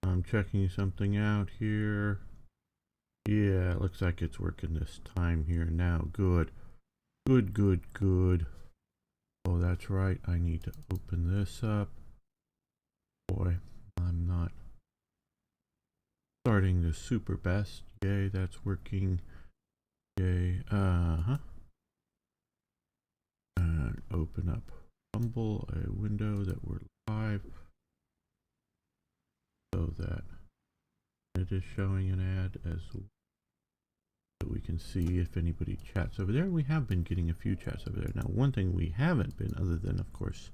I'm checking something out here. Yeah, it looks like it's working this time here now. Good. Good. Oh, that's right. I need to open this up. Boy, I'm not starting the super best. Yay, that's working. Yay. Open up Rumble, a window that we're live, so that it is showing an ad as well, so we can see if anybody chats over there. We have been getting a few chats over there. Now, one thing we haven't been, other than, of course,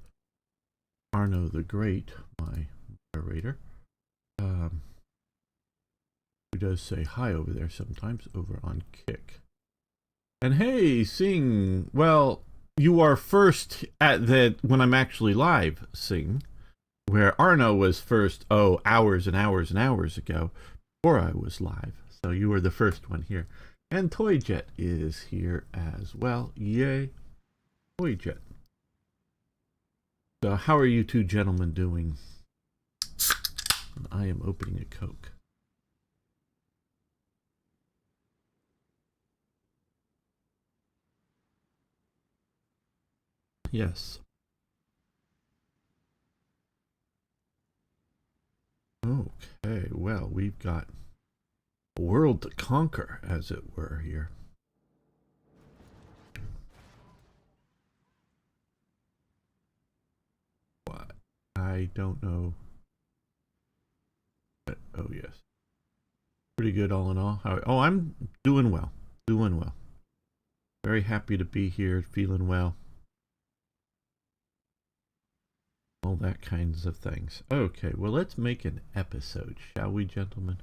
Arno the Great, my moderator, who does say hi over there sometimes over on Kick. And hey, Sing, well, you are first at the when I'm actually live, Sing, where Arno was first, hours and hours and hours ago, before I was live. So you were the first one here. And Toyjet is here as well. Yay, Toyjet. So how are you two gentlemen doing? I am opening a Coke. Yes. Okay, well, we've got a world to conquer, as it were, here. What? I don't know. But, oh, yes. Pretty good all in all. Oh, I'm doing well. Doing well. Very happy to be here, feeling well. All that kinds of things. Okay, well, let's make an episode, shall we, gentlemen?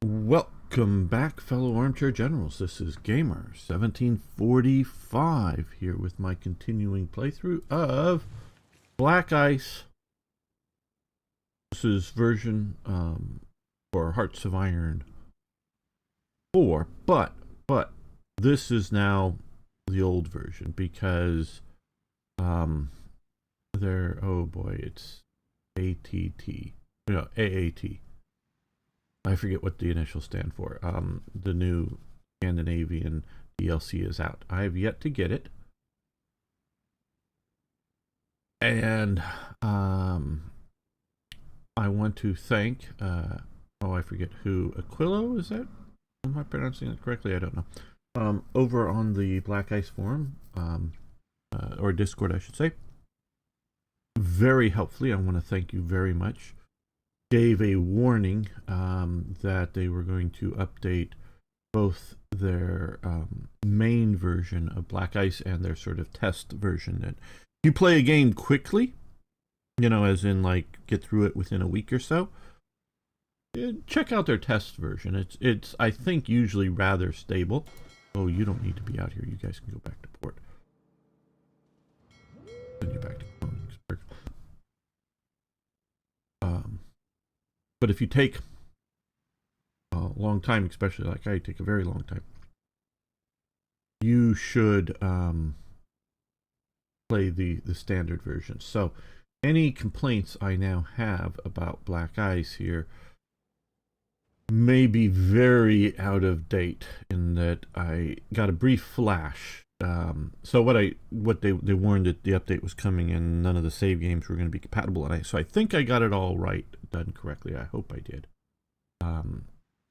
Welcome back, fellow armchair generals. This is Gamer 1745 here with my continuing playthrough of Black Ice. This is version for Hearts of Iron 4, but this is now the old version because oh boy, it's AAT. I forget what the initials stand for. The new Scandinavian DLC is out. I have yet to get it. And I want to thank I forget who, Aquilo, is that? Am I pronouncing it correctly? I don't know. Over on the Black Ice forum, or Discord, I should say. Very helpfully, I want to thank you very much. Gave a warning that they were going to update both their main version of Black Ice and their sort of test version. That you play a game quickly, you know, as in like get through it within a week or so. Check out their test version. It's I think usually rather stable. Oh, you don't need to be out here. You guys can go back to port. Send you back to Königsberg. But if you take a long time, especially like I take a very long time, you should play the standard version. So any complaints I now have about Black Ice here may be very out of date in that I got a brief flash. So what they warned that the update was coming and none of the save games were going to be compatible, and so I think I got it all right, done correctly. I hope I did.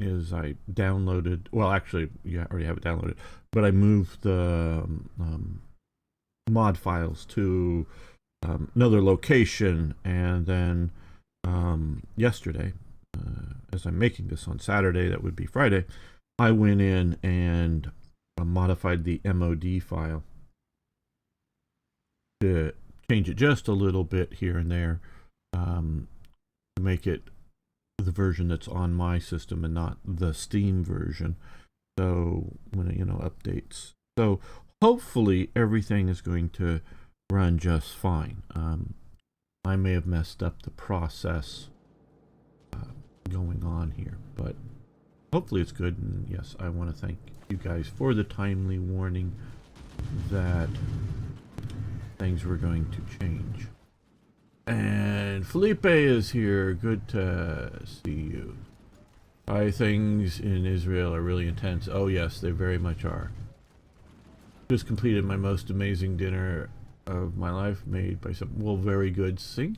Is I downloaded, well, actually, yeah, I already have it downloaded, but I moved the mod files to another location, and then yesterday, as I'm making this on Saturday, that would be Friday, I went in and modified the MOD file to change it just a little bit here and there, to make it the version that's on my system and not the Steam version. So when it, updates, so hopefully everything is going to run just fine. I may have messed up the process going on here, but hopefully it's good. And yes, I want to thank you guys for the timely warning that things were going to change. And Felipe is here. Good to see you. Things in Israel are really intense. Oh yes, they very much are. Just completed my most amazing dinner of my life, made by some, well, very good. Sing.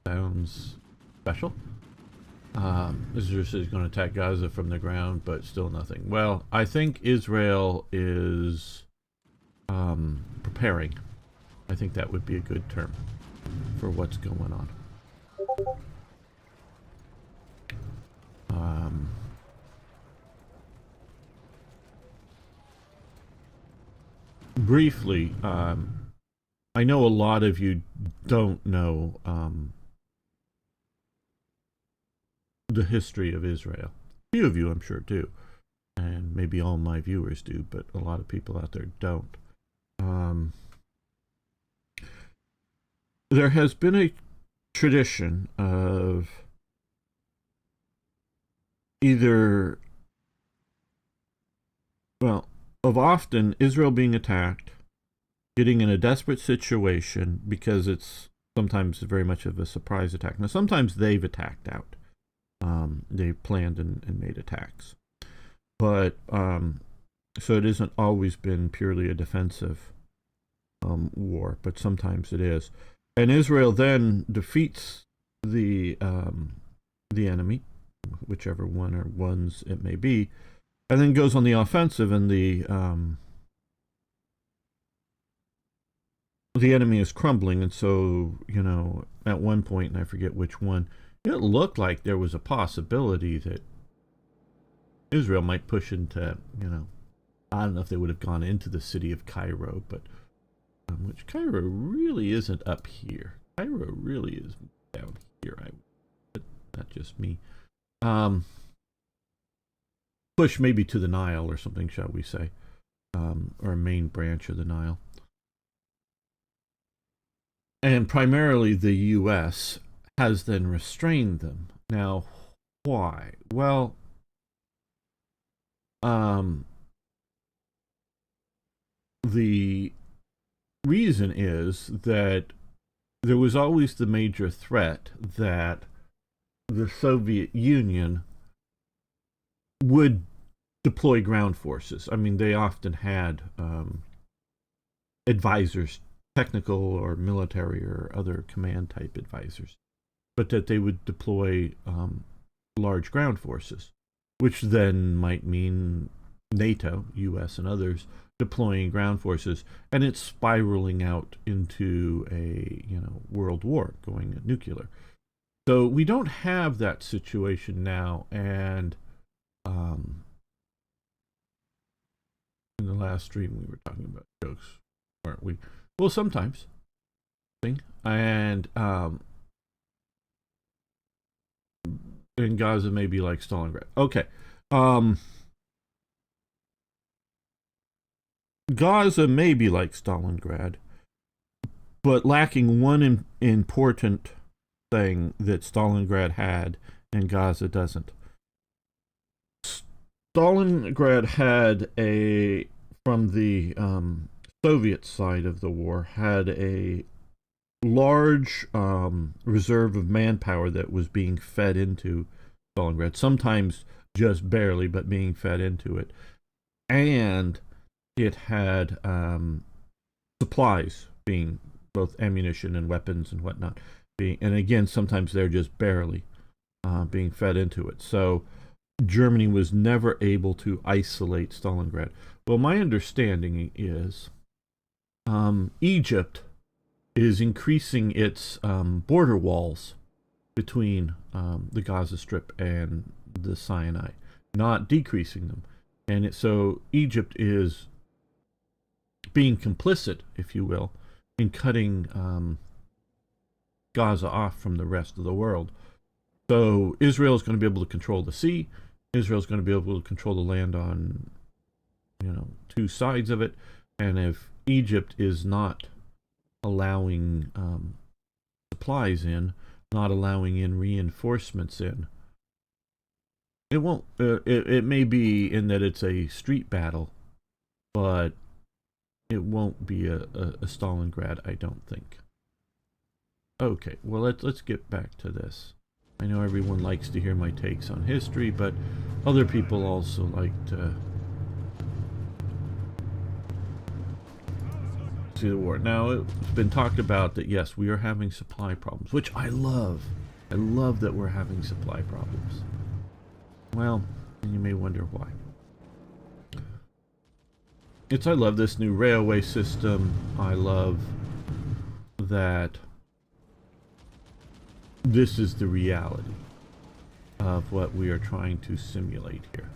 Sounds special. Israel is going to attack Gaza from the ground, but still nothing. Well, I think Israel is preparing. I think that would be a good term for what's going on. Briefly, I know a lot of you don't know the history of Israel. A few of you, I'm sure, do. And maybe all my viewers do, but a lot of people out there don't. There has been a tradition of either, well, of often Israel being attacked, getting in a desperate situation because it's sometimes very much of a surprise attack. Now, sometimes they've attacked out. They've planned and made attacks. But, so it isn't always been purely a defensive war, but sometimes it is. And Israel then defeats the enemy, whichever one or ones it may be, and then goes on the offensive, and the enemy is crumbling. And so, you know, at one point, and I forget which one, it looked like there was a possibility that Israel might push into, you know, I don't know if they would have gone into the city of Cairo, but which Cairo really isn't up here. Cairo really is down here. But not just me. Push maybe to the Nile or something, shall we say, or a main branch of the Nile. And primarily the U.S. has then restrained them. Now, why? Well, the reason is that there was always the major threat that the Soviet Union would deploy ground forces. I mean, they often had advisors, technical or military or other command type advisors, but that they would deploy large ground forces, which then might mean NATO, US and others, deploying ground forces, and it's spiraling out into a, you know, world war, going nuclear. So we don't have that situation now. And in the last stream we were talking about jokes, weren't we? Well, sometimes. And in Gaza may be like Stalingrad. Okay. Gaza may be like Stalingrad, but lacking one important thing that Stalingrad had and Gaza doesn't. Stalingrad had from the Soviet side of the war, had a large reserve of manpower that was being fed into Stalingrad, sometimes just barely, but being fed into it. And it had supplies, being both ammunition and weapons and whatnot, and again, sometimes they're just barely being fed into it. So Germany was never able to isolate Stalingrad. Well, my understanding is Egypt is increasing its border walls between the Gaza Strip and the Sinai, not decreasing them. And so Egypt is being complicit, if you will, in cutting Gaza off from the rest of the world. So Israel is going to be able to control the sea. Israel is going to be able to control the land on, you know, two sides of it. And if Egypt is not allowing supplies in, not allowing in reinforcements in, It won't. It may be in that it's a street battle, but it won't be a Stalingrad, I don't think. Okay, well let's get back to this. I know everyone likes to hear my takes on history, but other people also like to see the war. Now, it's been talked about that, yes, we are having supply problems, which I love. I love that we're having supply problems. Well, and you may wonder why. I love this new railway system. I love that this is the reality of what we are trying to simulate here.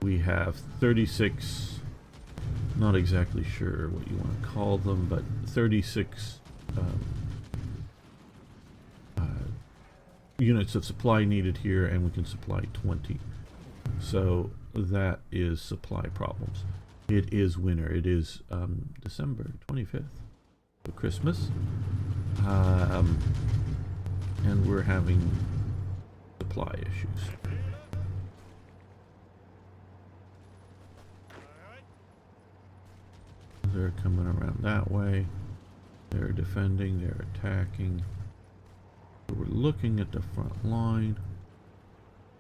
We have 36, not exactly sure what you want to call them, but 36 units of supply needed here, and we can supply 20. So that is supply problems. It is winter. It is December 25th, so Christmas, and we're having supply issues. They're coming around that way. They're defending. They're attacking. So we're looking at the front line.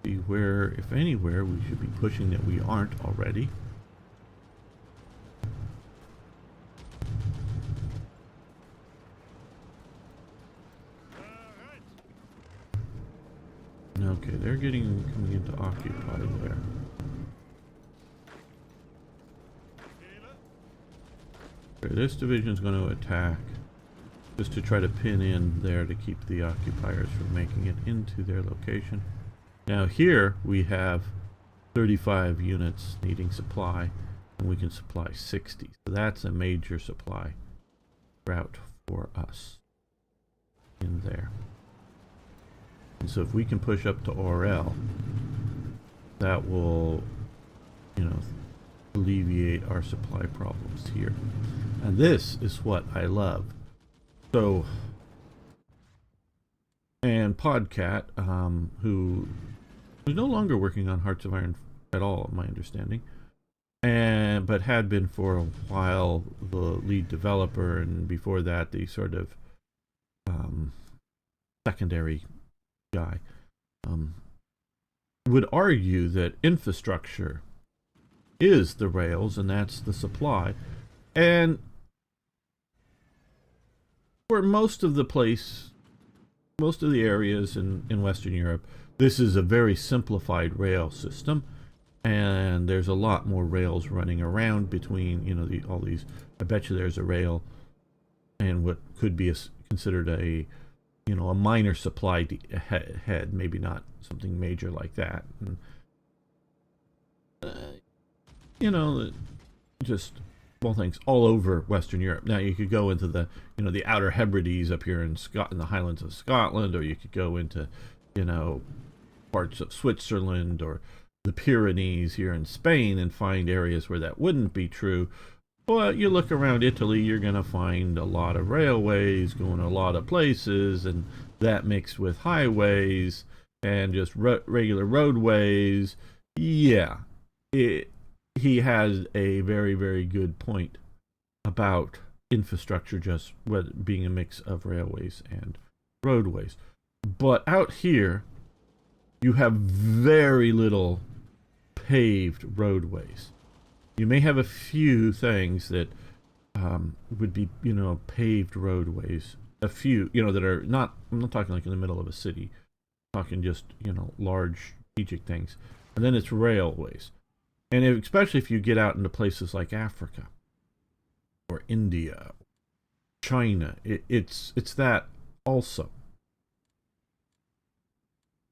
See where, if anywhere, we should be pushing that we aren't already. Okay, they're coming into occupy there. Okay, this division's going to attack just to try to pin in there to keep the occupiers from making it into their location. Now here we have 35 units needing supply, and we can supply 60. So that's a major supply route for us in there. And so if we can push up to Orel, that will, you know, alleviate our supply problems here. And this is what I love. So, and Podcat, who is no longer working on Hearts of Iron at all, my understanding, but had been for a while the lead developer, and before that the sort of secondary guy, would argue that infrastructure is the rails and that's the supply. And for most of the areas in Western Europe, this is a very simplified rail system, and there's a lot more rails running around between, you know, all these. I bet you there's a rail and what could be considered a, you know, a minor supply head, maybe not something major like that. And, you know, just small things all over Western Europe. Now you could go into the, you know, the Outer Hebrides up here in the Highlands of Scotland, or you could go into, you know, parts of Switzerland or the Pyrenees here in Spain and find areas where that wouldn't be true. But you look around Italy, you're going to find a lot of railways going a lot of places, and that mixed with highways and just regular roadways. Yeah, he has a very, very good point about infrastructure just being a mix of railways and roadways. But out here, you have very little paved roadways. You may have a few things that would be, you know, paved roadways. A few, you know, that are not, I'm not talking like in the middle of a city. I'm talking just, you know, large strategic things. And then it's railways. And especially if you get out into places like Africa or India, China, it's that also.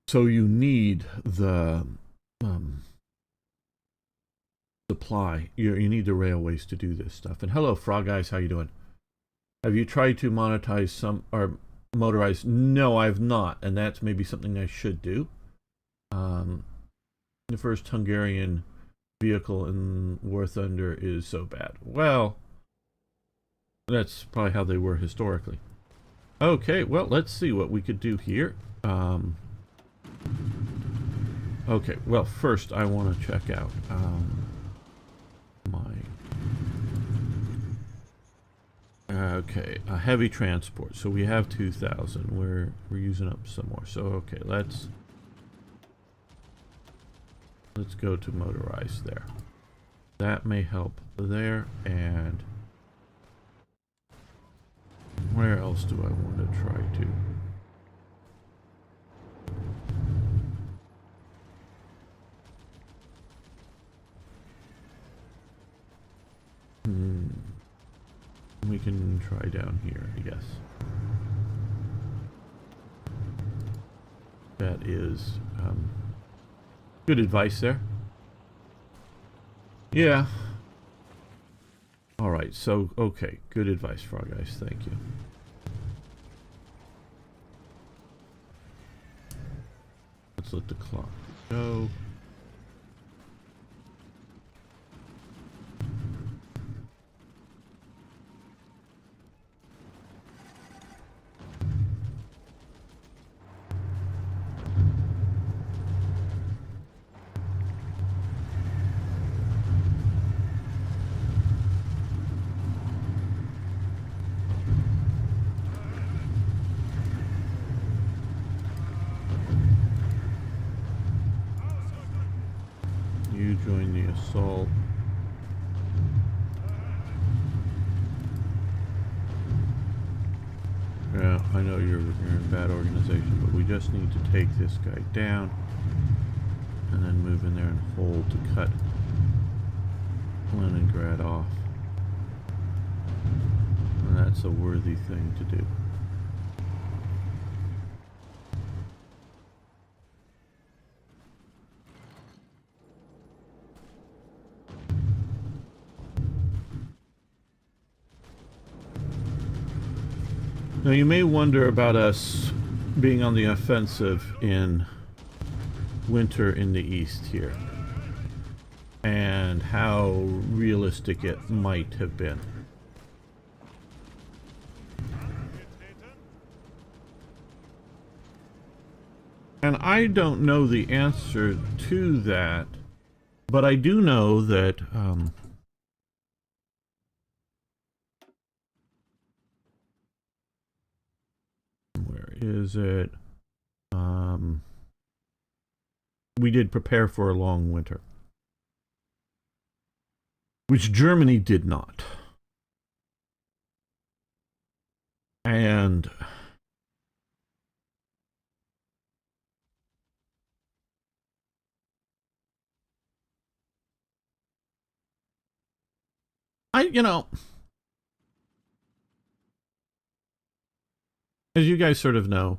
So you need the supply. You need the railways to do this stuff. And hello, Frog Guys, how you doing? Have you tried to monetize some or motorize? No, I've not, and that's maybe something I should do. The first Hungarian vehicle in War Thunder is so bad. Well, that's probably how they were historically. Okay, well, let's see what we could do here. Okay, well, first I want to check out my... Okay, a heavy transport. So we have 2,000. We're using up some more. So okay, let's go to motorized there. That may help there. And where else do I want to try to? We can try down here, I guess. That is good advice there. Yeah. All right, so, okay. Good advice, Frog Eyes. Thank you. Let's let the clock go. You join the assault. Yeah, I know you're in bad organization, but we just need to take this guy down and then move in there and hold to cut Leningrad off. And that's a worthy thing to do. Now you may wonder about us being on the offensive in winter in the east here, and how realistic it might have been. And I don't know the answer to that, but I do know that where is it? We did prepare for a long winter, which Germany did not. And you know, as you guys sort of know,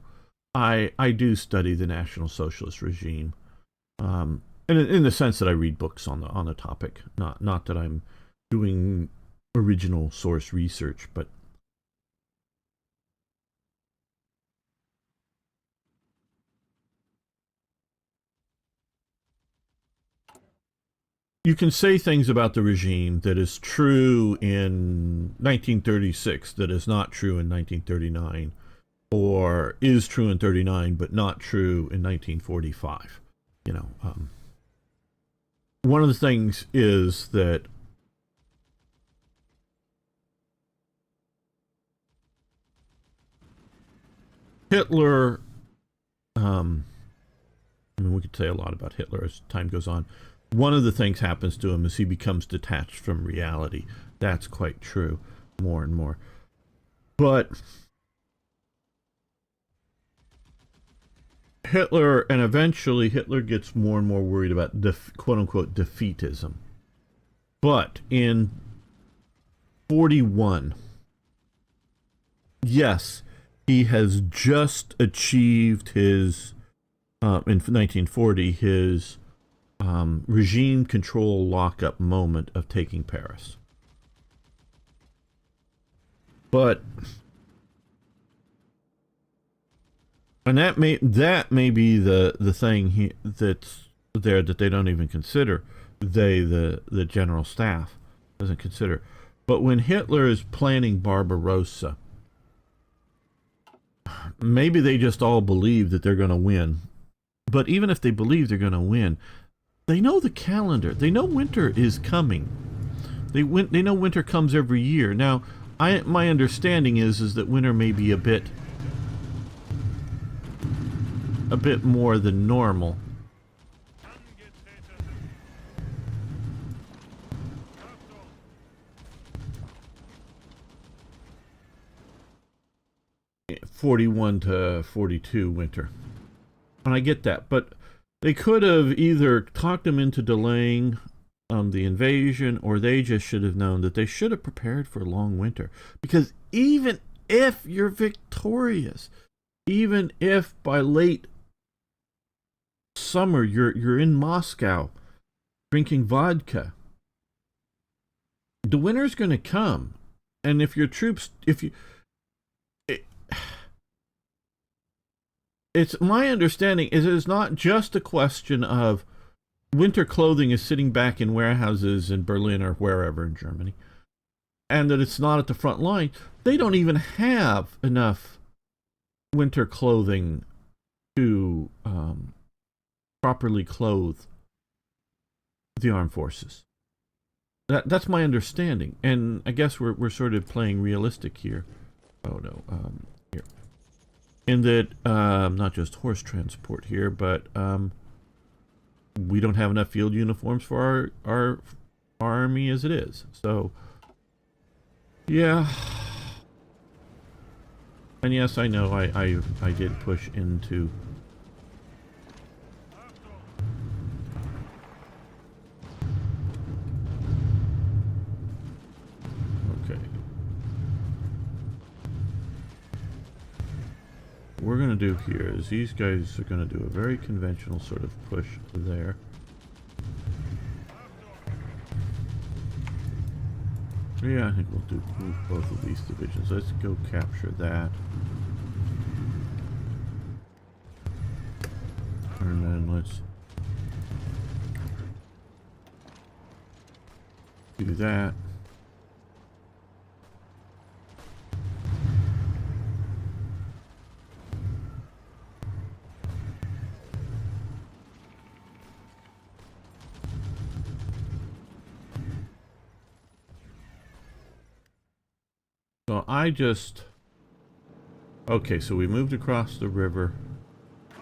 I do study the National Socialist regime, in the sense that I read books on the topic. Not that I'm doing original source research, but you can say things about the regime that is true in 1936 that is not true in 1939, or is true in 39 but not true in 1945. You know, one of the things is that Hitler, I mean, we could say a lot about Hitler as time goes on. One of the things happens to him is he becomes detached from reality. That's quite true, more and more. But Hitler, and eventually Hitler gets more and more worried about quote-unquote defeatism. But in 41, yes, he has just achieved his, in 1940, his regime control lockup moment of taking Paris. But, and that may be the thing that's there that they don't even consider. The general staff doesn't consider. But when Hitler is planning Barbarossa, maybe they just all believe that they're going to win But even if they believe they're going to win, they know the calendar. They know winter is coming. They know winter comes every year. Now, my understanding is that winter may be a bit more than normal. '41 to '42 winter. And I get that, but they could have either talked them into delaying the invasion, or they just should have known that they should have prepared for a long winter. Because even if you're victorious, even if by late summer you're in Moscow drinking vodka, the winter's going to come. And if your troops, it's my understanding is it's not just a question of winter clothing is sitting back in warehouses in Berlin or wherever in Germany, and that it's not at the front line. They don't even have enough winter clothing to properly clothe the armed forces. That's my understanding, and I guess we're sort of playing realistic here. Oh no, here. In that, not just horse transport here, but we don't have enough field uniforms for our army as it is. So, yeah. And yes, I know I did push into... Okay. What we're going to do here is these guys are going to do a very conventional sort of push there. Yeah, I think we'll do both of these divisions. Let's go capture that. And then let's do that. So okay, so we moved across the river.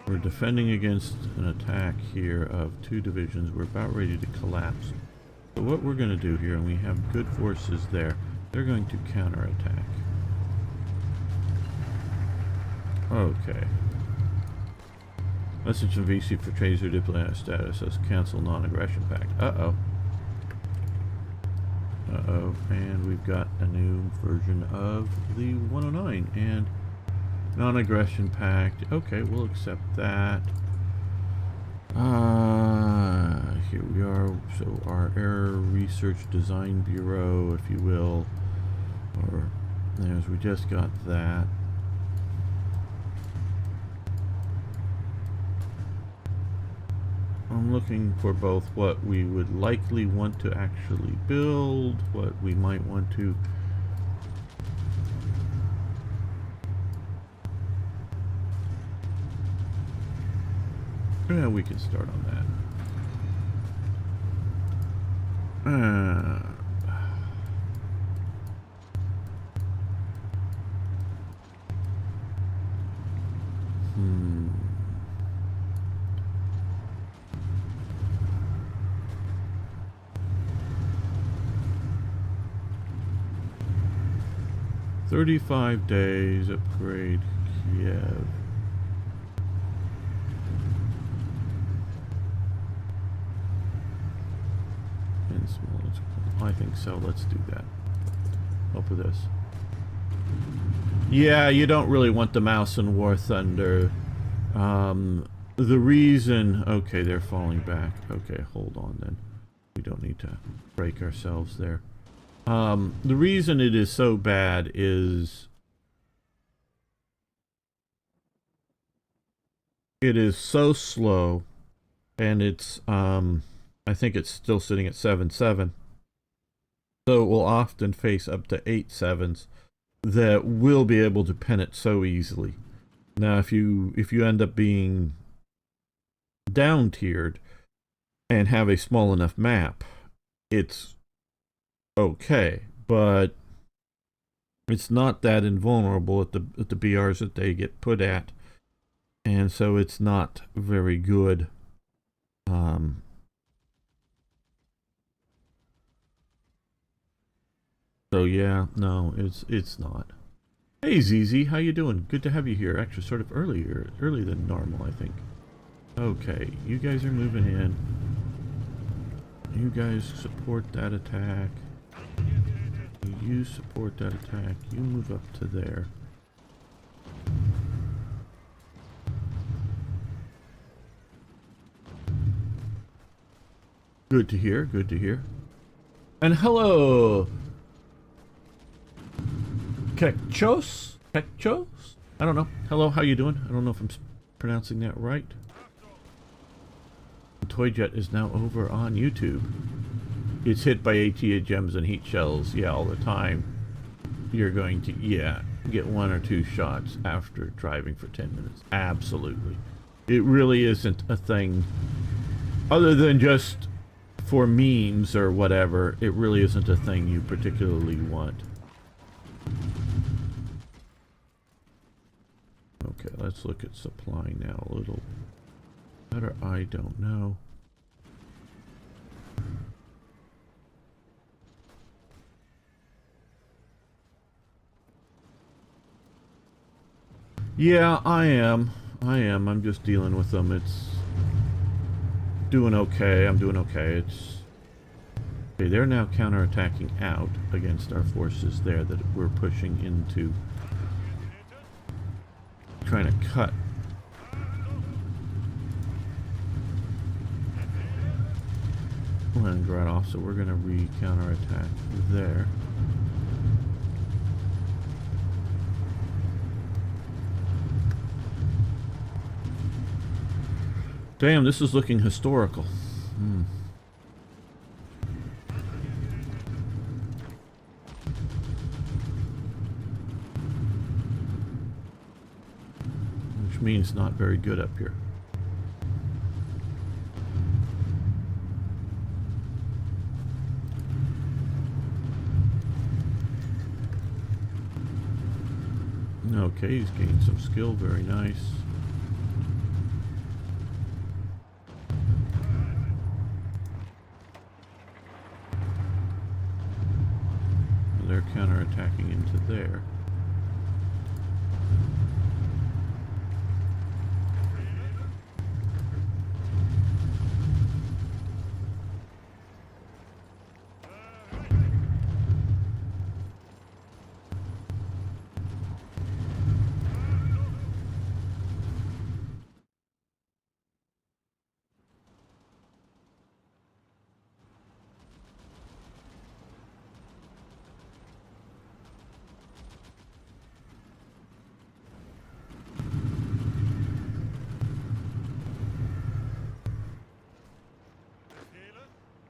We're defending against an attack here of 2 divisions. We're about ready to collapse. So what we're going to do here, and we have good forces there, they're going to counterattack. Okay. Message from VC for Tracer diplomatic status says cancel non-aggression pact. Uh-oh. Uh-oh, and we've got a new version of the 109 and non-aggression pact. Okay, we'll accept that. Here we are. So our Error Research Design Bureau, if you will, or there's, we just got that. I'm looking for both what we would likely want to actually build, what we might want to... Yeah, we can start on that. Hmm. 35 days, upgrade Kiev. And small, I think so, let's do that. Help with this. Yeah, you don't really want the mouse in War Thunder. The reason... Okay, they're falling back. Okay, hold on then. We don't need to break ourselves there. The reason it is so bad is it is so slow, and it's I think it's still sitting at 7.7, so it will often face up to 8.7s that will be able to pen it so easily. Now if you end up being down tiered and have a small enough map, it's okay, but it's not that invulnerable at the BRs that they get put at, and so it's not very good. So yeah, no, it's not. Hey ZZ, how you doing? Good to have you here. Actually, sort of early than normal, I think. Okay, you guys are moving in. You guys support that attack. You support that attack. You move up to there. Good to hear, good to hear. And hello! Kekchos? Kekchos? I don't know. Hello, how you doing? I don't know if I'm pronouncing that right. Toy Jet is now over on YouTube. It's hit by ATA gems and heat shells, yeah, all the time. You're going to, yeah, get 1 or 2 shots after driving for 10 minutes. Absolutely. It really isn't a thing, other than just for memes or whatever, it really isn't a thing you particularly want. Okay, let's look at supply now a little better. I don't know. Yeah, I am. I'm just dealing with them. It's doing okay. I'm doing okay. It's okay. They're now counterattacking out against our forces there that we're pushing into, trying to cut. Leningrad off, so we're going to counterattack there. Damn, this is looking historical. Which means not very good up here. Okay, he's gained some skill, very nice. They're counterattacking into there.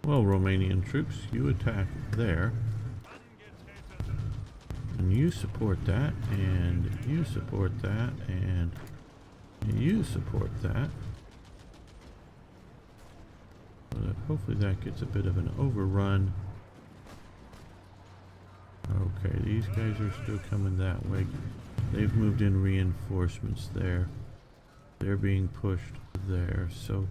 Well, Romanian troops, you attack there. And you support that, and you support that, and you support that. So that hopefully that gets a bit of an overrun. Okay, these guys are still coming that way. They've moved in reinforcements there. They're being pushed there, so...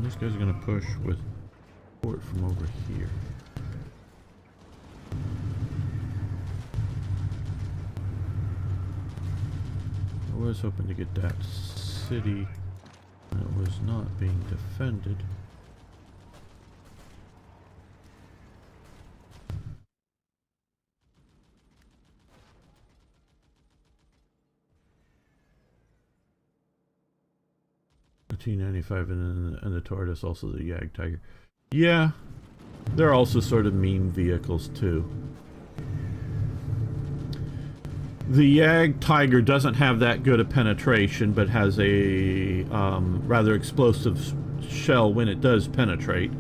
These guys are going to push with support from over here. I was hoping to get that city that was not being defended. T-95 and the Tortoise, also the Yag Tiger. Yeah, they're also sort of meme vehicles too. The Yag Tiger doesn't have that good a penetration, but has a rather explosive shell when it does penetrate.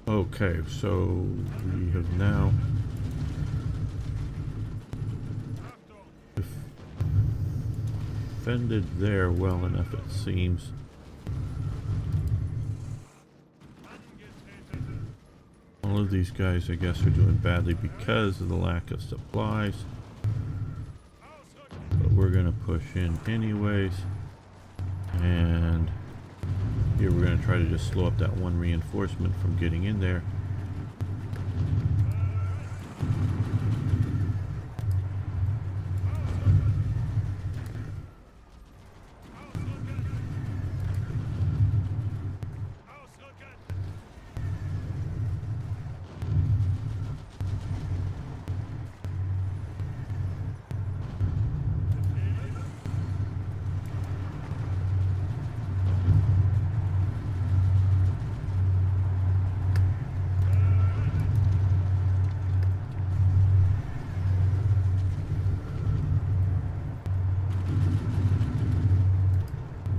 Okay, so we have now defended there well enough, it seems. All of these guys, I guess, are doing badly because of the lack of supplies. But we're going to push in anyways. And here we're going to try to just slow up that one reinforcement from getting in there.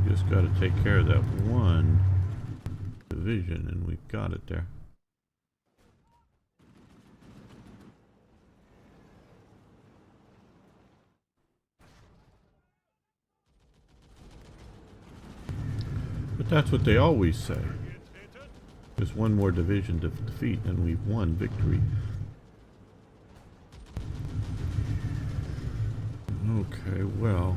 Just got to take care of that one division, and we've got it there. But that's what they always say. There's one more division to defeat, and we've won victory. Okay, well,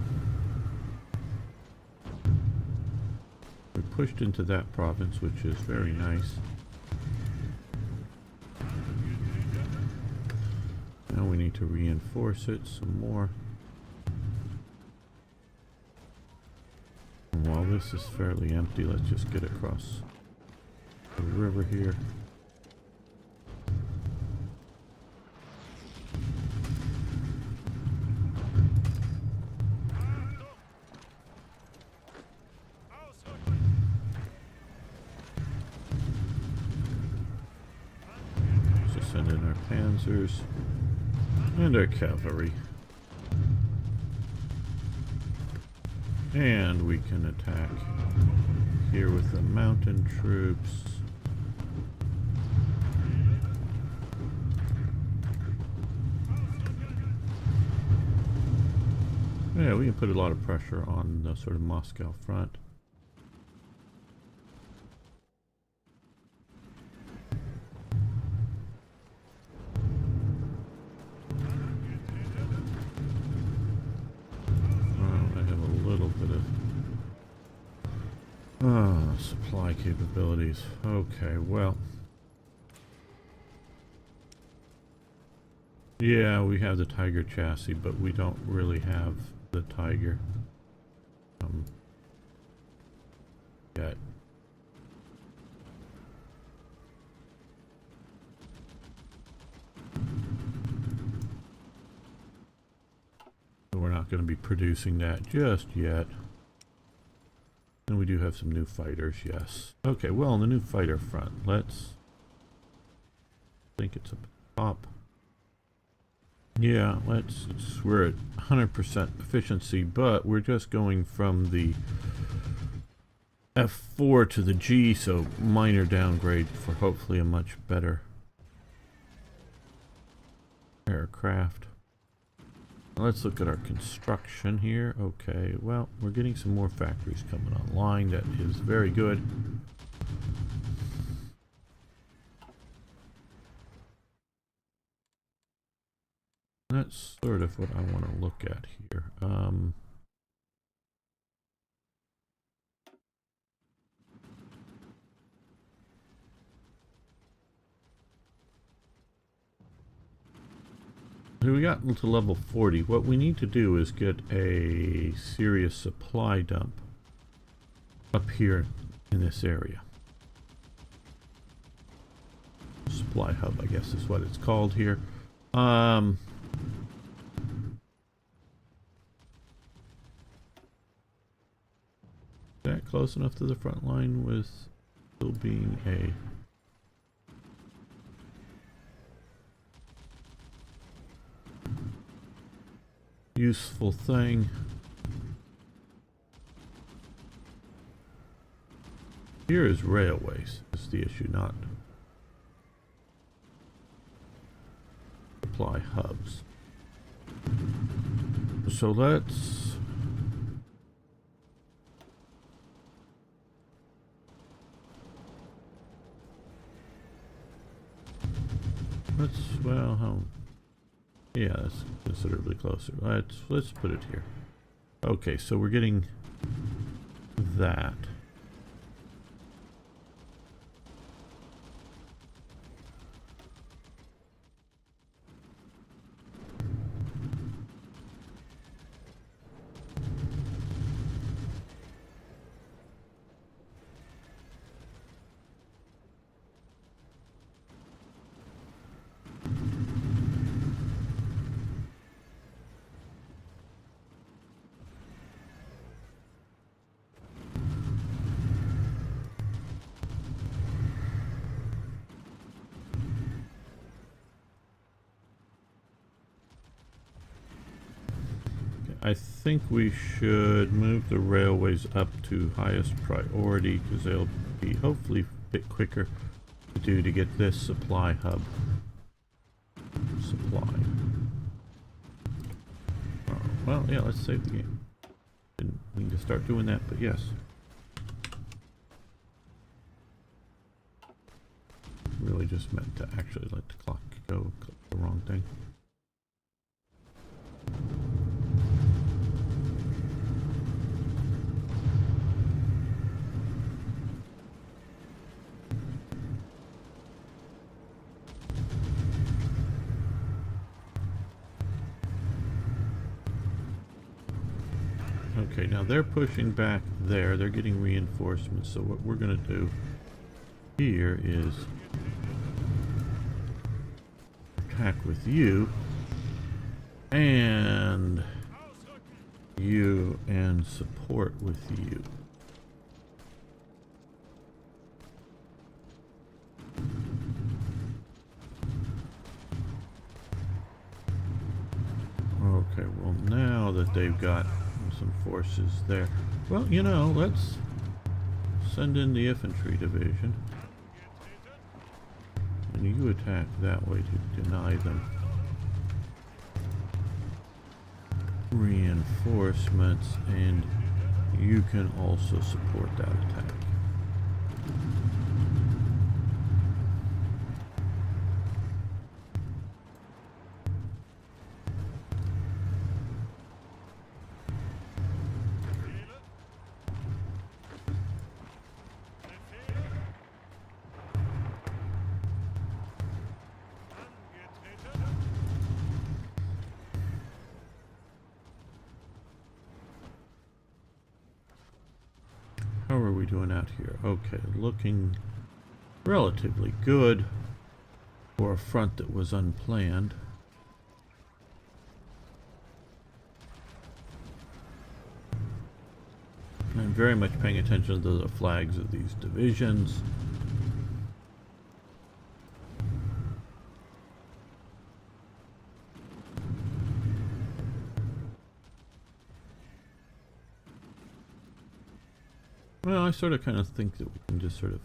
we pushed into that province, which is very nice. Now we need to reinforce it some more. And while this is fairly empty, let's just get across the river here. Send in our panzers and our cavalry. And we can attack here with the mountain troops. Yeah, we can put a lot of pressure on the sort of Moscow front. Supply capabilities. Okay, well. Yeah, we have the Tiger chassis, but we don't really have the Tiger yet. So we're not going to be producing that just yet. And we do have some new fighters, yes. Okay, well, on the new fighter front, let's... I think it's up top. Yeah, we're at 100% efficiency, but we're just going from the F4 to the G, so minor downgrade for hopefully a much better aircraft. Let's look at our construction here. Okay, well, we're getting some more factories coming online. That is very good. That's sort of what I want to look at here. We got to level 40. What we need to do is get a serious supply dump up here in this area. Supply hub, I guess is what it's called here. Is that close enough to the front line with still being a useful thing? Here is railways is the issue, not supply hubs. So let's well, yeah, that's considerably closer. Let's put it here. Okay, so we're getting that. I think we should move the railways up to highest priority because they'll be hopefully a bit quicker to do to get this supply hub supplied. Oh, well, yeah, let's save the game. Didn't mean to start doing that, but yes. Really just meant to actually let the clock go. Click the wrong thing. Okay, now they're pushing back there. They're getting reinforcements. So what we're going to do here is attack with you and you and support with you. Okay, well now that they've got some forces there, well, you know, let's send in the infantry division and you attack that way to deny them reinforcements, and you can also support that attack. How are we doing out here? Okay, looking relatively good for a front that was unplanned. I'm very much paying attention to the flags of these divisions. Well, I sort of kind of think that we can just sort of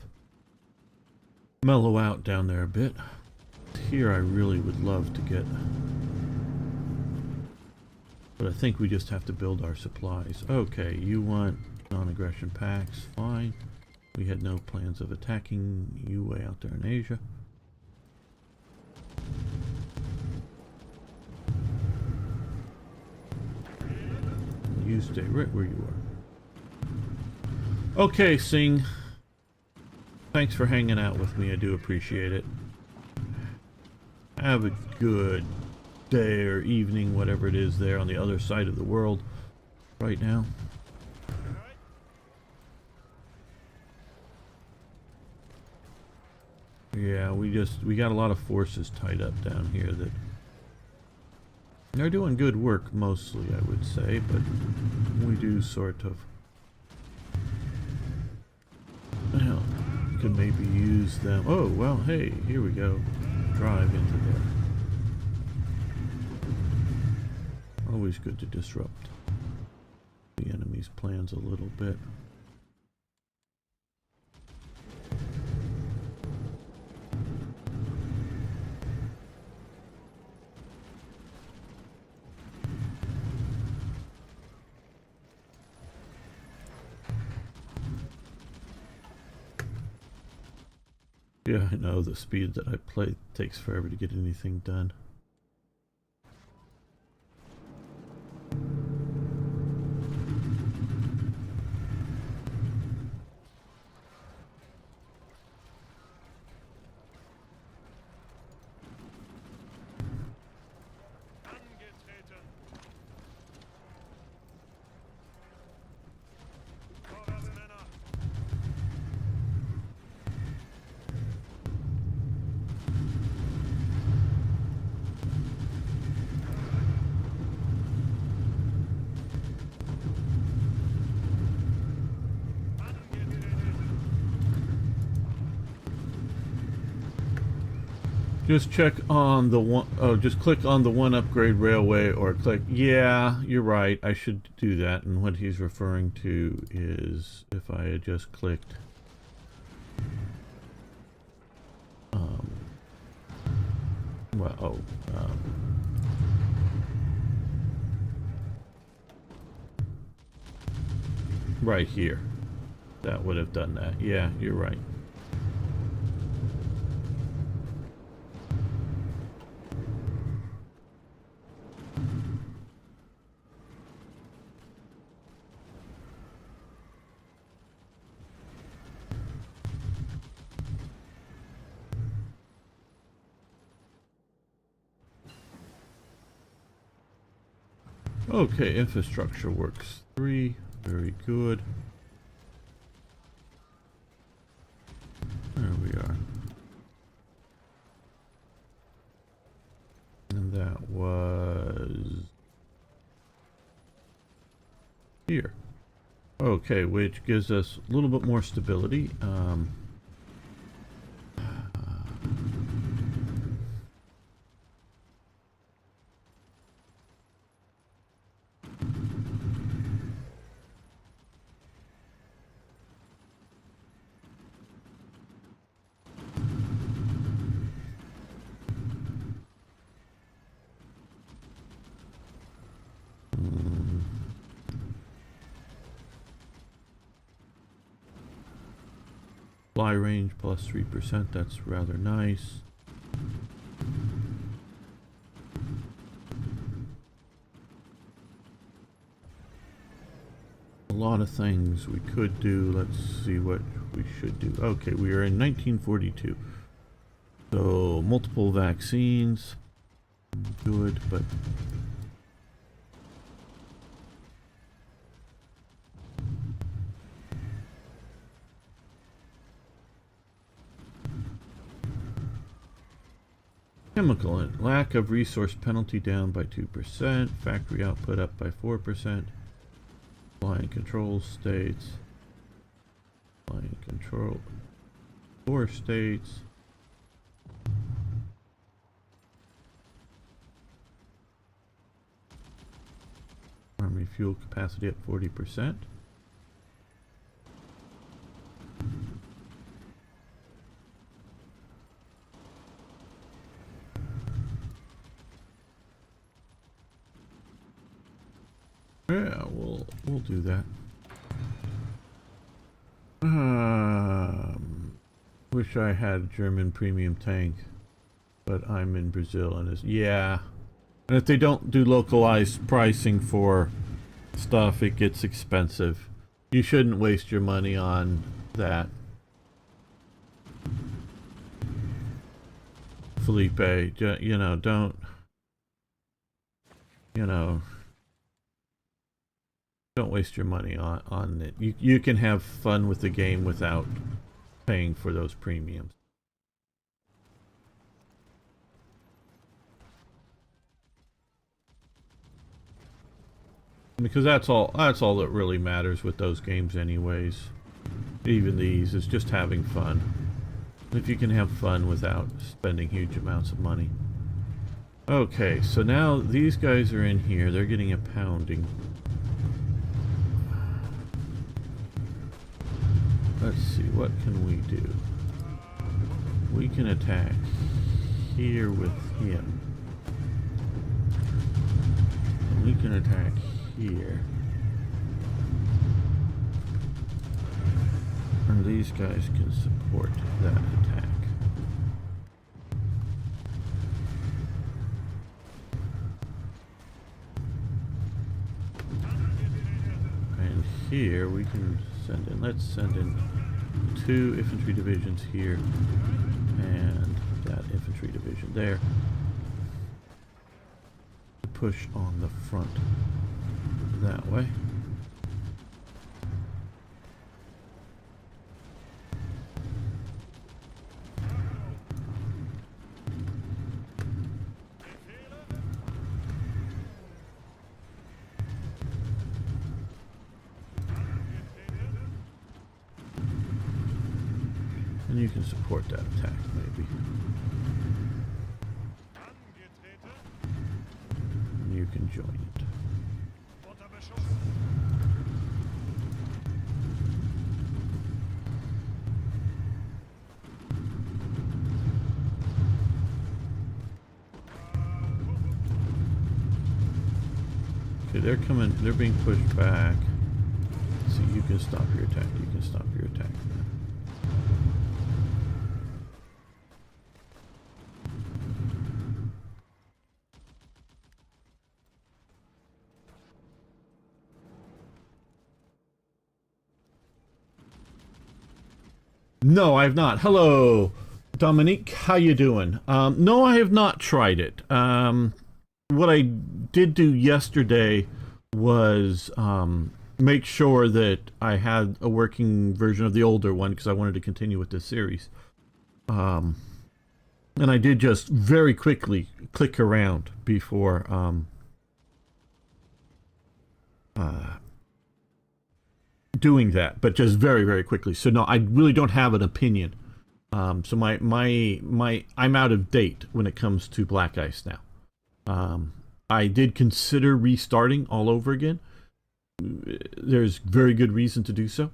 mellow out down there a bit. Here I really would love to get, but I think we just have to build our supplies. Okay, you want non-aggression pacts, fine. We had no plans of attacking you way out there in Asia. You stay right where you are. Okay, Singh. Thanks for hanging out with me. I do appreciate it. Have a good day or evening, whatever it is there on the other side of the world right now. Yeah, we got a lot of forces tied up down here that they're doing good work mostly, I would say, but we do sort of, well, could maybe use them. Oh, well, hey, here we go. Drive into there. Always good to disrupt the enemy's plans a little bit. Yeah, I know the speed that I play takes forever to get anything done. Just check on the one, oh, just click on the one upgrade railway or click, yeah, you're right, I should do that. And what he's referring to is if I had just clicked, right here, that would have done that. Yeah, you're right. Okay, infrastructure works 3. Very good. There we are. And that was here. Okay, which gives us a little bit more stability. Fly range plus 3%, that's rather nice. A lot of things we could do. Let's see what we should do. Okay, we are in 1942. So multiple vaccines, good, but chemical and lack of resource penalty down by 2%, factory output up by 4%, flying control states, flying control 4 states, army fuel capacity up 40%. Yeah, we'll do that. Wish I had a German premium tank, but I'm in Brazil and it's, yeah. And if they don't do localized pricing for stuff, it gets expensive. You shouldn't waste your money on that. Felipe, you know, don't, you know, don't waste your money on it. You can have fun with the game without paying for those premiums. Because that's all that really matters with those games anyways. Even these, is just having fun. If you can have fun without spending huge amounts of money. Okay, so now these guys are in here. They're getting a pounding. Let's see, what can we do? We can attack here with him. And we can attack here. And these guys can support that attack. here, we can send in, let's send in 2 infantry divisions here and that infantry division there to push on the front that way. And you can support that attack, maybe. And you can join it. Okay, they're coming, they're being pushed back. So you can stop your attack, you can stop your attack. No, I have not. Hello, Dominique. How you doing? No, I have not tried it. What I did do yesterday was make sure that I had a working version of the older one because I wanted to continue with this series. And I did just very quickly click around before doing that, but just very, very quickly. So no, I really don't have an opinion. So I'm out of date when it comes to Black Ice now. I did consider restarting all over again. There's very good reason to do so.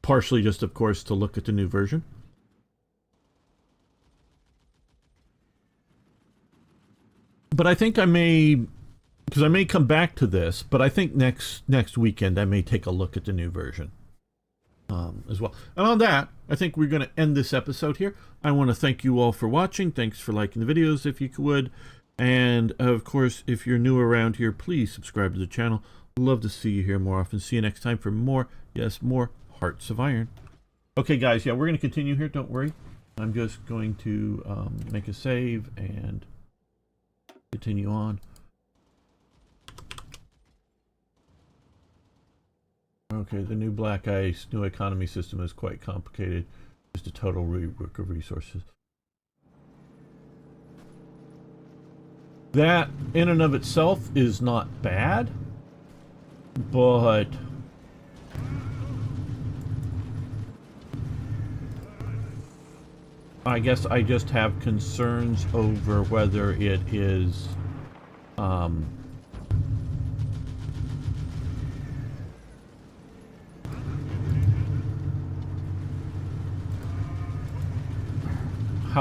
Partially just, of course, to look at the new version. But I think I may, because I may come back to this, but I think next weekend I may take a look at the new version as well. And on that, I think we're going to end this episode here. I want to thank you all for watching. Thanks for liking the videos if you would. And of course, if you're new around here, please subscribe to the channel. Love to see you here more often. See you next time for more, yes, more Hearts of Iron. Okay, guys, yeah, we're going to continue here. Don't worry. I'm just going to make a save and continue on. Okay, the new Black Ice, new economy system is quite complicated. Just a total rework of resources. That, in and of itself, is not bad, but I guess I just have concerns over whether it is how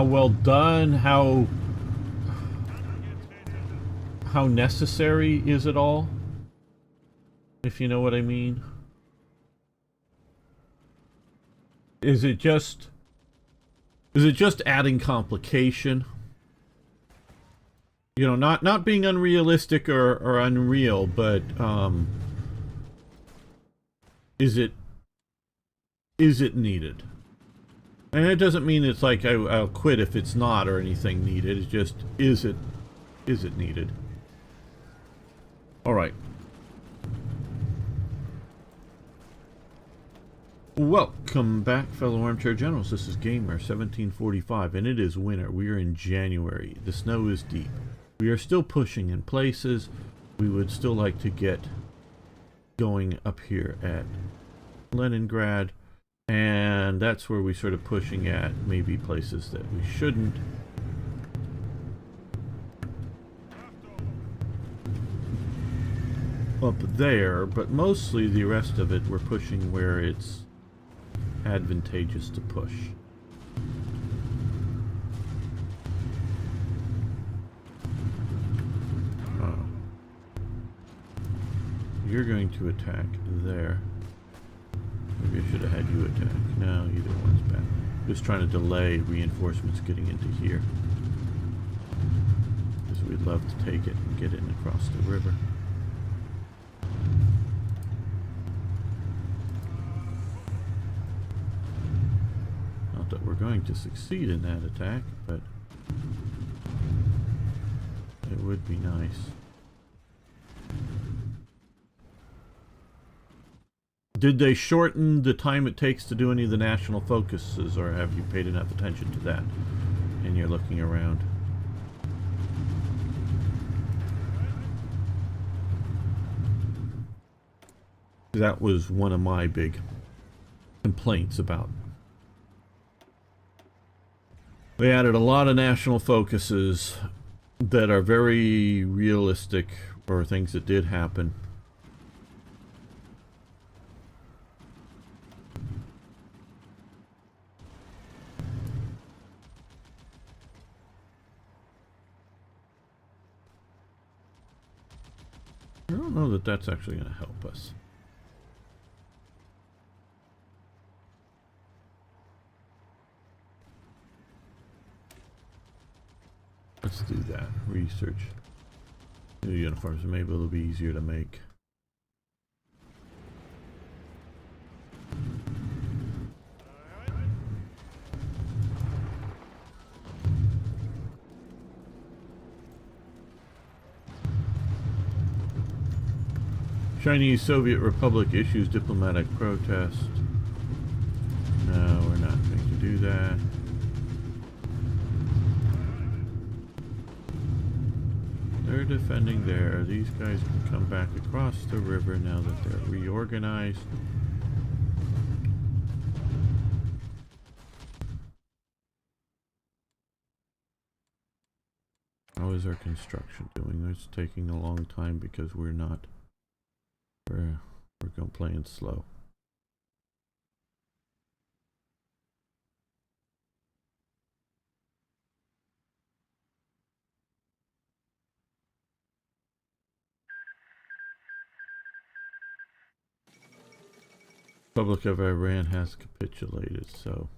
well done, how necessary is it all, if you know what I mean. Is it just adding complication? You know, not being unrealistic or unreal, but is it needed? And it doesn't mean it's like I'll quit if it's not or anything needed. It's just, is it needed? All right. Welcome back, fellow armchair generals. This is Gamer 1745, and it is winter. We are in January. The snow is deep. We are still pushing in places. We would still like to get going up here at Leningrad, and that's where we sort of pushing at maybe places that we shouldn't. Up there, but mostly the rest of it we're pushing where it's advantageous to push. Oh. You're going to attack there. Maybe I should have had you attack. No, either one's bad. Just trying to delay reinforcements getting into here, because we'd love to take it and get in across the river. going to succeed in that attack, but it would be nice. Did they shorten the time it takes to do any of the national focuses, or have you paid enough attention to that and you're looking around? That was one of my big complaints about. They added a lot of national focuses that are very realistic, or things that did happen. I don't know that that's actually going to help us. Let's do that. Research new uniforms. Maybe it'll be easier to make. Chinese Soviet Republic issues diplomatic protest. No, we're not going to do that. They're defending there. These guys can come back across the river now that they're reorganized. How is our construction doing? It's taking a long time because we're going playing slow. Republic of Iran has capitulated, so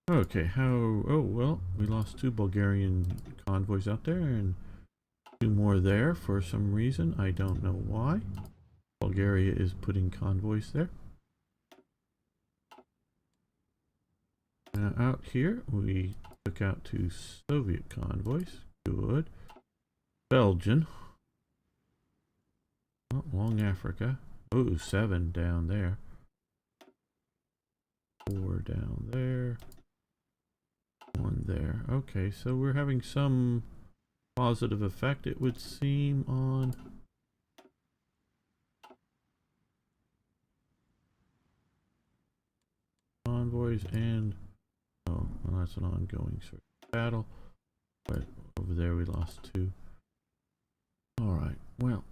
okay, oh well, we lost 2 Bulgarian convoys out there and 2 more there for some reason. I don't know why. Bulgaria is putting convoys there. Now out here we took out 2 Soviet convoys. Good. Belgian. Oh, Long Africa. Oh, 7 down there. 4 down there. 1 there. Okay, so we're having some positive effect, it would seem, on convoys and oh, well, that's an ongoing sort of battle. But over there we lost 2. Alright, well.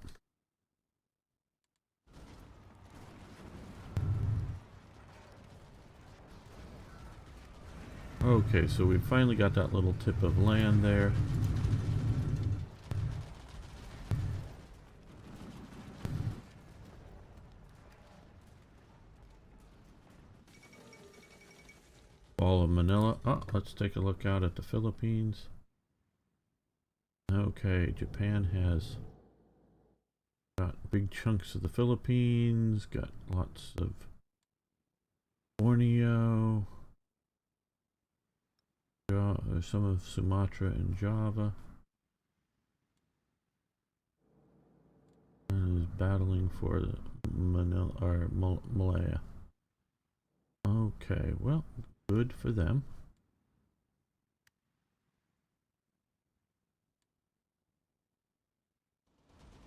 Okay, so we finally got that little tip of land there. Ball of Manila. Oh, let's take a look out at the Philippines. Okay, Japan has got big chunks of the Philippines, got lots of Borneo, some of Sumatra and Java, and is battling for the Manila or Malaya. Okay, well, good for them.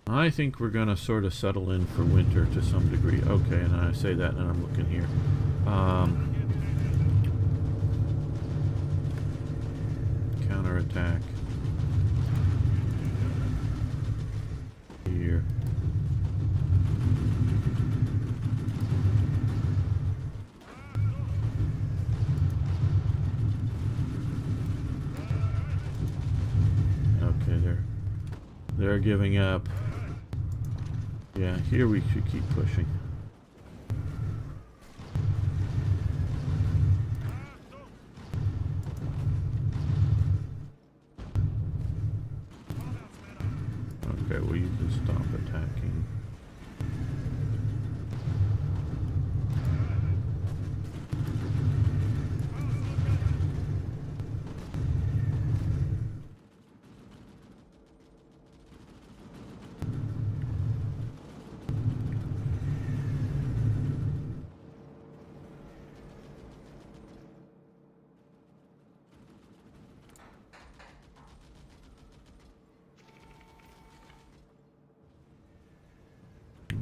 I think we're gonna sort of settle in for winter to some degree. Okay, and I say that and I'm looking here. Counterattack. Here. Okay, they're giving up. Yeah, here we should keep pushing. Okay, well you can stop attacking.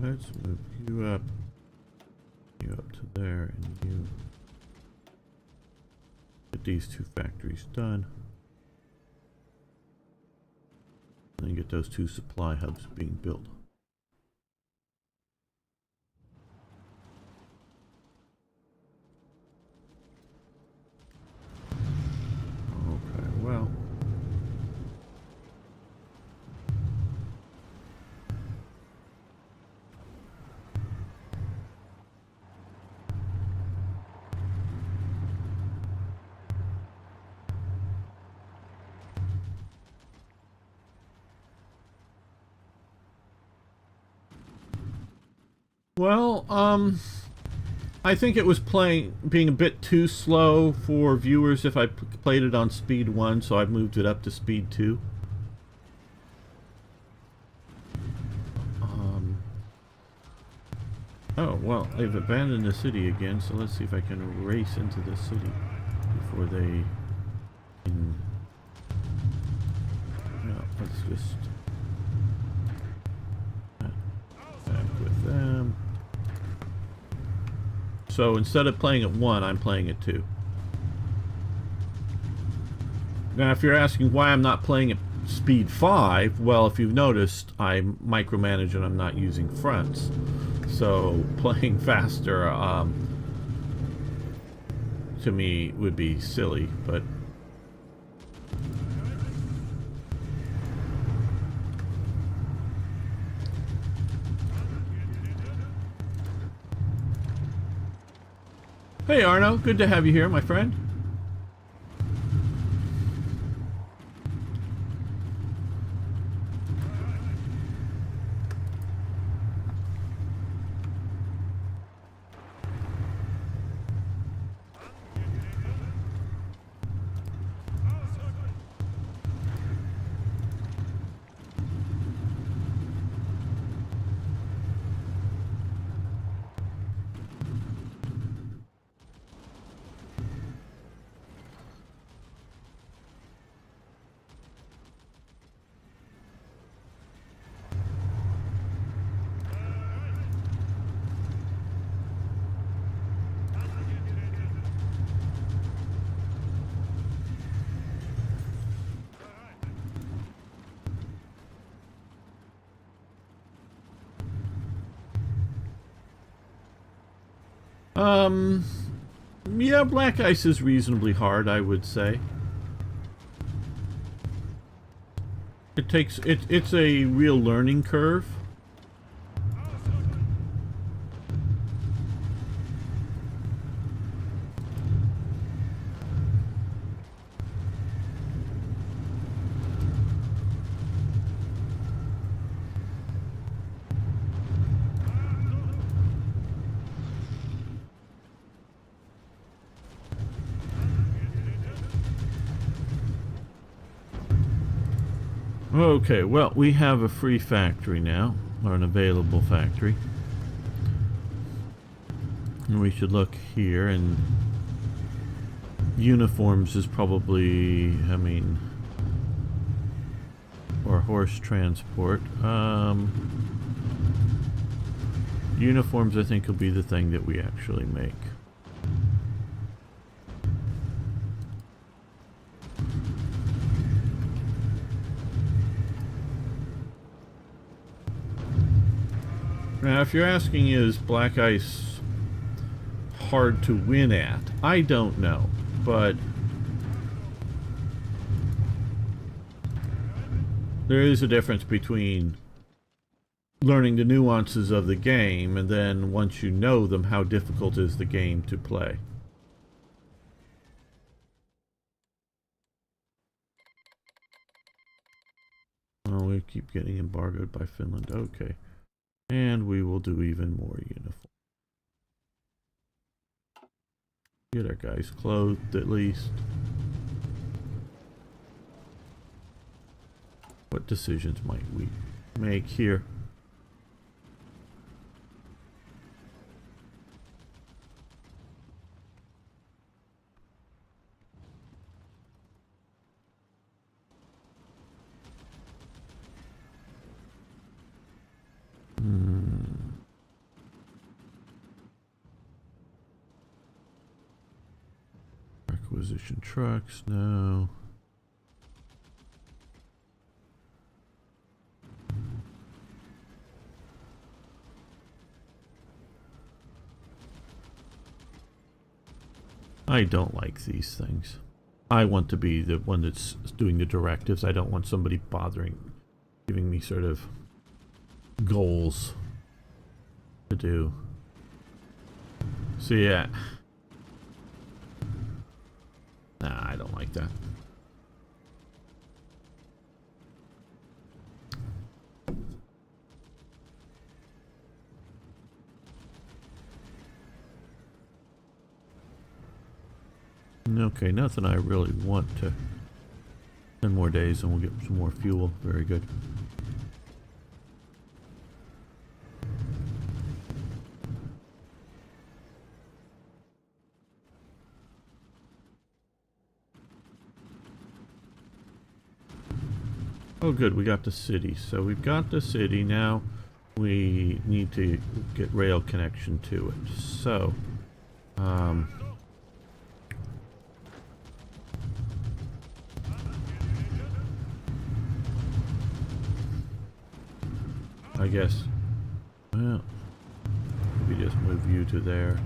Let's move you up to there, and you get these two factories done. And then get those two supply hubs being built. Okay, well. Well, I think it was being a bit too slow for viewers if I played it on speed 1, so I've moved it up to speed 2. Oh, well, they've abandoned the city again, so let's see if I can race into the city before they can... No, let's just... back with them. So instead of playing at 1, I'm playing at 2. Now, if you're asking why I'm not playing at speed 5, well, if you've noticed, I micromanage and I'm not using fronts. So playing faster, to me, would be silly, but... Hey Arno, good to have you here, my friend. Yeah, Black Ice is reasonably hard, I would say. It's a real learning curve. Okay, well, we have a free factory now, or an available factory. And we should look here, and uniforms is probably, I mean, or horse transport. Uniforms, I think, will be the thing that we actually make. Now, if you're asking, is Black Ice hard to win at? I don't know, but there is a difference between learning the nuances of the game and then once you know them, how difficult is the game to play. we keep getting embargoed by Finland. Okay. And we will do even more uniform. Get our guys clothed at least. What decisions might we make here? Acquisition trucks, no. I don't like these things. I want to be the one that's doing the directives. I don't want somebody giving me sort of goals to do. So yeah. Nah, I don't like that. Okay, nothing I really want to. 10 more days and we'll get some more fuel. Very good. Oh good, we got the city. So we've got the city. Now we need to get rail connection to it. So, I guess, well, maybe just move you to there.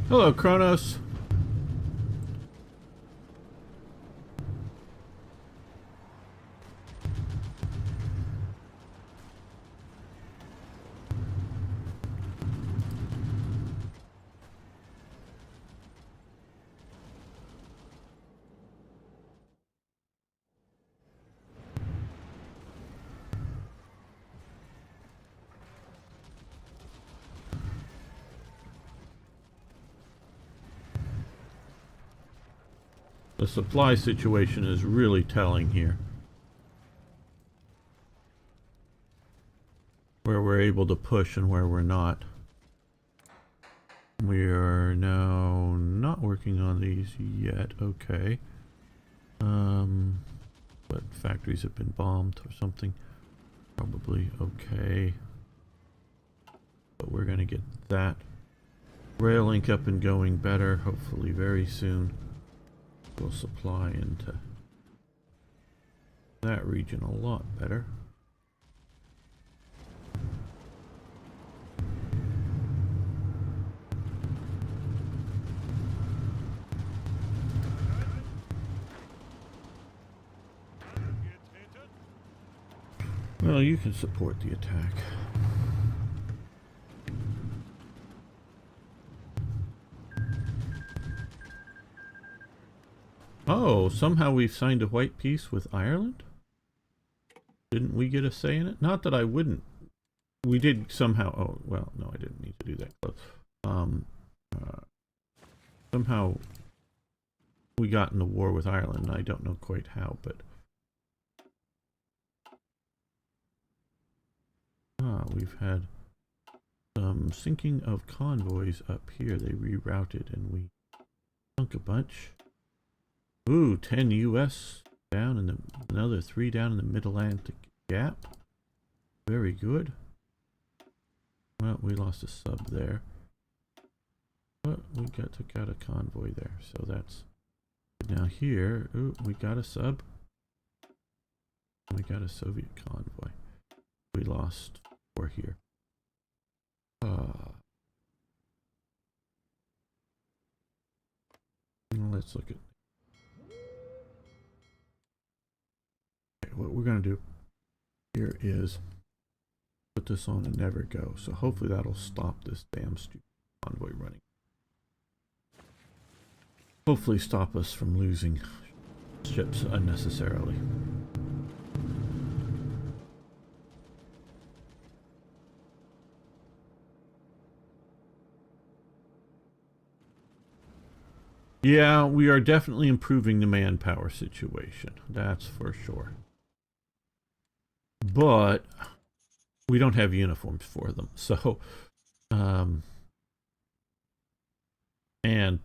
Hello, Kronos. The supply situation is really telling here. Where we're able to push and where we're not. We are now not working on these yet. Okay. But factories have been bombed or something. Probably okay. But we're gonna get that rail link up and going better, hopefully very soon. We'll supply into that region a lot better. Well, you can support the attack. Oh, somehow we've signed a white peace with Ireland? Didn't we get a say in it? Not that I wouldn't. We did somehow. Oh, well, no, I didn't need to do that close. Somehow we got in the war with Ireland. I don't know quite how, but we've had Sinking of convoys up here. They rerouted and we sunk a bunch. Ooh, 10 US down and another 3 down in the Mid-Atlantic Gap. Very good. Well, we lost a sub there. But we took out a convoy there, so that's good. Now here, ooh, we got a sub. We got a Soviet convoy. We lost 4 here. Let's look at what we're going to do here is put this on and never go. So hopefully that'll stop this damn stupid convoy running. Hopefully stop us from losing ships unnecessarily. Yeah, we are definitely improving the manpower situation. That's for sure. But we don't have uniforms for them. So, and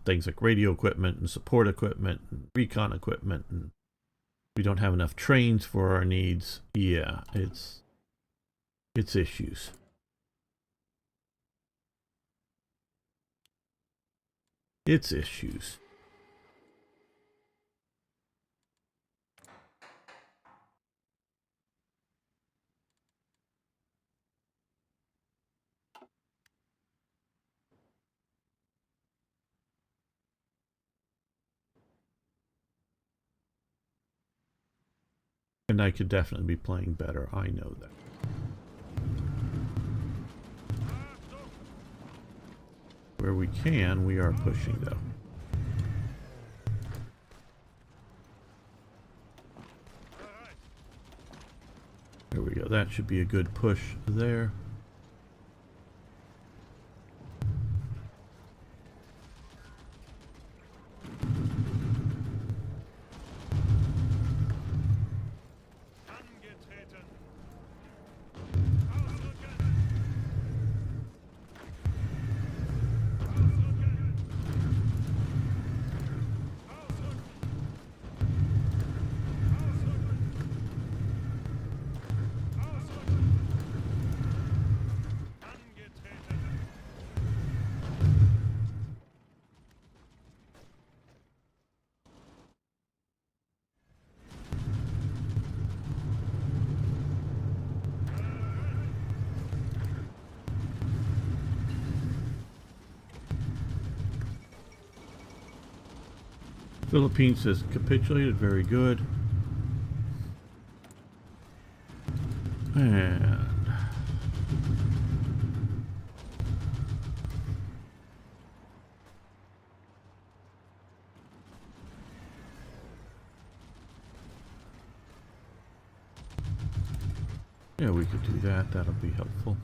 things like radio equipment and support equipment and recon equipment, and we don't have enough trains for our needs. Yeah, it's issues. It's issues. And I could definitely be playing better. I know that. Where we can, we are pushing though. There we go. That should be a good push there. Philippines has capitulated, very good. And yeah, we could do that. That'll be helpful.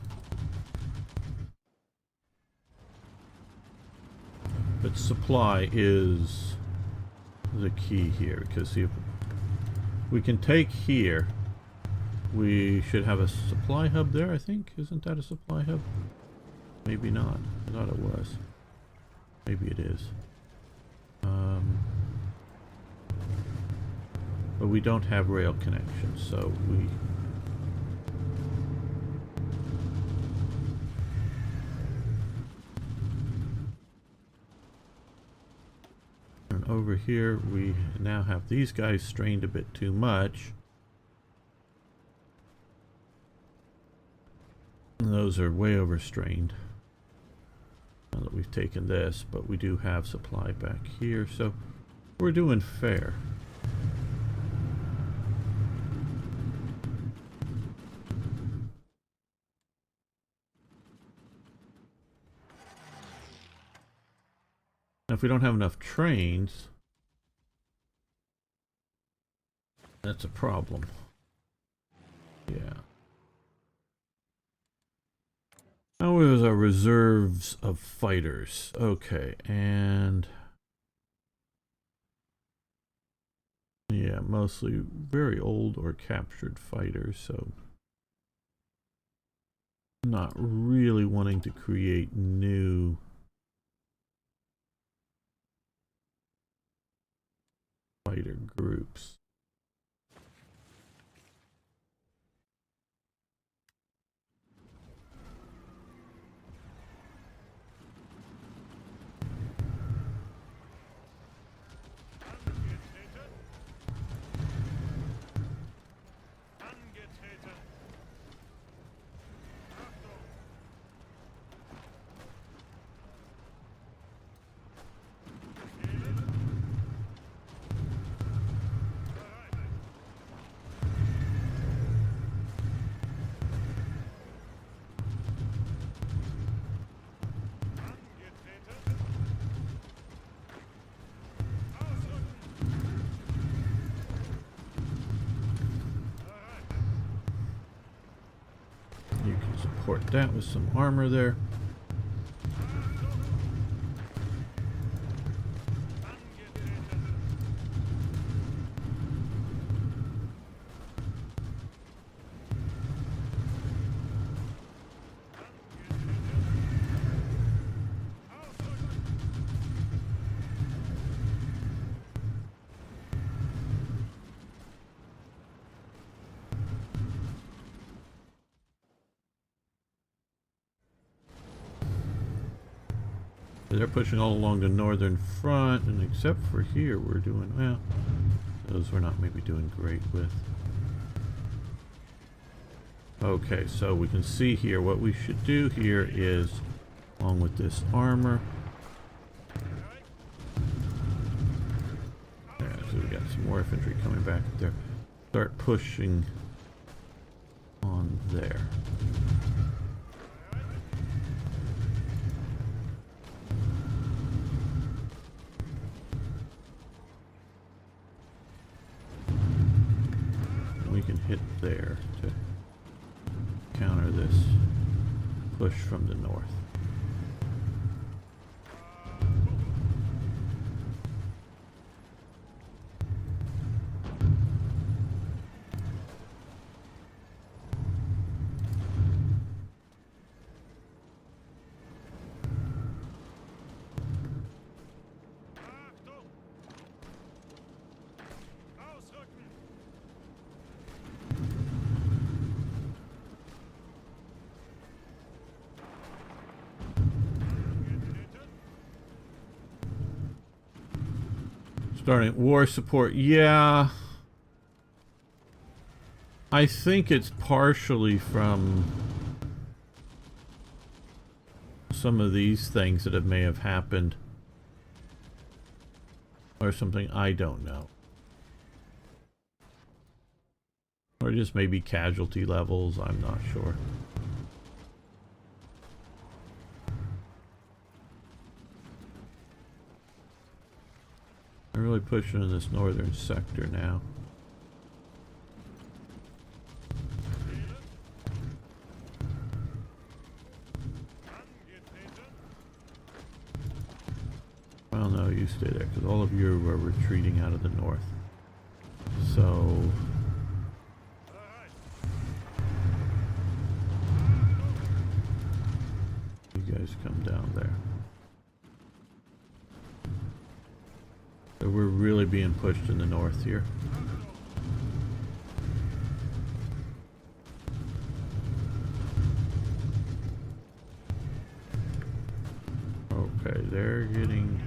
But supply is the key here, because if we can take here, we should have a supply hub there, I think. Isn't that a supply hub? Maybe not. I thought it was. Maybe it is. But we don't have rail connections, so we... And over here, we now have these guys strained a bit too much. And those are way overstrained. Now that we've taken this, but we do have supply back here, so we're doing fair. Now, if we don't have enough trains, that's a problem. Yeah. How is our reserves of fighters? Okay, and yeah, mostly very old or captured fighters, so not really wanting to create new fighter groups. You can support that with some armor there. They're pushing all along the northern front, and except for here, we're doing well. Those we're not maybe doing great with. Okay, so we can see here what we should do here is, along with this armor. Yeah, so we got some more infantry coming back there. Start pushing on there. We can hit there to counter this push from the north. Starting war support, yeah. I think it's partially from some of these things that may have happened. Or something, I don't know. Or just maybe casualty levels, I'm not sure. I'm really pushing in this northern sector now. Well, no, you stay there, because all of you are retreating out of the north. So... you guys come down there. So we're really being pushed in the north here. Okay, they're getting...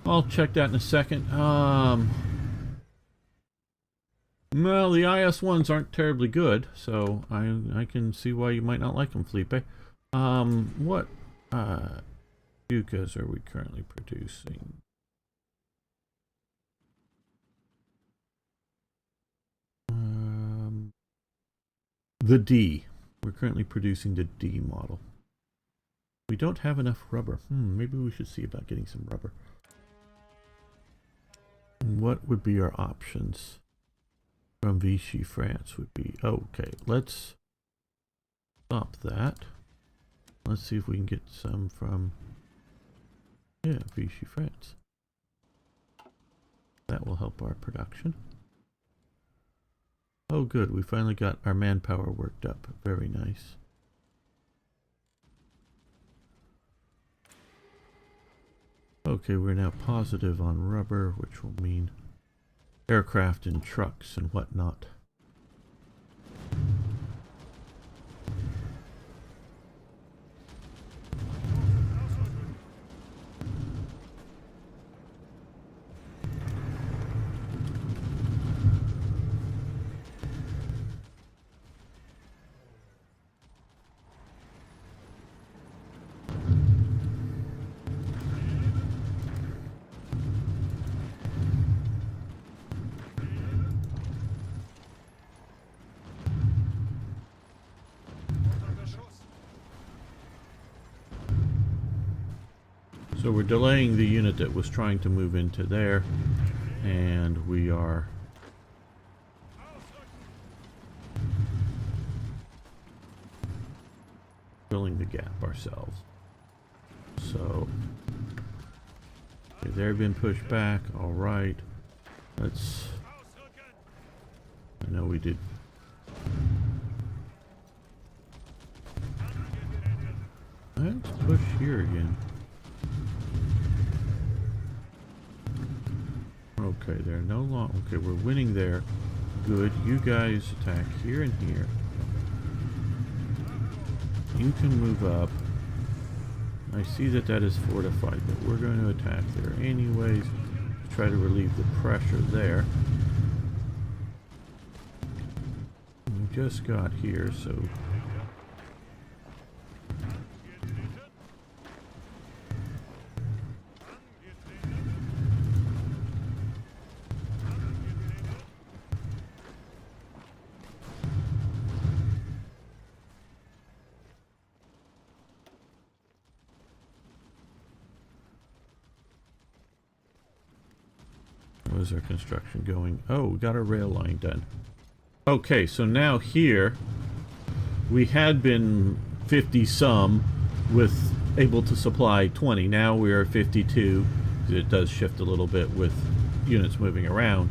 I'll check that in a second. Well, the IS ones aren't terribly good, so I can see why you might not like them, Felipe. What Dukas are we currently producing? The D. We're currently producing the D model. We don't have enough rubber. Maybe we should see about getting some rubber. What would be our options from Vichy, France would be, okay, let's stop that. Let's see if we can get some from, yeah, Vichy, France. That will help our production. Oh good, we finally got our manpower worked up. Very nice. Okay, we're now positive on rubber, which will mean aircraft and trucks and whatnot. So we're delaying the unit that was trying to move into there, and we are filling the gap ourselves. So okay, they've been pushed back. All right, let's. I know we did. Let's push here again. Okay, they're no longer. Okay, we're winning there. Good. You guys attack here and here. You can move up. I see that that is fortified, but we're going to attack there anyways. Try to relieve the pressure there. We just got here, so. How's our construction going? Oh, we got our rail line done. Okay, so now here we had been 50 some with able to supply 20. Now we are 52. It does shift a little bit with units moving around,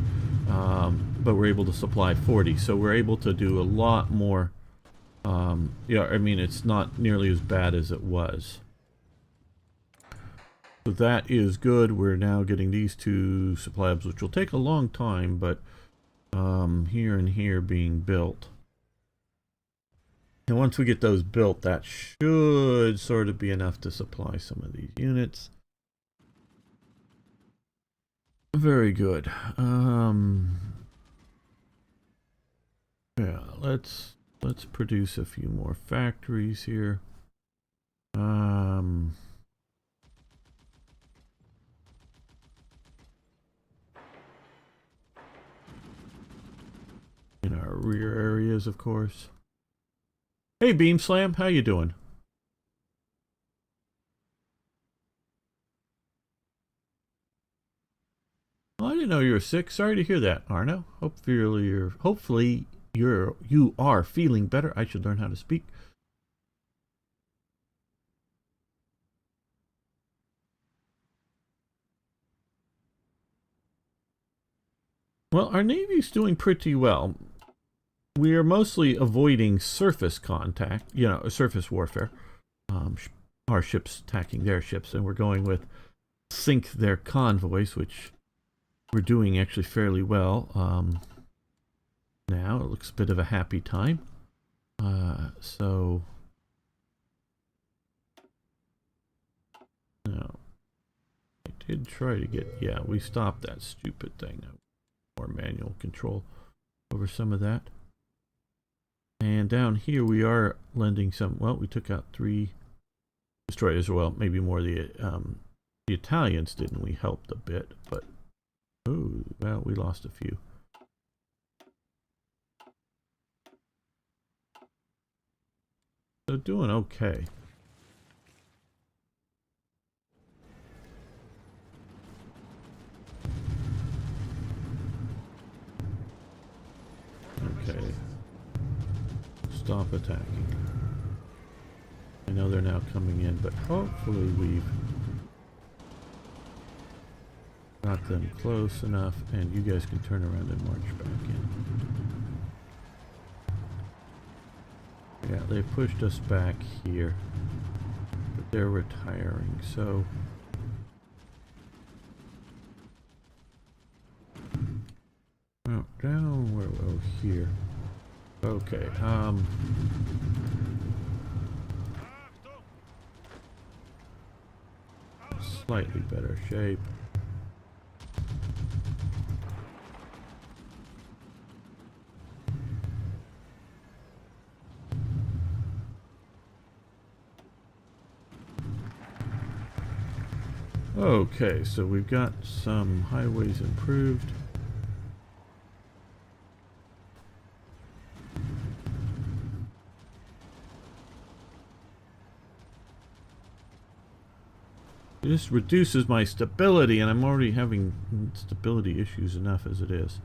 but we're able to supply 40. So we're able to do a lot more. Yeah, I mean, it's not nearly as bad as it was. So that is good. We're now getting these two supply hubs, which will take a long time, but here and here being built. And once we get those built, that should sort of be enough to supply some of these units. Very good. Yeah, let's produce a few more factories here. In our rear areas, of course. Hey, Beam Slam, how you doing? Well, I didn't know you were sick. Sorry to hear that, Arno. Hopefully you are feeling better. I should learn how to speak. Well, our Navy's doing pretty well. We are mostly avoiding surface contact, you know, surface warfare. Our ships attacking their ships, and we're going with sink their convoys, which we're doing actually fairly well. Now it looks a bit of a happy time. So no, I did try to get, yeah, we stopped that stupid thing. More manual control over some of that. And down here we are lending some, well, we took out 3 destroyers, well, maybe more. The Italians didn't. We helped a bit, but oh, well, we lost a few. So doing okay. Okay. Stop attacking. I know they're now coming in, but hopefully we've got them close enough and you guys can turn around and march back in. Yeah, they pushed us back here, but they're retiring, so oh, down where? Oh, here. Okay. Slightly better shape. Okay, so we've got some highways improved. This reduces my stability, and I'm already having stability issues enough as it is.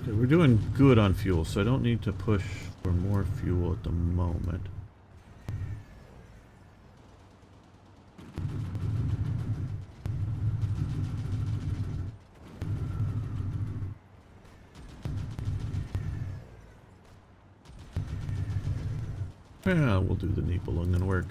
Okay, we're doing good on fuel, so I don't need to push for more fuel at the moment. Yeah, we'll do the Nibelungen work.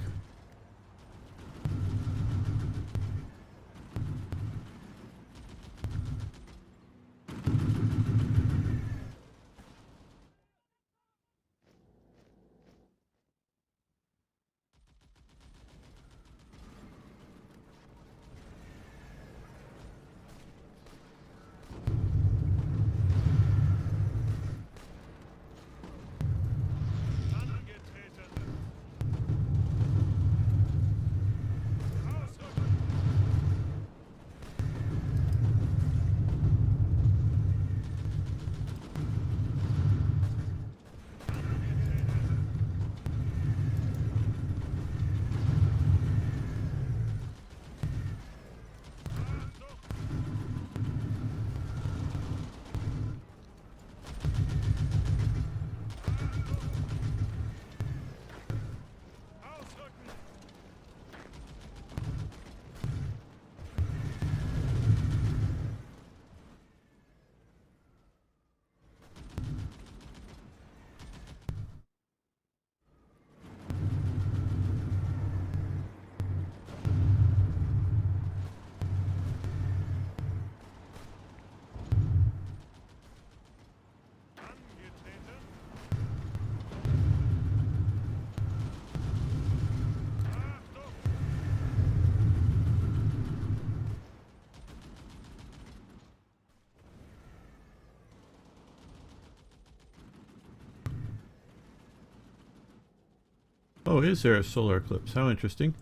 Oh, is there a solar eclipse? How interesting.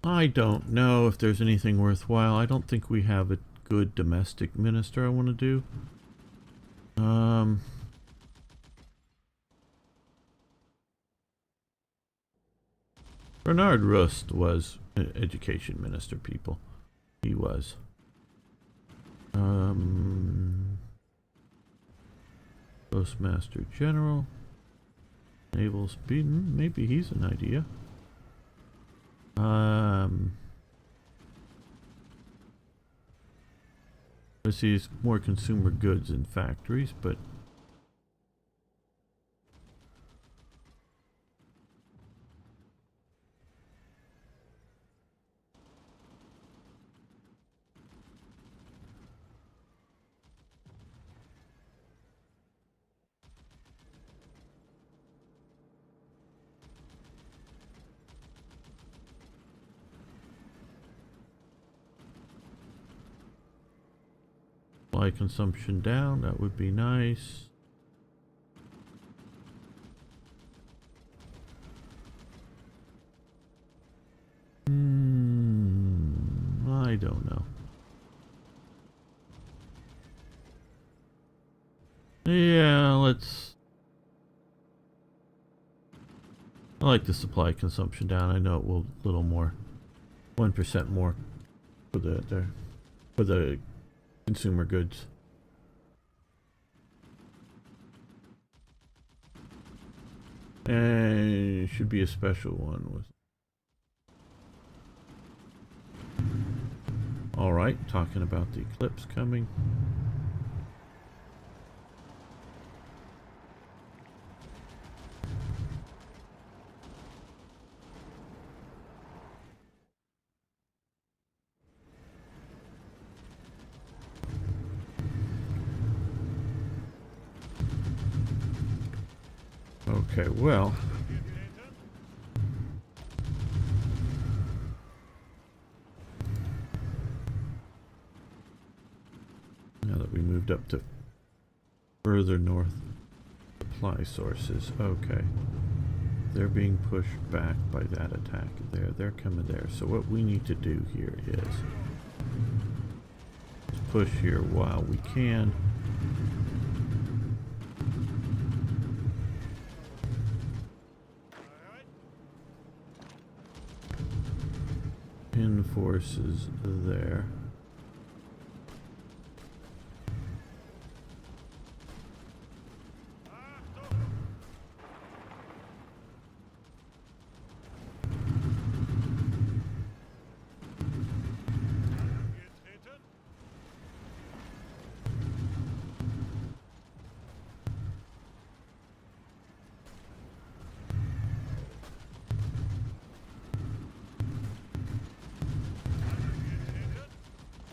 I don't know if there's anything worthwhile. I don't think we have a good domestic minister I want to do. Bernard Rust was an education minister, people. He was. Postmaster General. Naval Speed. Maybe he's an idea. Let's see, it's more consumer goods in factories, but supply consumption down. That would be nice. I don't know. Yeah, let's... I like the supply consumption down. I know it will a little more. 1% more for the consumer goods. And it should be a special one with... Alright, talking about the eclipse coming. Okay, well... Now that we moved up to further north supply sources, okay. They're being pushed back by that attack there. They're coming there. So what we need to do here is push here while we can. Pin forces there.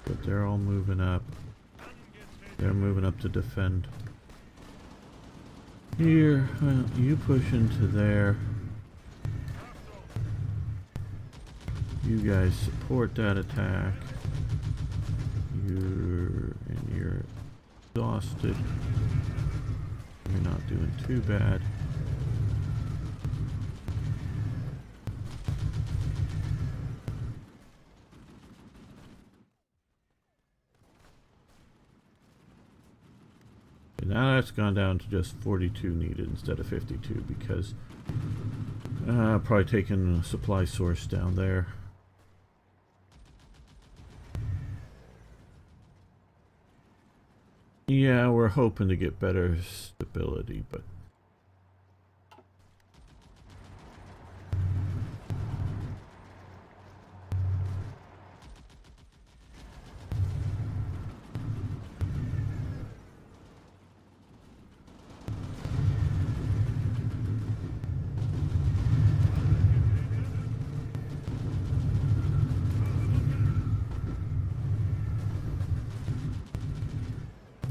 But they're all moving up. They're moving up to defend. Here, well, you push into there. You guys support that attack. You're exhausted. You're not doing too bad. Now that's gone down to just 42 needed instead of 52 because probably taking a supply source down there. Yeah, we're hoping to get better stability, but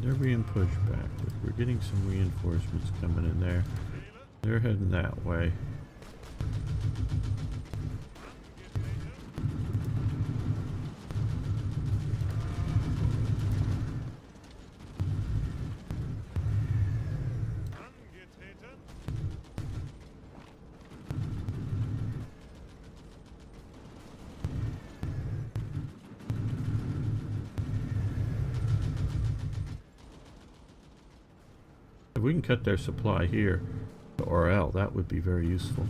they're being pushed back. We're getting some reinforcements coming in there. They're heading that way. If we can cut their supply here to RL, that would be very useful.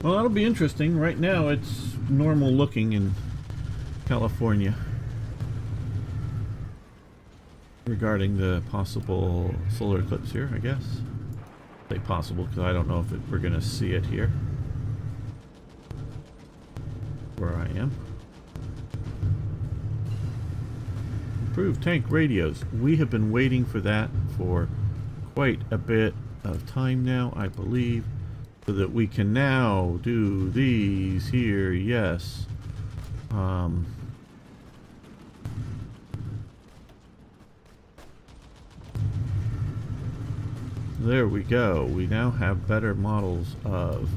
Well, that'll be interesting. Right now it's normal looking in California regarding the possible solar eclipse here, I guess. Say possible because I don't know if we're going to see it here where I am. approved. Tank radios. We have been waiting for that for quite a bit of time now, I believe, so that we can now do these here. Yes. There we go. We now have better models of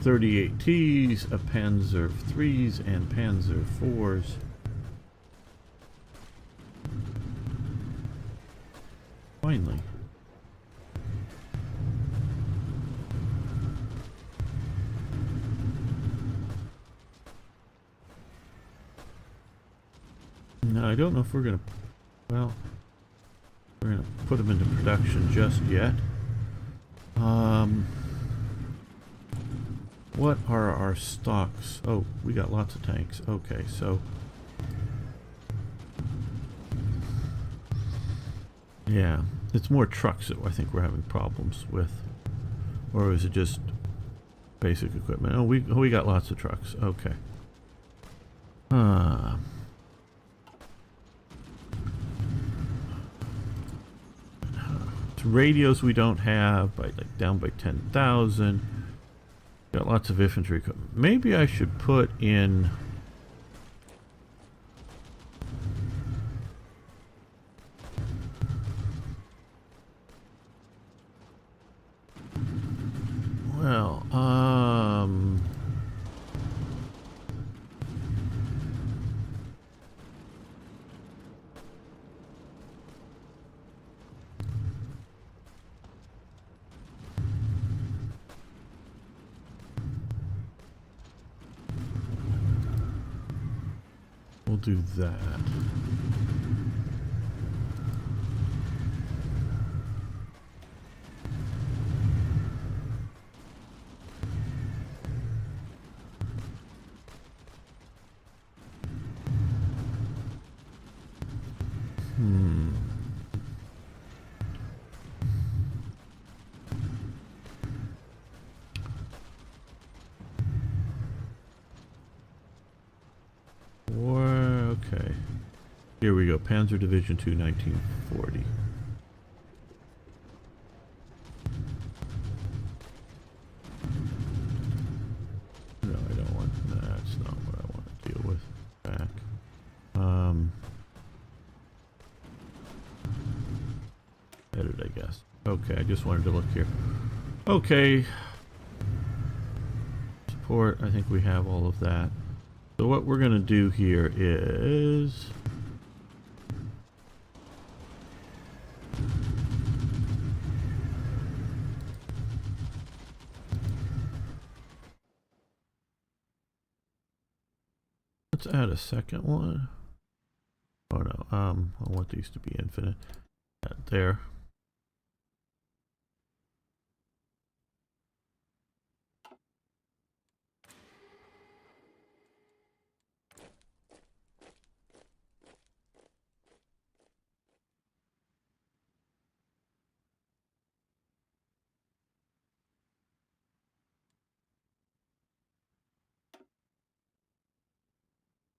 38Ts, a Panzer IIIs, and Panzer IVs. Finally. Now, I don't know if we're going to, well, we're going to put them into production just yet. What are our stocks? Oh, we got lots of tanks. Okay, so yeah, it's more trucks that I think we're having problems with, or is it just basic equipment? Oh, we got lots of trucks. Okay. Radios we don't have, by like down by 10,000. Got lots of infantry equipment. Maybe I should put in. Well, we'll do that. Okay. Here we go. Panzer Division 2, 1940. No, I don't want. That's not what I want to deal with. Back. Edit, I guess. Okay, I just wanted to look here. Okay. Support. I think we have all of that. So what we're going to do here is let's add a second one. Oh no, I want these to be infinite. Add there.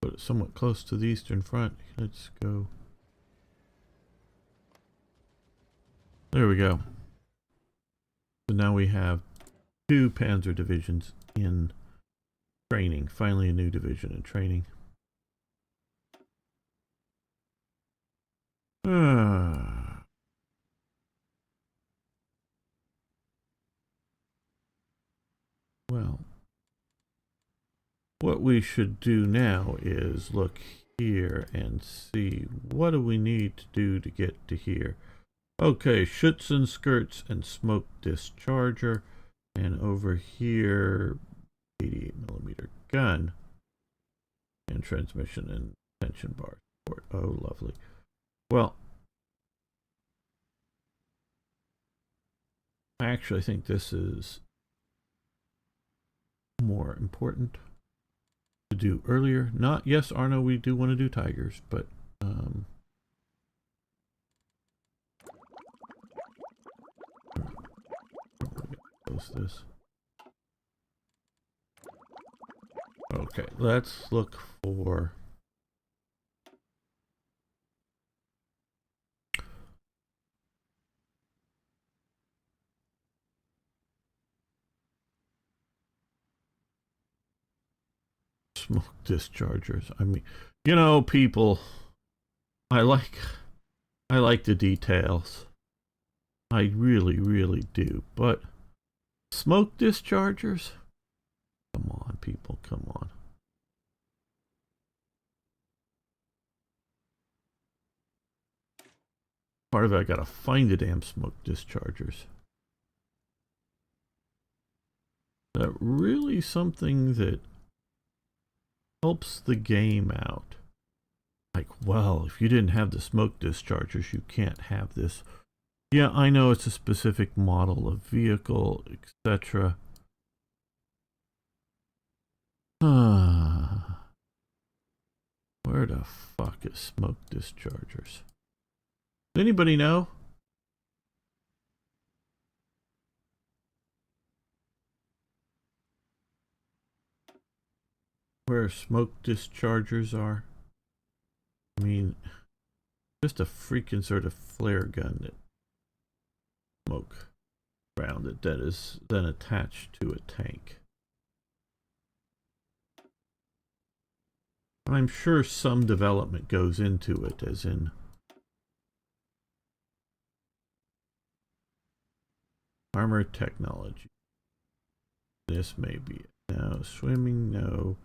Put it somewhat close to the eastern front. Let's go. There we go. So now we have 2 Panzer divisions in training. Finally a new division in training. Well, what we should do now is look here and see what do we need to do to get to here. Okay, Schützen skirts and smoke discharger, and over here 88mm gun and transmission and tension bar support. Oh, lovely. Well, I actually think this is more important to do earlier. Not, yes, Arno, we do want to do tigers, but close this. Okay, let's look for smoke dischargers. I mean, you know, people, I like the details. I really, really do. But smoke dischargers? Come on, people, come on. Part of it, I gotta find the damn smoke dischargers. That really something that helps the game out. Like, well, if you didn't have the smoke dischargers, you can't have this. Yeah, I know it's a specific model of vehicle, etc. Where the fuck is smoke dischargers? Does anybody know? Where smoke dischargers are? I mean, just a freaking sort of flare gun that smoke around it that is then attached to a tank. I'm sure some development goes into it, as in armor technology. This may be it. No, swimming, no.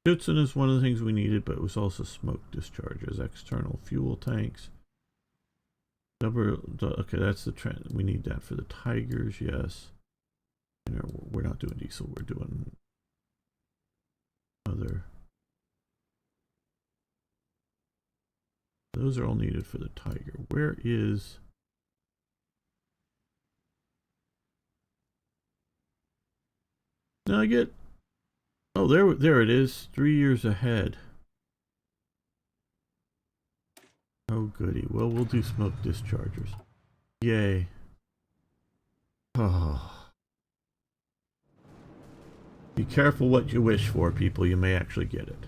Schützen is one of the things we needed, but it was also smoke dischargers, external fuel tanks. Okay, that's the trend. We need that for the Tigers, yes. You know, we're not doing diesel, we're doing other. Those are all needed for the Tiger. Where is... Now I get... Oh, there it is. 3 years ahead. Oh, goody. Well, we'll do smoke dischargers. Yay. Oh. Be careful what you wish for, people. You may actually get it.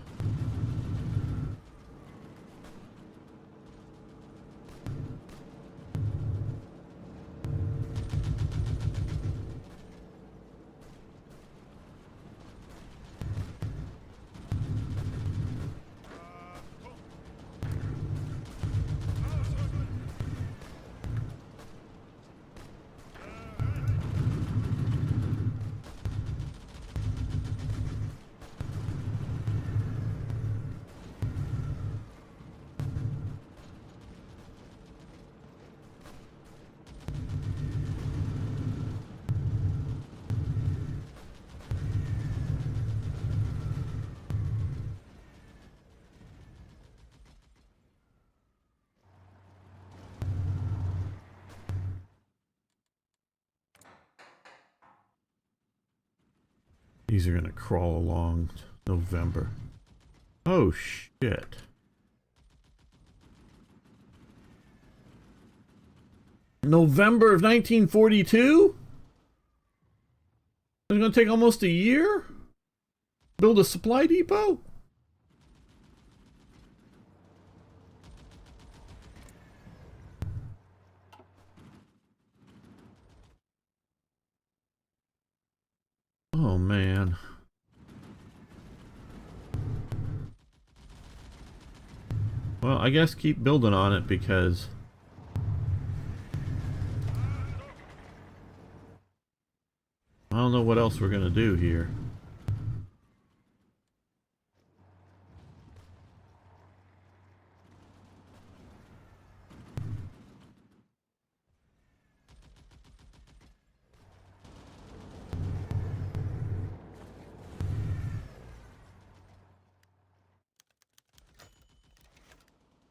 These are going to crawl along November. Oh, shit. November of 1942? It's going to take almost a year? Build a supply depot? Oh, man. Well, I guess keep building on it because... I don't know what else we're going to do here.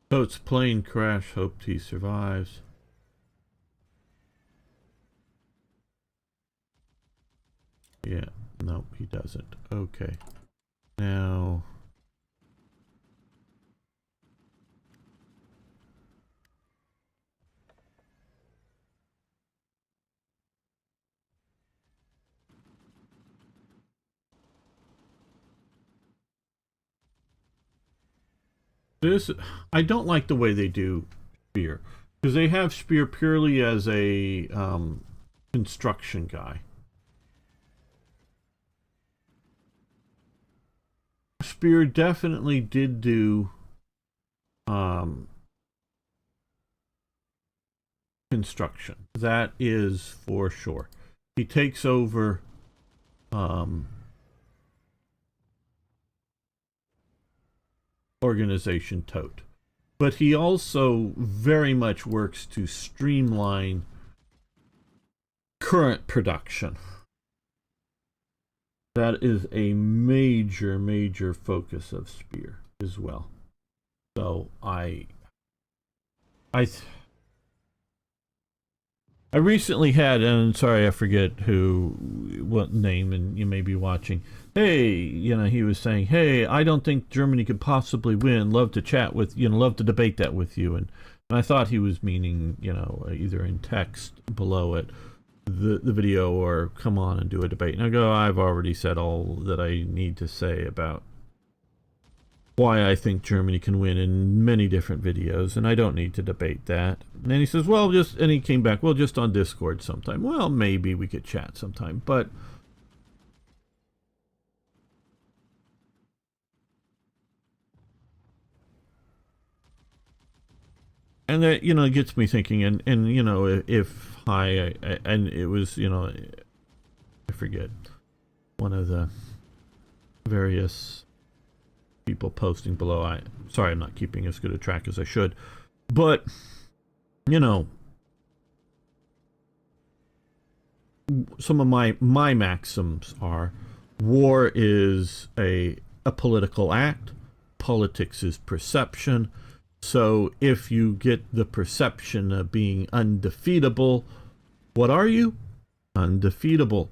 Boat's plane crash. Hoped he survives. Yeah, nope, he doesn't. Okay. Now... This, I don't like the way they do Spear, because they have Spear purely as a construction guy. Spear definitely did do construction. That is for sure. He takes over organization tote. But he also very much works to streamline current production. That is a major, major focus of Spear as well. So I recently had, and sorry I forget what name, and you may be watching. Hey, you know, he was saying, hey, I don't think Germany could possibly win. Love to chat with, you know, love to debate that with you. And I thought he was meaning, you know, either in text below it, the video, or come on and do a debate. And I go, I've already said all that I need to say about why I think Germany can win in many different videos, and I don't need to debate that. And then he says, well, and he came back, well, just on Discord sometime. Well, maybe we could chat sometime, but and that, you know, gets me thinking, and you know, if and it was, you know, I forget, one of the various people posting below. Sorry, I'm not keeping as good a track as I should, but you know, some of my maxims are: war is a political act, politics is perception. So if you get the perception of being undefeatable, what are you? Undefeatable.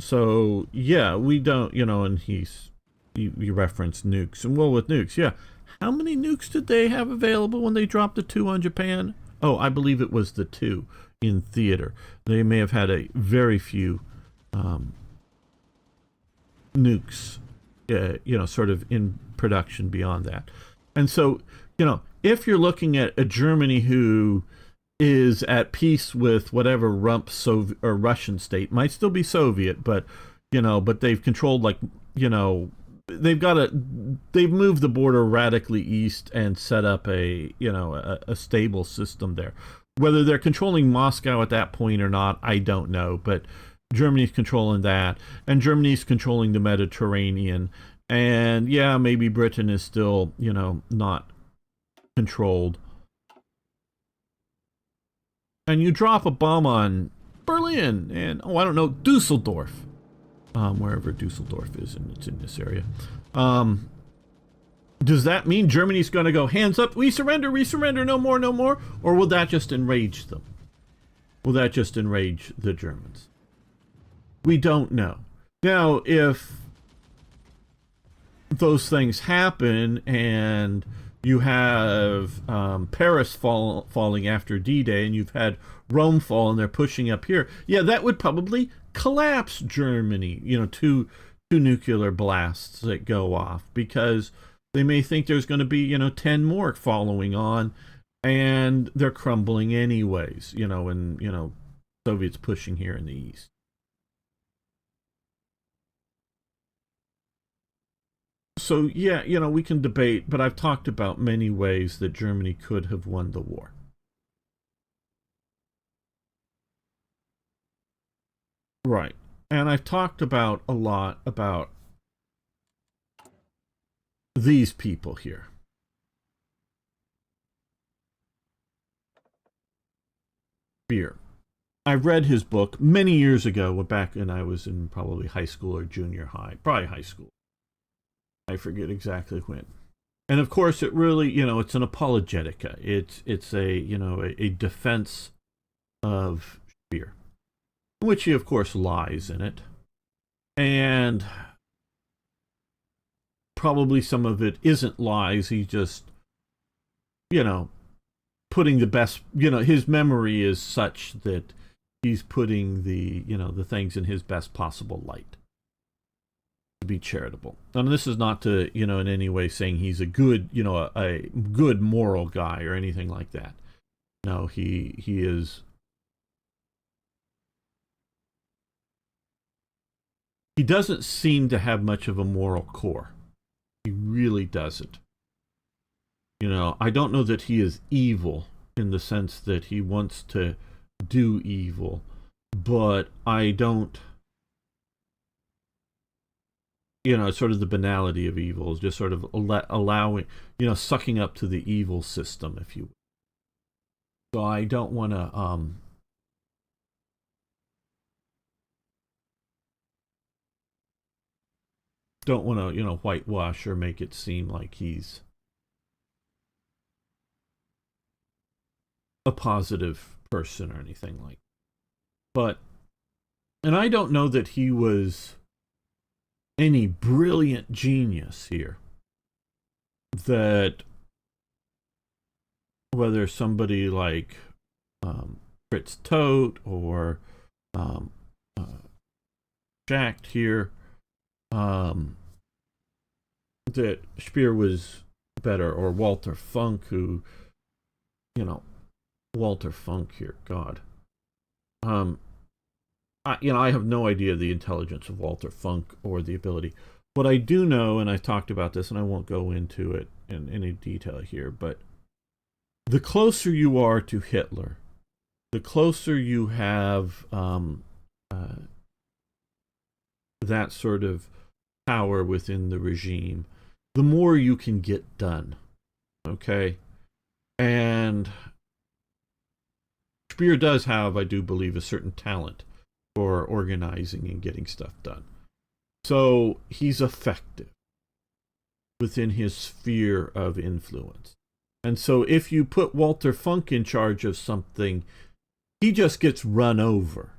So yeah, we don't, you know, and you reference nukes, and well, with nukes, yeah, how many nukes did they have available when they dropped the 2 on Japan? Oh, I believe it was the 2 in theater. They may have had a very few nukes, you know, sort of in production beyond that. And so, you know, if you're looking at a Germany who is at peace with whatever rump Soviet or Russian state, might still be Soviet, but you know, but they've controlled, like, you know, they've moved the border radically east and set up a, you know, a stable system there. Whether they're controlling Moscow at that point or not, I don't know, but Germany's controlling that, and Germany's controlling the Mediterranean, and yeah, maybe Britain is still, you know, not controlled. And you drop a bomb on Berlin and, oh, I don't know, Dusseldorf, wherever Dusseldorf is, and it's in this area. Does that mean Germany's going to go, hands up, we surrender, no more, no more? Or will that just enrage them? Will that just enrage the Germans? We don't know. Now, if those things happen and you have Paris falling after D-Day, and you've had Rome fall, and they're pushing up here, yeah, that would probably collapse Germany, you know, two nuclear blasts that go off, because they may think there's going to be, you know, 10 more following on, and they're crumbling anyways, you know, and, you know, Soviets pushing here in the east. So, yeah, you know, we can debate, but I've talked about many ways that Germany could have won the war. Right. And I've talked about a lot about these people here. Spear. I read his book many years ago, back when I was in probably high school or junior high, probably high school. I forget exactly when. And of course, it really, you know, it's an apologetica. It's a, you know, a defense of Spear, which he, of course, lies in it. And probably some of it isn't lies. He just, you know, putting the best, you know, his memory is such that he's putting the, you know, the things in his best possible light, to be charitable. And this is not to, you know, in any way saying he's a good, you know, a good moral guy or anything like that. No, he is he doesn't seem to have much of a moral core. He really doesn't. You know, I don't know that he is evil in the sense that he wants to do evil, but I don't, you know, sort of the banality of evil is just sort of allowing, you know, sucking up to the evil system, if you will. So I don't want to, you know, whitewash or make it seem like he's a positive person or anything like that. But, and I don't know that he was any brilliant genius here. That whether somebody like Fritz Todt or Schacht here, that Speer was better, or Walter Funk, who, you know, Walter Funk here, God. I have no idea the intelligence of Walter Funk or the ability. What I do know, and I talked about this, and I won't go into it in any detail here, but the closer you are to Hitler, the closer you have that sort of power within the regime, the more you can get done. Okay? And Speer does have, I do believe, a certain talent for organizing and getting stuff done. So he's effective within his sphere of influence. And so if you put Walter Funk in charge of something, he just gets run over.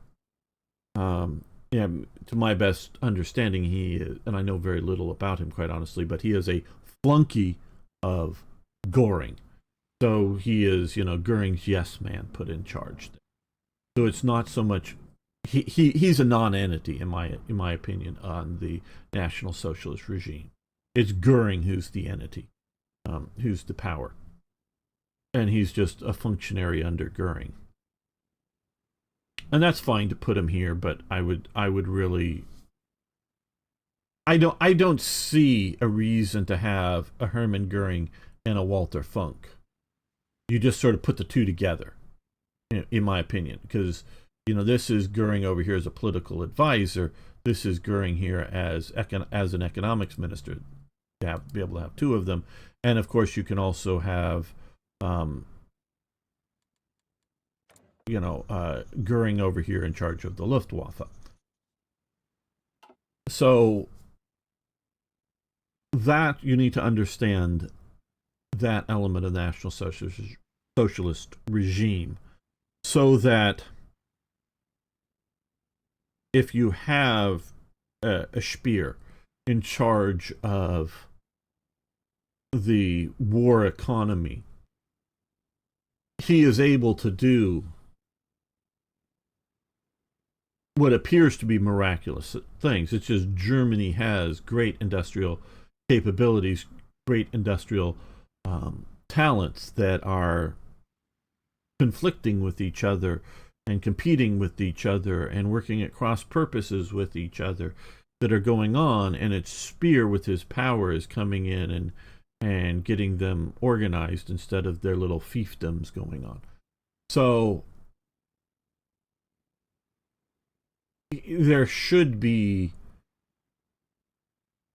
Yeah, to my best understanding, he is, and I know very little about him, quite honestly, but he is a flunky of Göring. So he is, you know, Göring's yes man put in charge. So it's not so much he's a non-entity in my opinion on the National Socialist regime. It's Göring who's the entity, who's the power, and he's just a functionary under Göring. And that's fine to put him here, but I would really, I don't see a reason to have a Hermann Göring and a Walter Funk. You just sort of put the two together, in my opinion, because, you know, this is Göring over here as a political advisor. This is Göring here as an economics minister. To be able to have two of them, and of course you can also have, Göring over here in charge of the Luftwaffe. So that you need to understand that element of the National Socialist regime, so that if you have a Speer in charge of the war economy, he is able to do what appears to be miraculous things. It's just Germany has great industrial capabilities, great industrial talents that are conflicting with each other and competing with each other and working at cross purposes with each other that are going on, and it's Speer with his power is coming in and getting them organized instead of their little fiefdoms going on. So there should be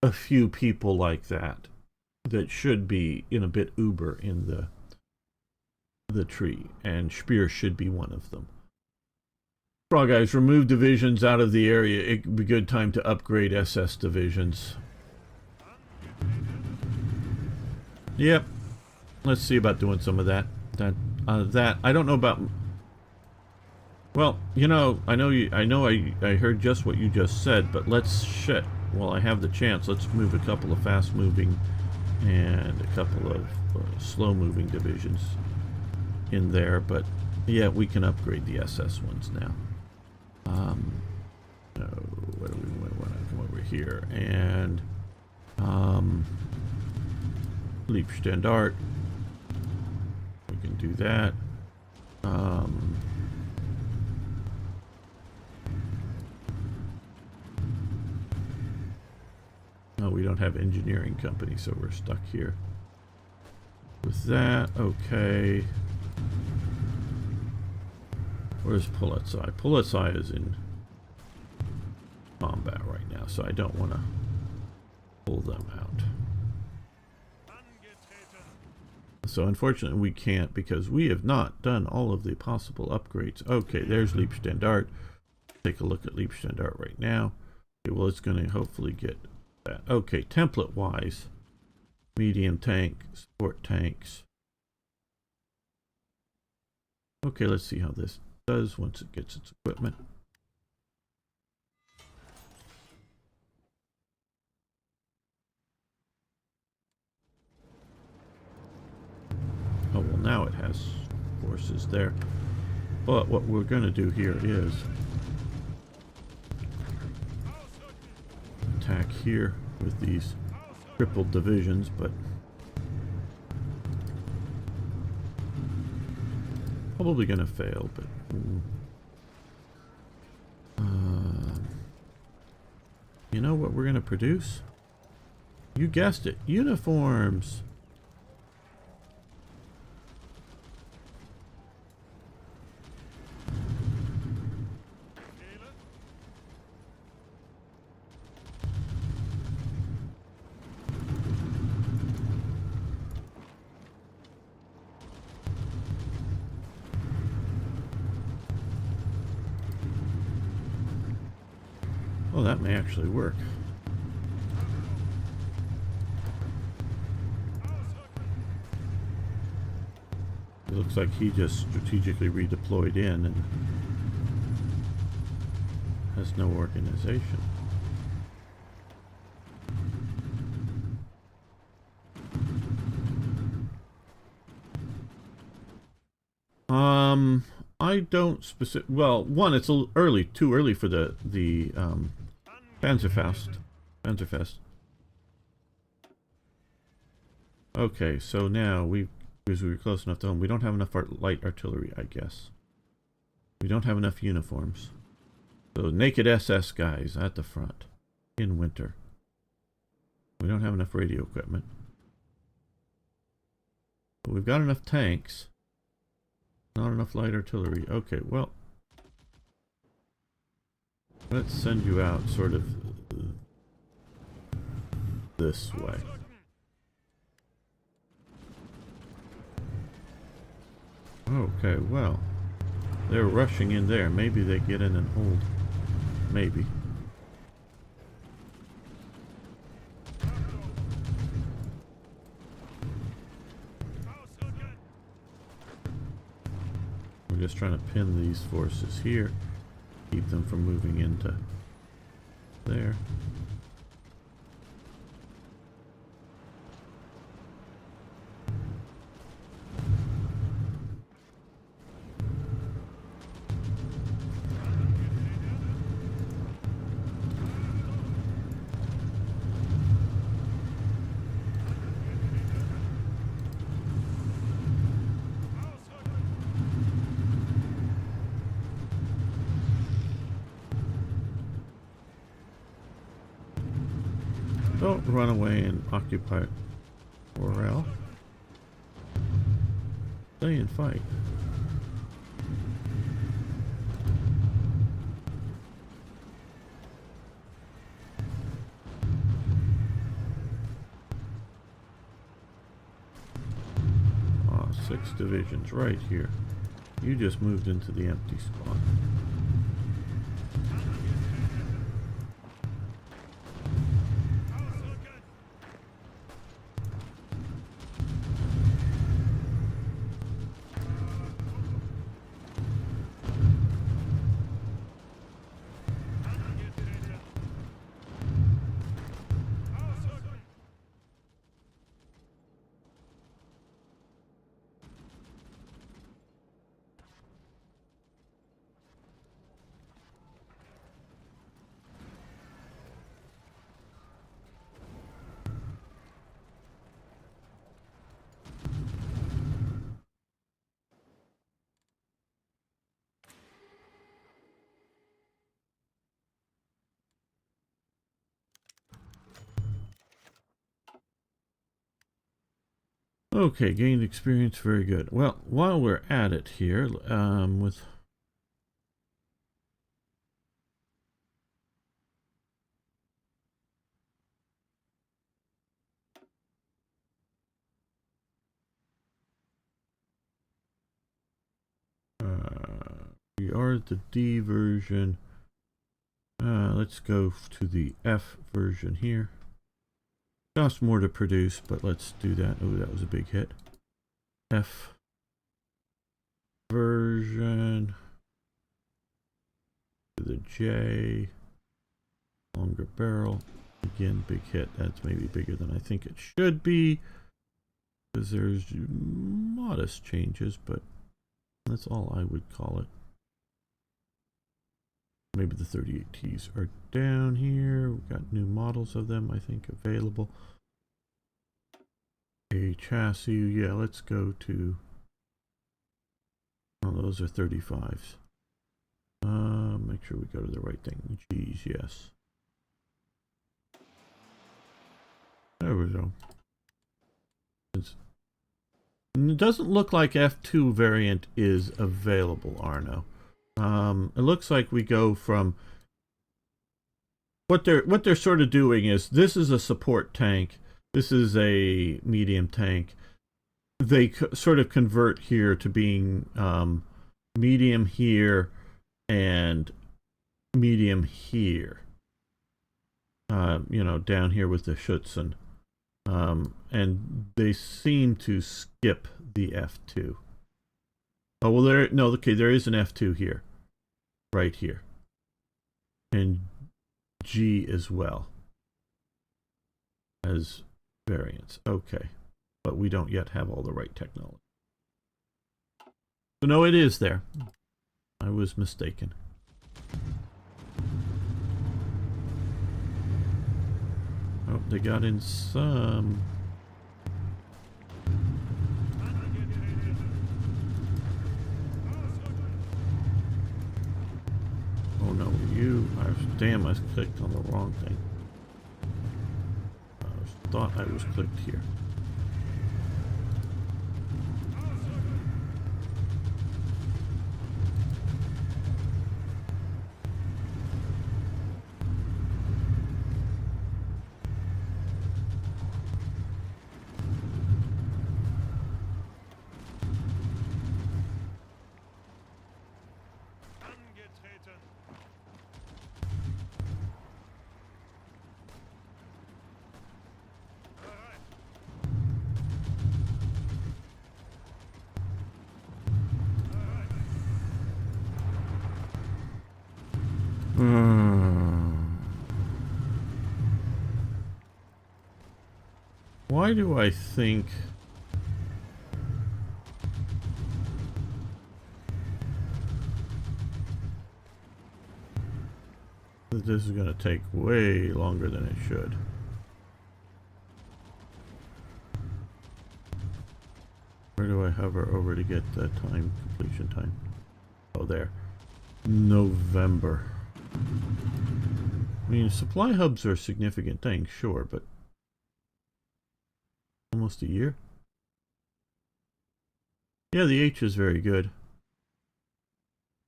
a few people like that should be in a bit uber in the tree, and Speer should be one of them. Frog guys, remove divisions out of the area. It'd be a good time to upgrade SS divisions. Yep. Let's see about doing some of that. That I don't know about. Well, you know, I heard just what you just said, but let's well, I have the chance. Let's move a couple of fast-moving and a couple of slow-moving divisions in there. But yeah, we can upgrade the SS ones now. What do we want to come over here and Liebstandart. We can do that. Oh, we don't have engineering company, so we're stuck here. With that, okay. Where's Politsai? Politsai is in combat right now, so I don't want to pull them out. So unfortunately we can't because we have not done all of the possible upgrades. Okay, there's Leibstandart. Take a look at Leibstandart right now. Okay, well, it's going to hopefully get that. Okay, template wise, medium tank, support tanks. Okay, let's see how this does once it gets its equipment. Oh, well, now it has forces there. But what we're going to do here is attack here with these crippled divisions, but probably going to fail, but you know what we're going to produce? You guessed it, uniforms. Oh, that may actually work. It looks like he just strategically redeployed in and has no organization. I don't well, one, it's a little early, too early for the Panzerfest. Okay, so now because we were close enough to home, we don't have enough light artillery, I guess. We don't have enough uniforms. So naked SS guys at the front in winter. We don't have enough radio equipment. But we've got enough tanks. Not enough light artillery. Okay, well, let's send you out sort of this way. Okay, well, they're rushing in there. Maybe they get in and hold. Maybe. We're just trying to pin these forces here, keep them from moving into there. Don't run away and occupy Orel. Stay and fight. Ah, 6 divisions right here. You just moved into the empty spot. Okay, gained experience, very good. Well, while we're at it here, with we are at the D version. Let's go to the F version here. Costs more to produce, but let's do that. Oh, that was a big hit. F version. To the J. Longer barrel. Again, big hit. That's maybe bigger than I think it should be, because there's modest changes, but that's all I would call it. Maybe the 38Ts are down here. We've got new models of them, I think, available. A chassis, yeah, let's go to, oh, those are 35s. Make sure we go to the right thing. G's, yes. There we go. It doesn't look like F2 variant is available, Arno. It looks like we go from what they're sort of doing is, this is a support tank, this is a medium tank. They sort of convert here to being medium here and medium here. You know, down here with the Schutzen. And they seem to skip the F2. Oh, well, there is an F2 here. Right here. And G as well. As variants. Okay. But we don't yet have all the right technology. So no, it is there. I was mistaken. Oh, they got in some. Oh no, damn, I clicked on the wrong thing. I thought I was clicked here. Why do I think that this is going to take way longer than it should? Where do I hover over to get the time, completion time? Oh, there. November. I mean, supply hubs are significant things, sure, but almost a year? Yeah, the H is very good.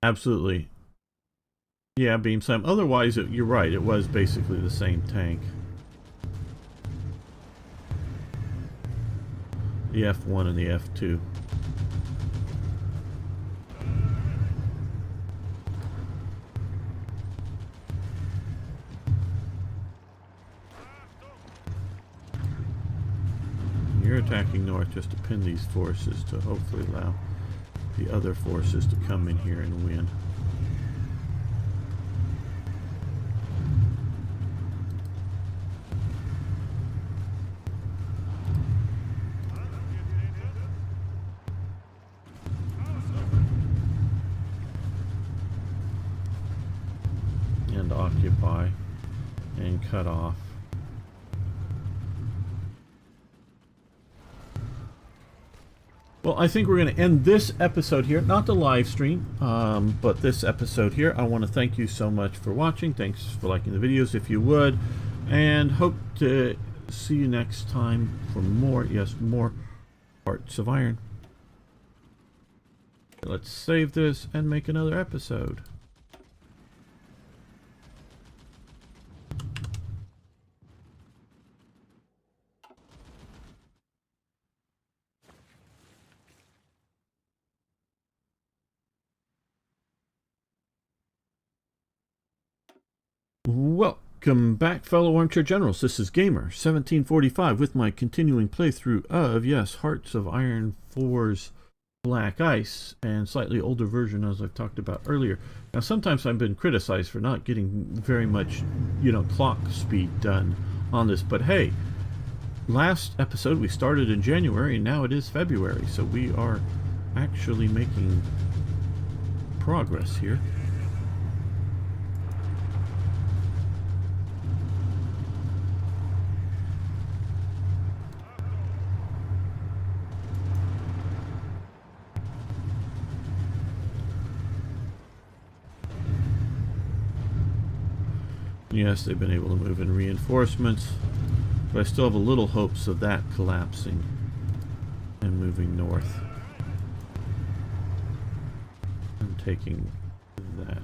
Absolutely. Yeah, beam slam. Otherwise, you're right, it was basically the same tank. The F1 and the F2. You're attacking north just to pin these forces to hopefully allow the other forces to come in here and win. And occupy and cut off. Well, I think we're going to end this episode here, not the live stream, but this episode here. I want to thank you so much for watching. Thanks for liking the videos if you would, and hope to see you next time for more, yes, more Hearts of Iron. Let's save this and make another episode. Welcome back, fellow armchair generals. This is Gamer1745 with my continuing playthrough of, yes, Hearts of Iron 4's Black Ice, and slightly older version, as I've talked about earlier. Now, sometimes I've been criticized for not getting very much, clock speed done on this, but hey, last episode we started in January, and now it is February, so we are actually making progress here. Yes, they've been able to move in reinforcements, but I still have a little hopes of that collapsing and moving north and taking that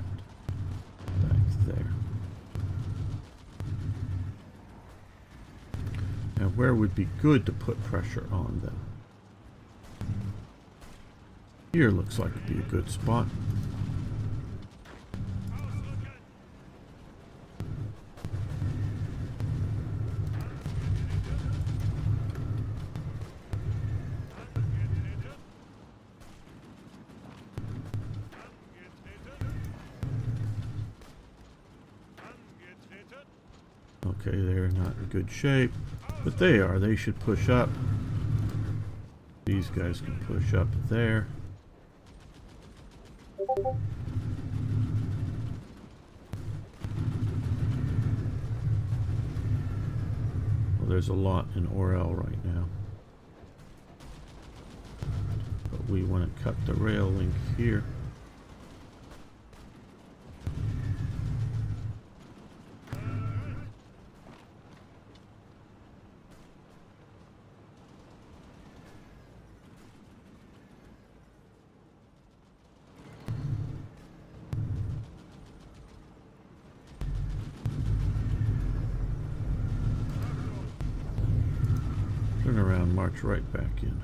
back there. Now, where would be good to put pressure on them? Here looks like it'd be a good spot. Okay, they're not in good shape, but they are. They should push up. These guys can push up there. Well, there's a lot in Orel right now, but we want to cut the rail link here. Turn around, march right back in.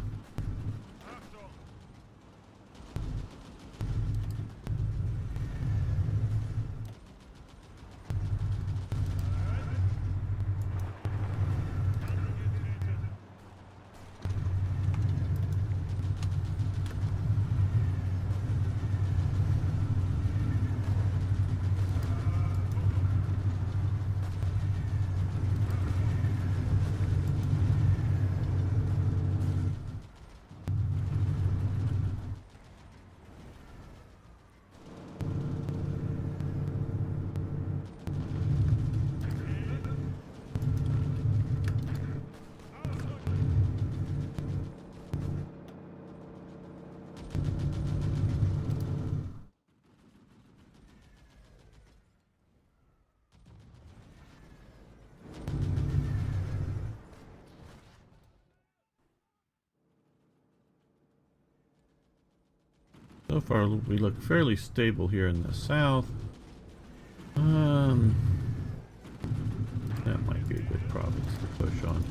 So far, we look fairly stable here in the south. That might be a good province to push on.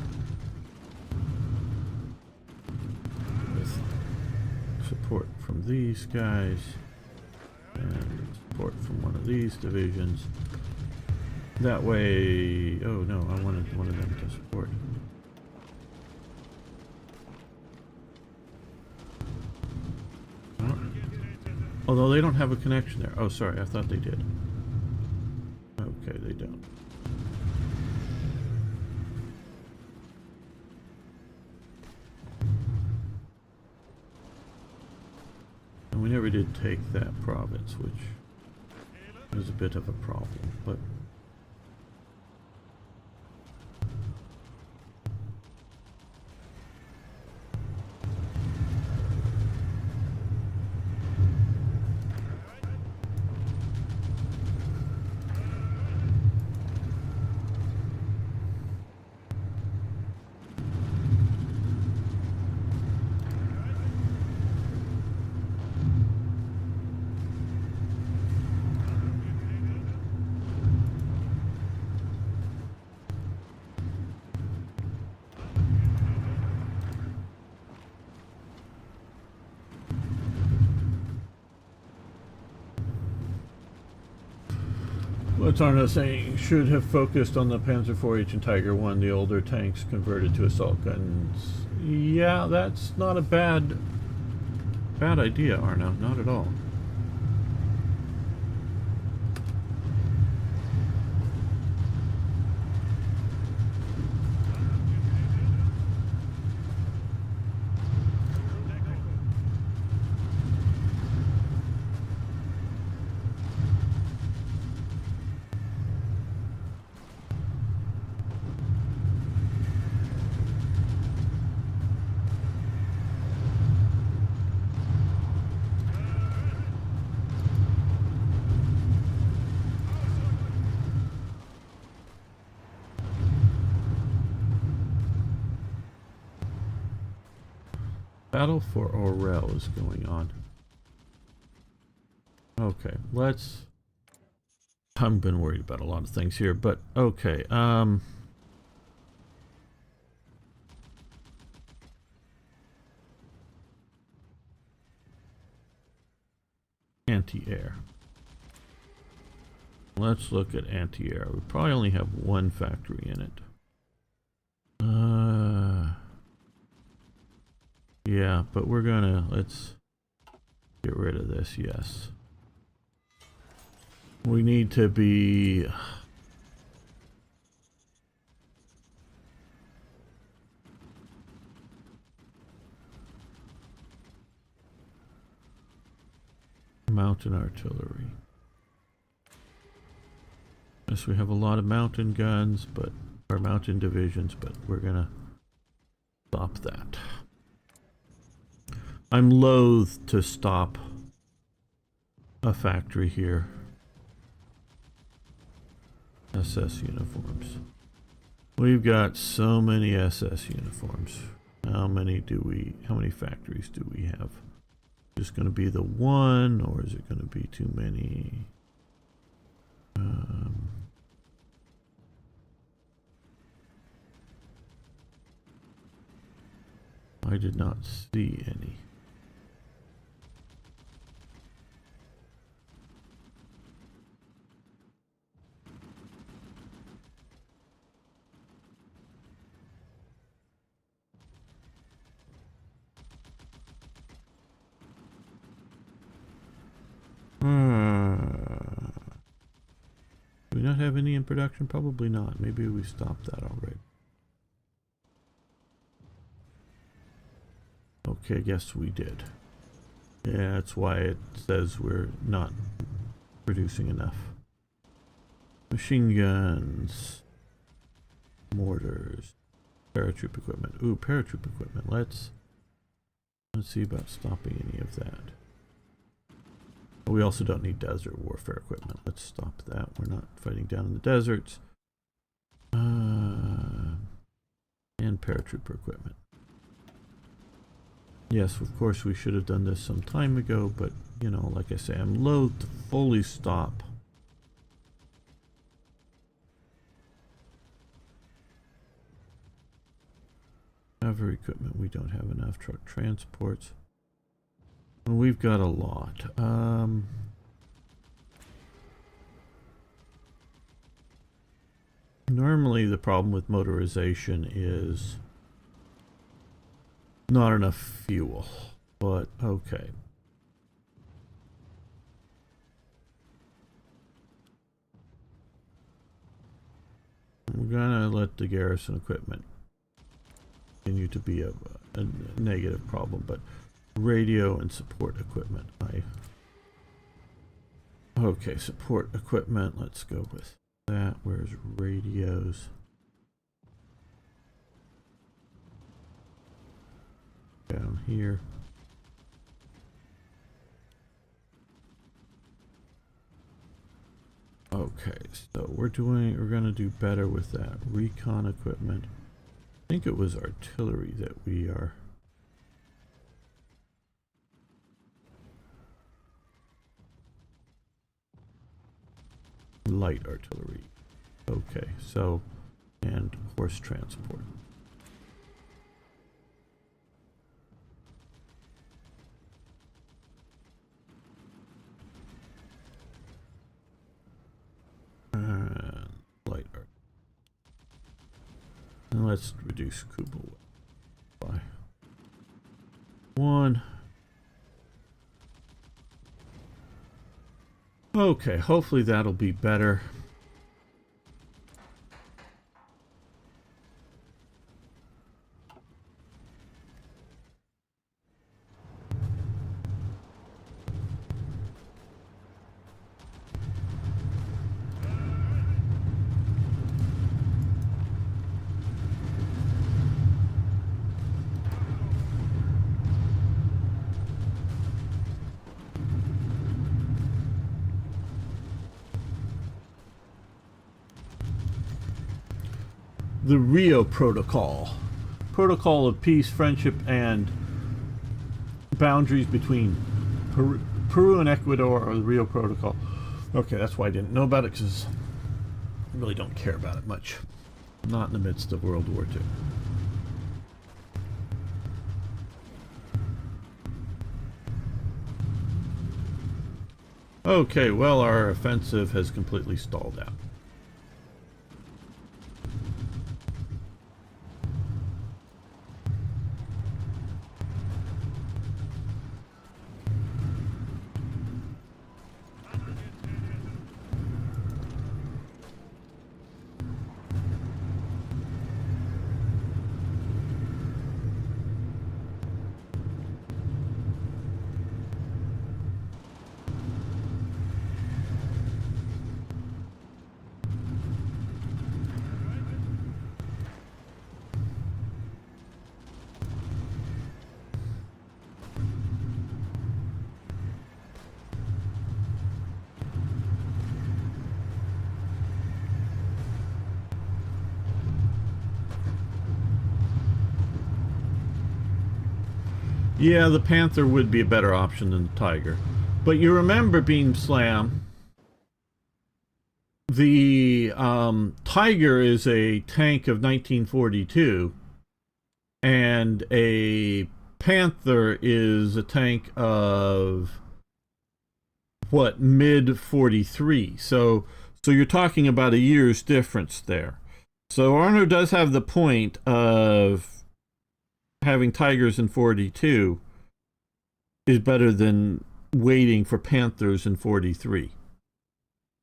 With support from these guys and support from one of these divisions. That way, oh no, I wanted one of them to support. Although they don't have a connection there. Oh, sorry, I thought they did. Okay, they don't. And we never did take that province, which was a bit of a problem, but What's Arno saying? Should have focused on the Panzer IV-H and Tiger 1, the older tanks converted to assault guns. Yeah, that's not a bad idea, Arno. Not at all. Battle for Orel is going on. Okay, let's... I've been worried about a lot of things here, but okay, anti-air. Let's look at anti-air. We probably only have one factory in it. Yeah, but we're gonna, let's get rid of this, yes. We need to be... mountain artillery. Yes, we have a lot of mountain guns, but, or mountain divisions, but we're gonna stop that. I'm loath to stop a factory here. SS uniforms. We've got so many SS uniforms. How many factories do we have? Just going to be the one, or is it going to be too many? I did not see any. Do we not have any in production? Probably not. Maybe we stopped that already. Okay, yes we did. Yeah, that's why it says we're not producing enough. Machine guns, mortars, paratroop equipment. Ooh, paratroop equipment. Let's see about stopping any of that. We also don't need desert warfare equipment. Let's stop that. We're not fighting down in the deserts. And paratrooper equipment. Yes, of course we should have done this some time ago, but, you know, like I say, I'm loath to fully stop. Cavalry equipment, we don't have enough. Truck transports. Well, we've got a lot. Normally the problem with motorization is not enough fuel, but okay. We're gonna let the garrison equipment continue to be a negative problem, but radio and support equipment. Okay, support equipment, let's go with that. Where's radios? Down here. Okay, so we're gonna do better with that. Recon equipment. I think it was artillery that we are. Light artillery. Okay, so, and horse transport. let's reduce Kuba by 1. Okay, hopefully that'll be better. The Rio Protocol. Protocol of peace, friendship, and boundaries between Peru and Ecuador, or the Rio Protocol. Okay, that's why I didn't know about it, because I really don't care about it much. Not in the midst of World War II. Okay, well, our offensive has completely stalled out. Yeah, the Panther would be a better option than the Tiger. But you remember, Beam Slam, the Tiger is a tank of 1942, and a Panther is a tank of, what, mid-43. So you're talking about a year's difference there. So Arno does have the point of having Tigers in 42 is better than waiting for Panthers in 43.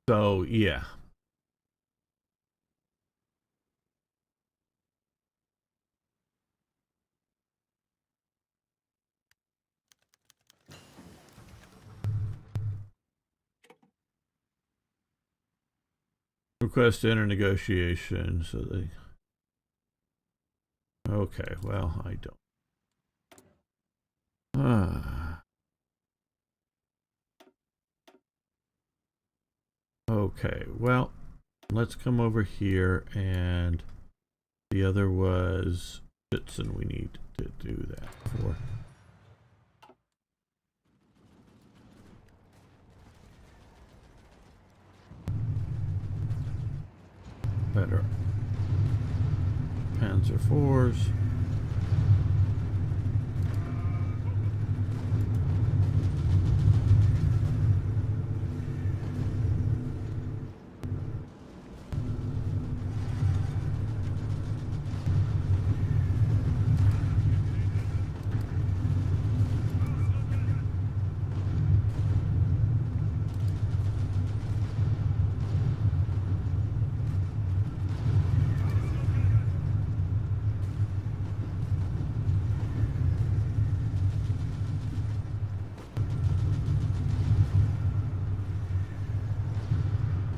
So, yeah. Request to enter negotiation, so they... Okay, well, I don't. Okay, well, let's come over here, and the other was Bitson we need to do that for. Better Panzer IVs.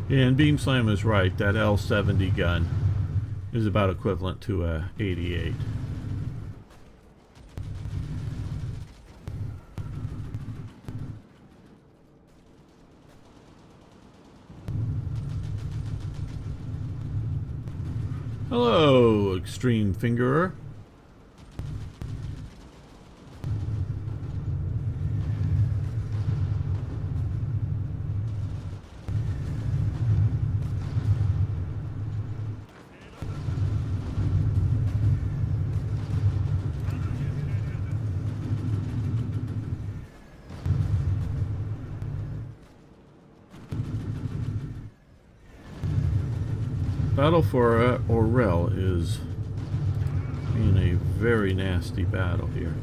Yeah, and Beam Slam is right. That L70 gun is about equivalent to a 88. Hello, Extreme Fingerer. Battle for Orel is in a very nasty battle here.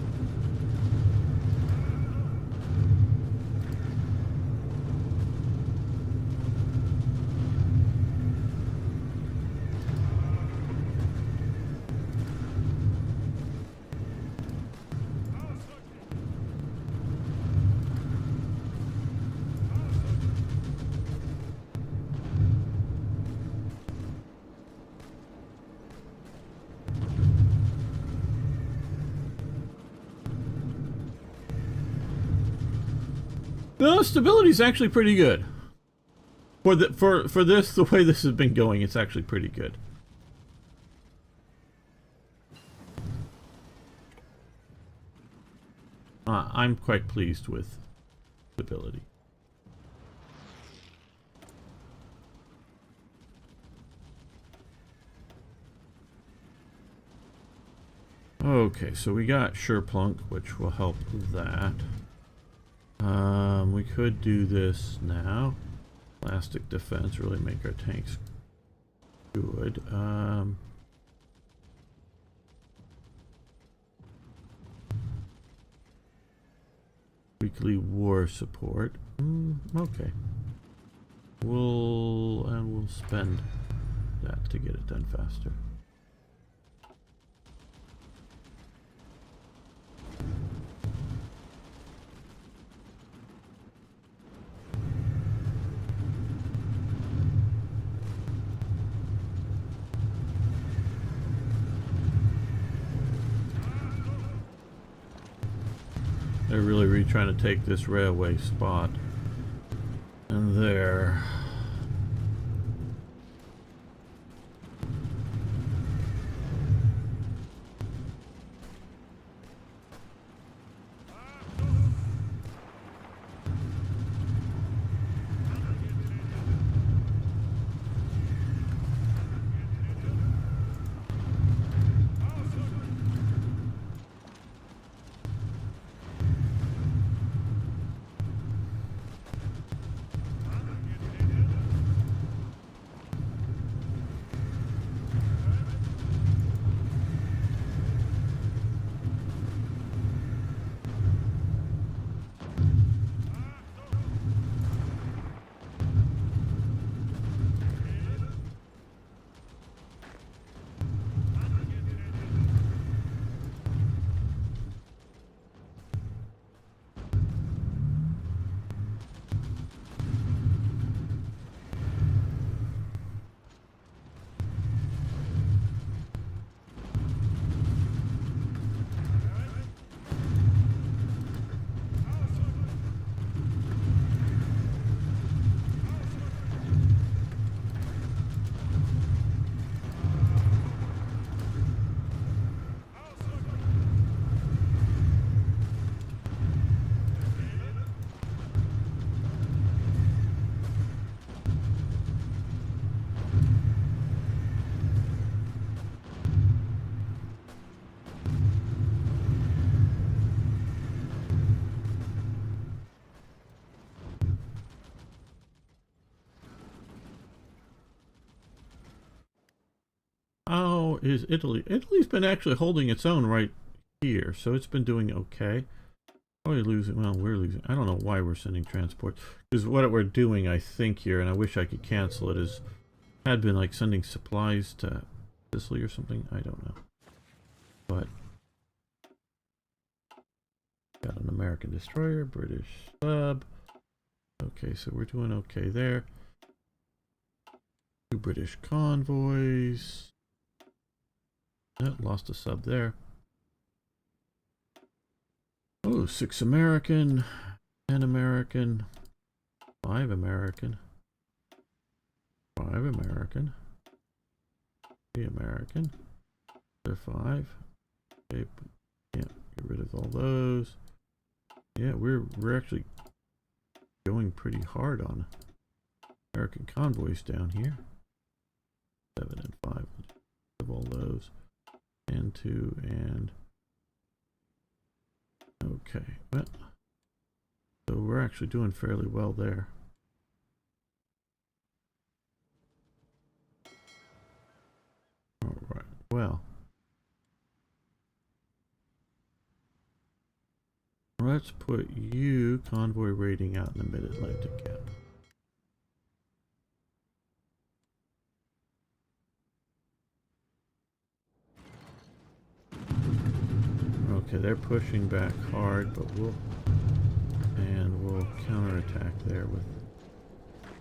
No, stability is actually pretty good. For this, the way this has been going, it's actually pretty good. I'm quite pleased with stability. Okay, so we got Sherplunk, which will help that. We could do this now. Plastic defense, really make our tanks good. Weekly war support. Okay. We'll spend that to get it done faster. They're really trying to take this railway spot. And there. Oh, is Italy? Italy's been actually holding its own right here, so it's been doing okay. Probably losing. Well, we're losing. I don't know why we're sending transports. Because what we're doing, I think here, and I wish I could cancel it, is had been like sending supplies to Sicily or something. I don't know. But got an American destroyer, British sub. Okay, so we're doing okay there. 2 British convoys. Oh, lost a sub there. Oh, 6 American, 10 American, 5 American, 5 American, 3 American. They're 5. Okay, can't get rid of all those. Yeah, we're actually going pretty hard on American convoys down here. 7 and 5 of all those. And 2 and okay, well, so we're actually doing fairly well there. All right, well, Let's put you convoy raiding out in the mid-Atlantic gap. Okay, they're pushing back hard, but we'll counterattack there with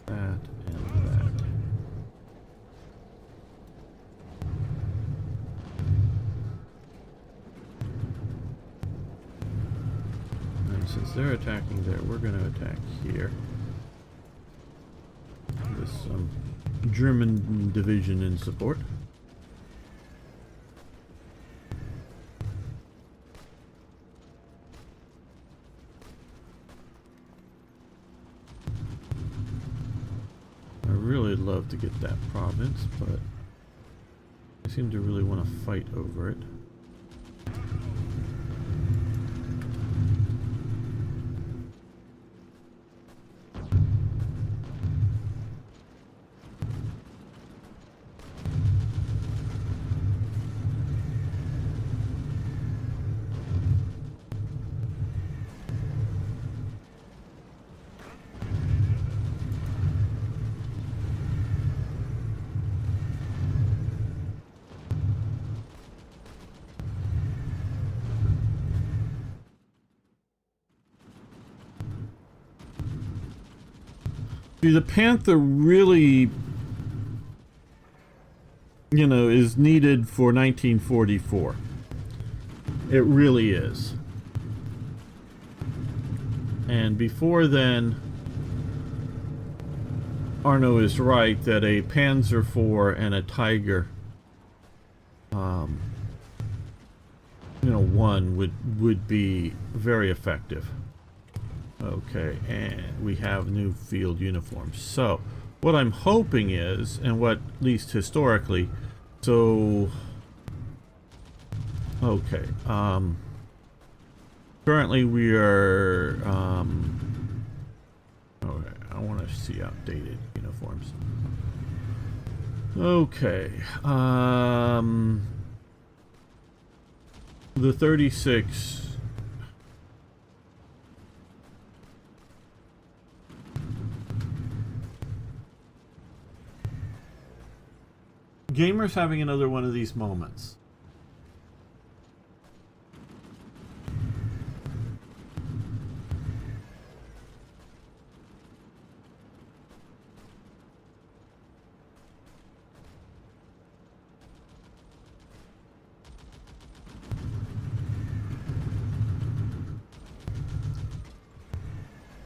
that and that. And since they're attacking there, we're going to attack here. With some German division in support. I really love to get that province, but I seem to really want to fight over it. The Panther really, you know, is needed for 1944. It really is. And before then, Arno is right that a Panzer IV and a Tiger, you know, one would be very effective. Okay, and we have new field uniforms. So, what I'm hoping is, and what, at least historically, so... Okay, currently we are, okay, I want to see outdated uniforms. Okay, the 36... Gamer's having another one of these moments.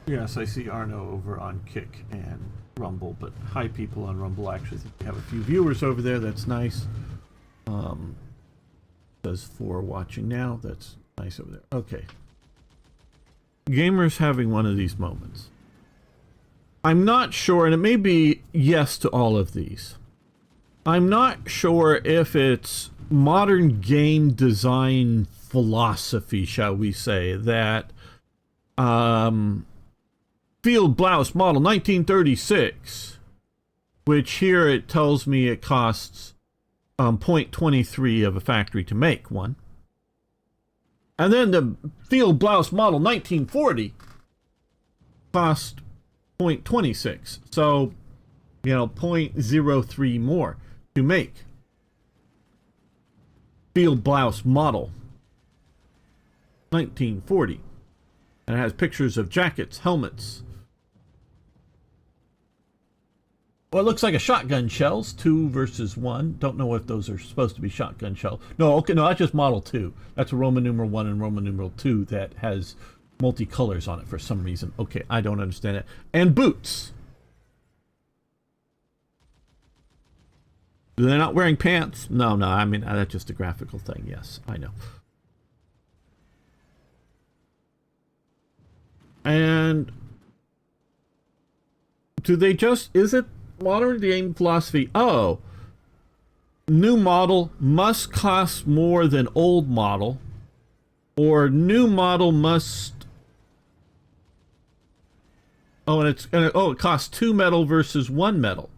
Yes, I see Arno over on Kick and Rumble, but hi people on Rumble. Actually, I think we have a few viewers over there. That's nice. Says 4 watching now. That's nice over there. Okay. Gamer's having one of these moments. I'm not sure, and it may be yes to all of these. I'm not sure if it's modern game design philosophy, shall we say, that Field Blouse model 1936, which here it tells me it costs 0.23 of a factory to make one. And then the Field Blouse model 1940 cost 0.26. So, you know, 0.03 more to make. Field Blouse model 1940. And it has pictures of jackets, helmets. Well, it looks like a shotgun shells, 2 versus 1. Don't know if those are supposed to be shotgun shells. No, okay, no, that's just Model 2. That's a Roman numeral 1 and Roman numeral 2 that has multicolors on it for some reason. Okay, I don't understand it. And boots. They're not wearing pants? No, no, I mean, that's just a graphical thing. Yes, I know. And do they just, is it modern game philosophy? Oh, new model must cost more than old model, or new model must, oh, and it costs 2 metal versus 1 metal.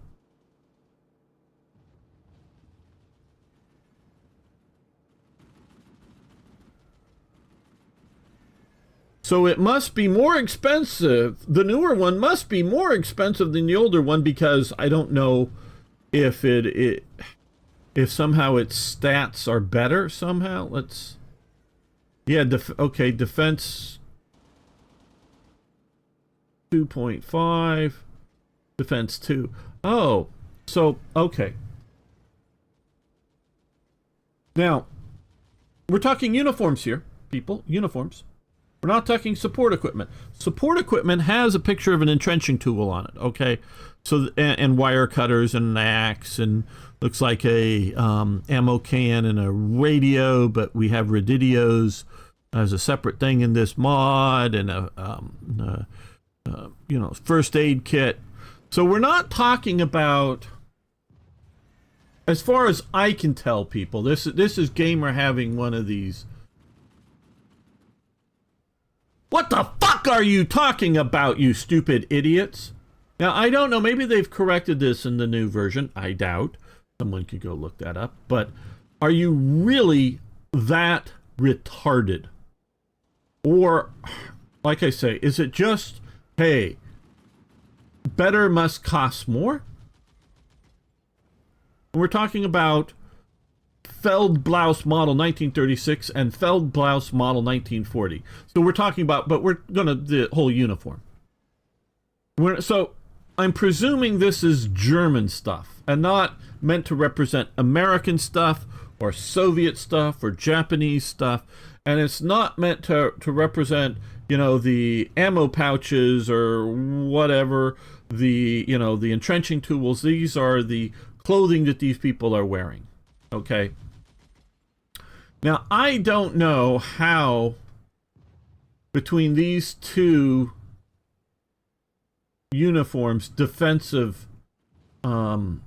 So it must be more expensive. The newer one must be more expensive than the older one because I don't know if if somehow its stats are better somehow. Let's... Yeah, okay, defense 2.5, defense 2. Oh, so, okay. Now, we're talking uniforms here, people, uniforms. We're not talking support equipment. Support equipment has a picture of an entrenching tool on it, okay? So, and wire cutters and an axe, and looks like a ammo can and a radio, but we have radios as a separate thing in this mod, and a you know, first aid kit. So we're not talking about, as far as I can tell, people, this is Gamer having one of these. What the fuck are you talking about, you stupid idiots? Now, I don't know, maybe they've corrected this in the new version. I doubt. Someone could go look that up. But are you really that retarded? Or, like I say, is it just, hey, better must cost more? We're talking about Feldblaus model 1936 and Feldblaus model 1940. So we're talking about, but we're gonna the whole uniform. So I'm presuming this is German stuff and not meant to represent American stuff or Soviet stuff or Japanese stuff, and it's not meant to represent, you know, the ammo pouches or whatever, the, you know, the entrenching tools. These are the clothing that these people are wearing. Okay. Now, I don't know how between these two uniforms, defensive, you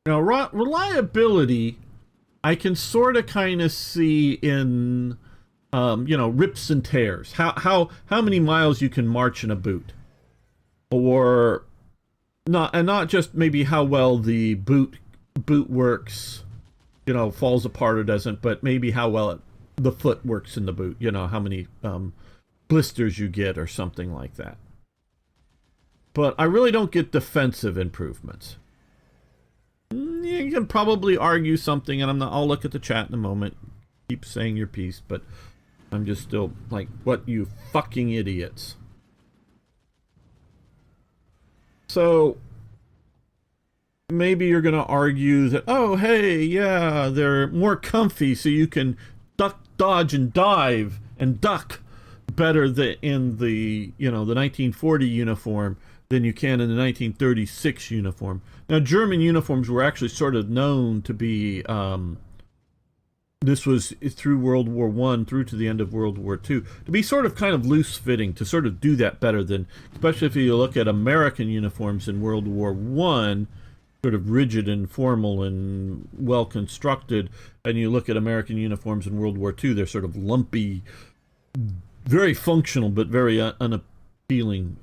know, reliability, I can sort of kind of see in, you know, rips and tears. How many miles you can march in a boot, or not just maybe how well the boot works, you know, falls apart or doesn't, but maybe how well the foot works in the boot. You know, how many blisters you get or something like that. But I really don't get defensive improvements. You can probably argue something, and I'll look at the chat in a moment. Keep saying your piece, but I'm just still like, what, you fucking idiots. So maybe you're going to argue that, oh, hey, yeah, they're more comfy, so you can duck, dodge, and dive and duck better in the, you know, the 1940 uniform than you can in the 1936 uniform. Now, German uniforms were actually sort of known to be, this was through World War I through to the end of World War II, to be sort of kind of loose-fitting, to sort of do that better than, especially if you look at American uniforms in World War I, sort of rigid and formal and well-constructed, and you look at American uniforms in World War II, they're sort of lumpy, very functional, but very unappealing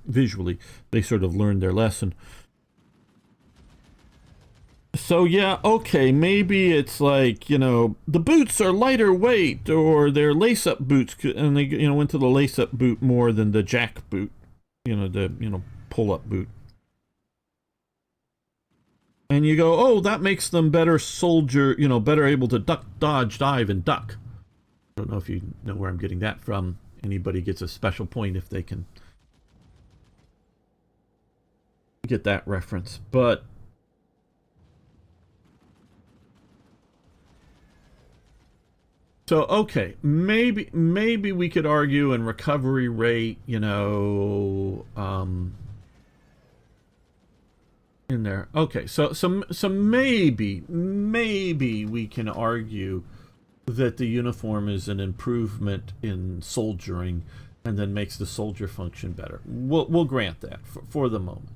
visually. They sort of learned their lesson. So yeah, okay, maybe it's like, you know, the boots are lighter weight, or they're lace-up boots, and they, you know, went to the lace-up boot more than the jack boot, you know, the, you know, pull-up boot. And you go, oh, that makes them better soldier, you know, better able to duck, dodge, dive, and duck. I don't know if you know where I'm getting that from. Anybody gets a special point if they can get that reference. But so, okay, maybe we could argue in recovery rate, you know, in there. Okay, so maybe we can argue that the uniform is an improvement in soldiering and then makes the soldier function better. We'll grant that for the moment.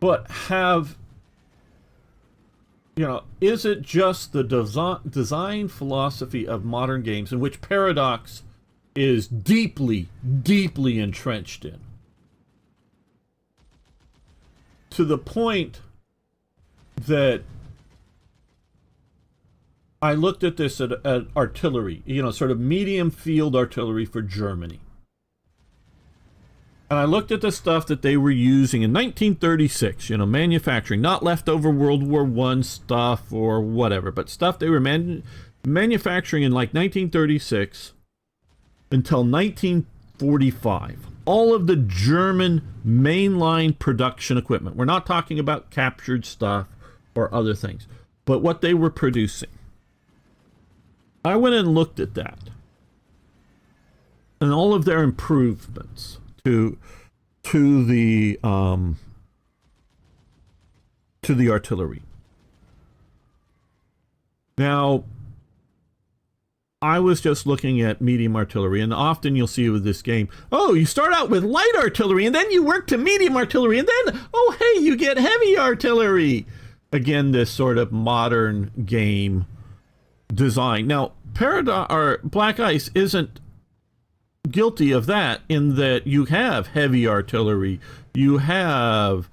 But you know, is it just the design philosophy of modern games, in which paradox is deeply entrenched in, to the point that I looked at this at artillery, you know, sort of medium field artillery for Germany. And I looked at the stuff that they were using in 1936, you know, manufacturing, not leftover World War I stuff or whatever, but stuff they were manufacturing in like 1936 until 1945. All of the German mainline production equipment. We're not talking about captured stuff or other things, but what they were producing. I went and looked at that and all of their improvements to the artillery. Now, I was just looking at medium artillery, and often you'll see with this game, oh, you start out with light artillery, and then you work to medium artillery, and then, oh, hey, you get heavy artillery. Again, this sort of modern game design. Now, Black Ice isn't guilty of that, in that you have heavy artillery, you have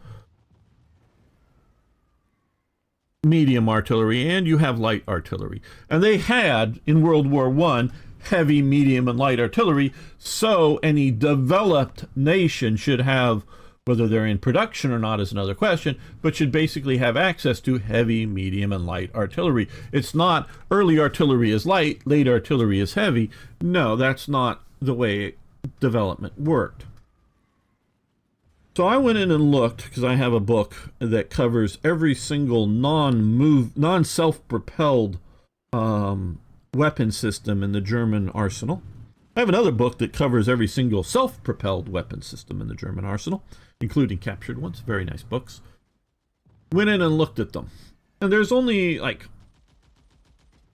medium artillery, and you have light artillery. And they had, in World War I, heavy, medium, and light artillery, so any developed nation should have, whether they're in production or not is another question, but should basically have access to heavy, medium, and light artillery. It's not early artillery is light, late artillery is heavy. No, that's not the way development worked. So I went in and looked, because I have a book that covers every single non-self-propelled weapon system in the German arsenal. I have another book that covers every single self-propelled weapon system in the German arsenal, including captured ones. Very nice books. Went in and looked at them. And there's only like,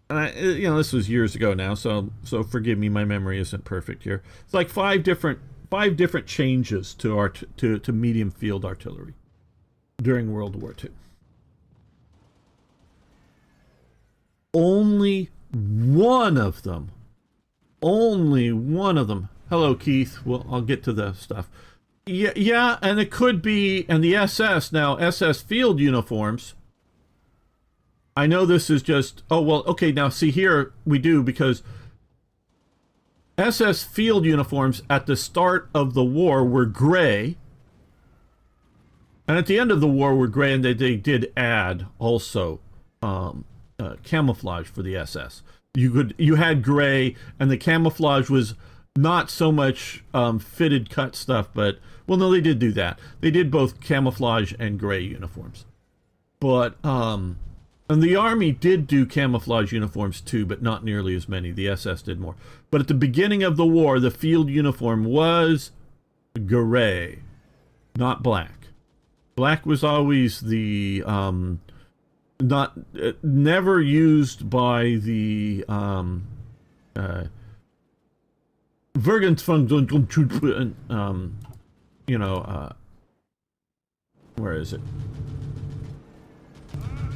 this was years ago now, so forgive me, my memory isn't perfect here. It's like five different changes to medium field artillery during World War II. Only one of them. Hello, Keith. Well, I'll get to the stuff. Yeah, and it could be, and the SS, now SS field uniforms. I know this is just, oh, well, okay, now see here we do, because SS field uniforms at the start of the war were gray, and at the end of the war were gray, and they did add also camouflage for the SS. You had gray, and the camouflage was not so much fitted cut stuff, but, well, no, they did do that. They did both camouflage and gray uniforms. But, and the Army did do camouflage uniforms too, but not nearly as many. The SS did more. But at the beginning of the war, the field uniform was gray, not black. Black was always the, never used by the, where is it?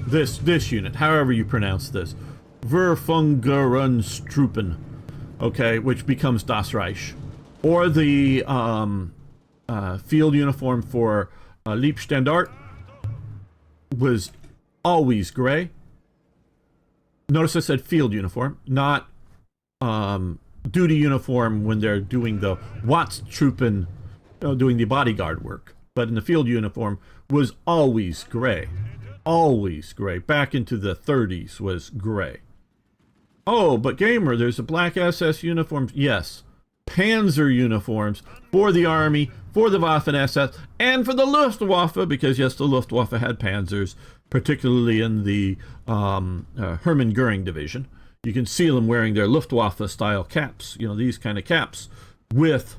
This unit, however you pronounce this, Verfungerungsstruppen, okay, which becomes Das Reich, or the field uniform for Leibstandarte was always gray. Notice I said field uniform, not duty uniform when they're doing the Wachtruppen, doing the bodyguard work. But in the field uniform was always gray. Always gray. Back into the 30s was gray. Oh, but Gamer, there's a black SS uniform. Yes. Panzer uniforms for the Army, for the Waffen-SS, and for the Luftwaffe, because yes, the Luftwaffe had panzers, particularly in the Hermann Göring division. You can see them wearing their Luftwaffe-style caps, these kind of caps, with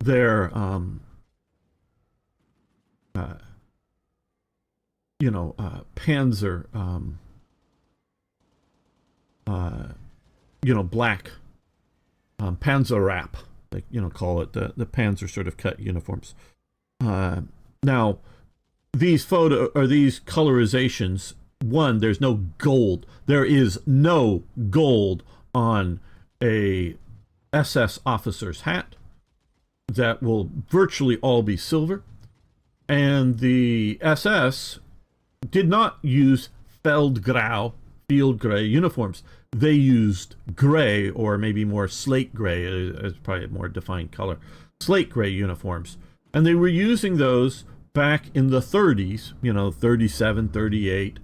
their, panzer, black panzer wrap, call it the panzer sort of cut uniforms. Now, these these colorizations, one, there's no gold. There is no gold on a SS officer's hat. That will virtually all be silver. And the SS did not use Feldgrau. field gray uniforms. They used gray, or maybe more slate gray, is probably a more defined color, slate gray uniforms. And they were using those back in the 30s, 37, 38,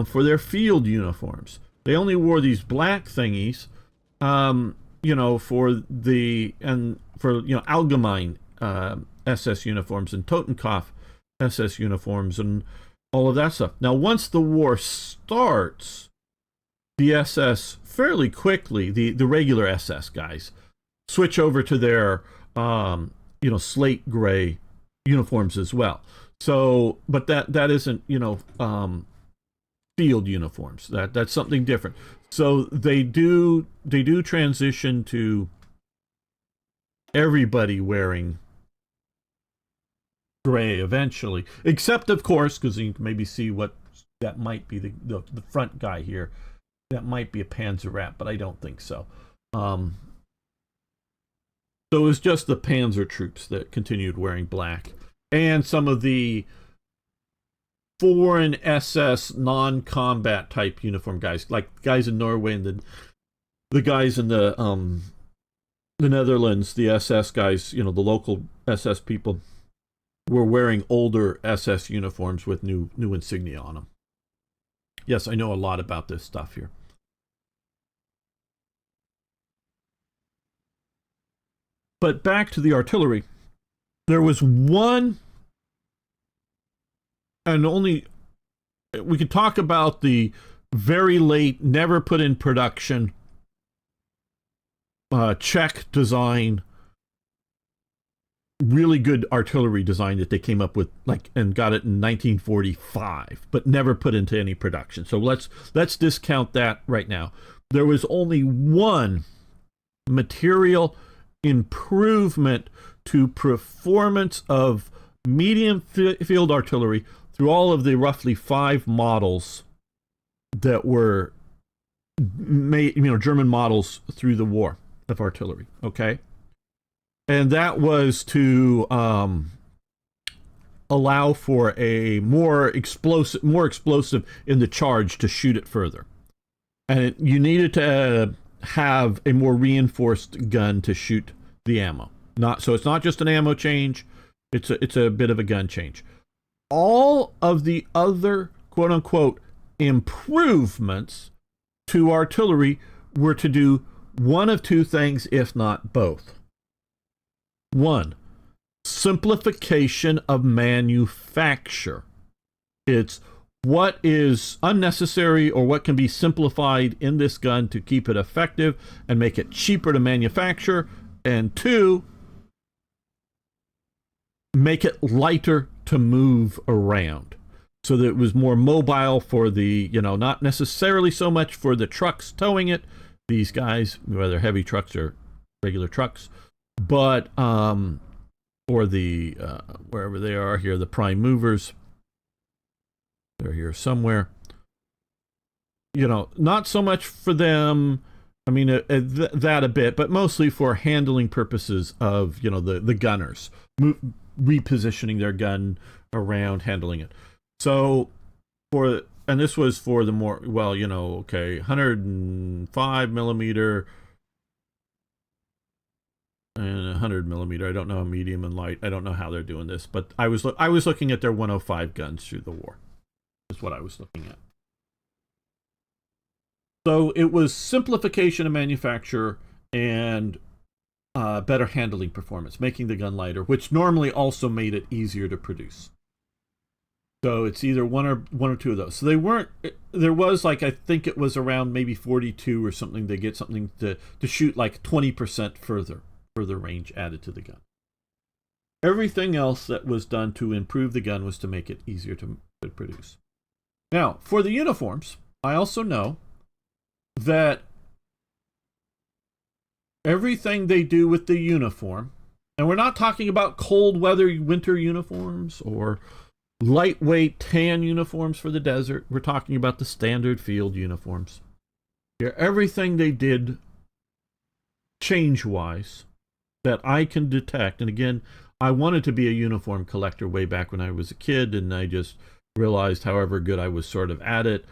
for their field uniforms. They only wore these black thingies, for Allgemeine SS uniforms and Totenkopf SS uniforms and all of that stuff. Now, once the war starts, the SS fairly quickly, the regular SS guys, switch over to their, slate gray uniforms as well. So, but that isn't, field uniforms. That's something different. So they do transition to everybody wearing gray eventually, except of course, because you can maybe see what that might be, the front guy here, that might be a Panzerrat, but I don't think so. So it was just the Panzer troops that continued wearing black, and some of the foreign SS non-combat type uniform guys, like guys in Norway and the guys in the Netherlands, the SS guys, the local SS people, were wearing older SS uniforms with new insignia on them. Yes, I know a lot about this stuff here. But back to the artillery. There was one, and only, we could talk about the very late, never put in production, Czech design, really good artillery design that they came up with, and got it in 1945, but never put into any production. So let's discount that right now. There was only one material improvement to performance of medium field artillery through all of the roughly 5 models that were made, German models through the war of artillery. Okay. And that was to allow for a more explosive in the charge to shoot it further. And you needed to have a more reinforced gun to shoot the ammo. So it's not just an ammo change, it's a bit of a gun change. All of the other quote unquote improvements to artillery were to do one of two things, if not both. One, simplification of manufacture. It's what is unnecessary or what can be simplified in this gun to keep it effective and make it cheaper to manufacture. And 2, make it lighter to move around so that it was more mobile for the, not necessarily so much for the trucks towing it, these guys, whether heavy trucks or regular trucks, but or the wherever they are here, the prime movers, they're here somewhere, not so much for them, that a bit, but mostly for handling purposes of the gunners, repositioning their gun around, handling it. So and this was for the more, 105 millimeter and 100 millimeter. I don't know, medium and light. I don't know how they're doing this, but I was looking at their 105 guns through the war. Is what I was looking at. So it was simplification of manufacture and better handling performance, making the gun lighter, which normally also made it easier to produce. So it's either one or two of those. So there was I think it was around maybe 42 or something. They get something to shoot 20% further range added to the gun. Everything else that was done to improve the gun was to make it easier to produce. Now, for the uniforms, I also know that everything they do with the uniform, and we're not talking about cold weather winter uniforms or lightweight tan uniforms for the desert. We're talking about the standard field uniforms. Yeah, everything they did change-wise that I can detect, and again, I wanted to be a uniform collector way back when I was a kid, and I just realized however good I was sort of at it,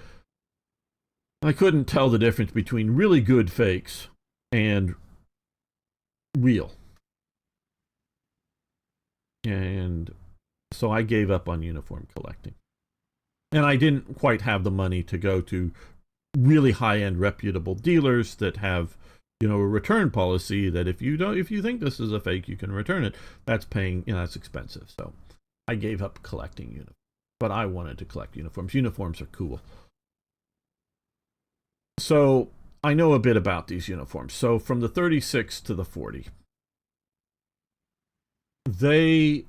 I couldn't tell the difference between really good fakes and real. And so I gave up on uniform collecting. And I didn't quite have the money to go to really high-end reputable dealers that have, a return policy that if you think this is a fake, you can return it. That's paying, that's expensive. So I gave up collecting uniforms. But I wanted to collect uniforms. Uniforms are cool. So I know a bit about these uniforms. So from the 36 to the 40, they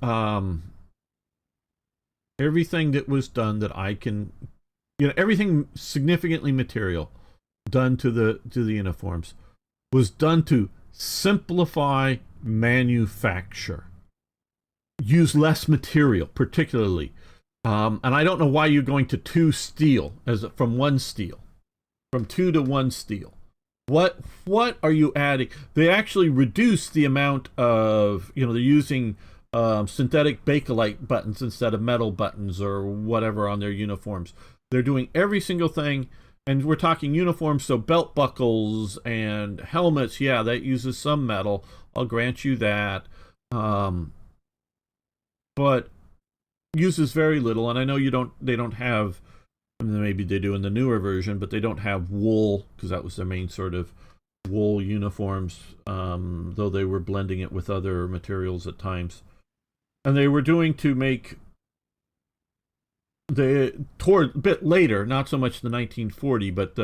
everything that was done that I can, everything significantly material done to the uniforms was done to simplify manufacture, use less material, particularly. And I don't know why you're going to two steel from one steel, from 2 to 1 steel. What are you adding? They actually reduce the amount of, they're using synthetic Bakelite buttons instead of metal buttons or whatever on their uniforms. They're doing every single thing, and we're talking uniforms, so belt buckles and helmets, yeah, that uses some metal. I'll grant you that. But uses very little, and I know they don't have, maybe they do in the newer version, but they don't have wool, because that was their main sort of wool uniforms, though they were blending it with other materials at times. And they were doing to make toward a bit later, not so much the 1940, but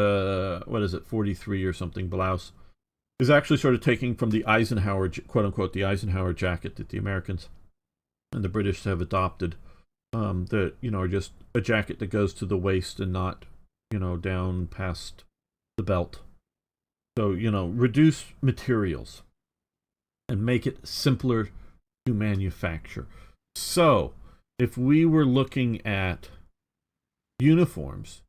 what is it, 43 or something, blouse, is actually sort of taking from the Eisenhower, quote unquote, the Eisenhower jacket that the Americans and the British have adopted. That, are just a jacket that goes to the waist and not, down past the belt. So, reduce materials and make it simpler to manufacture. So, if we were looking at uniforms,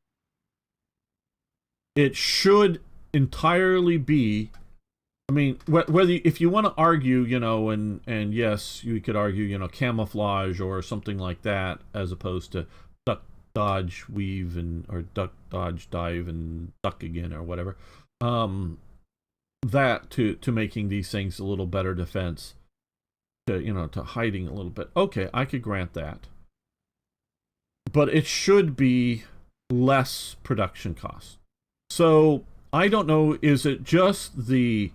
it should entirely be, whether if you want to argue, and yes, you could argue, camouflage or something like that, as opposed to duck, dodge, weave, or duck, dodge, dive, and duck again, or whatever. That to making these things a little better defense, to hiding a little bit. Okay, I could grant that. But it should be less production costs. So I don't know, is it just the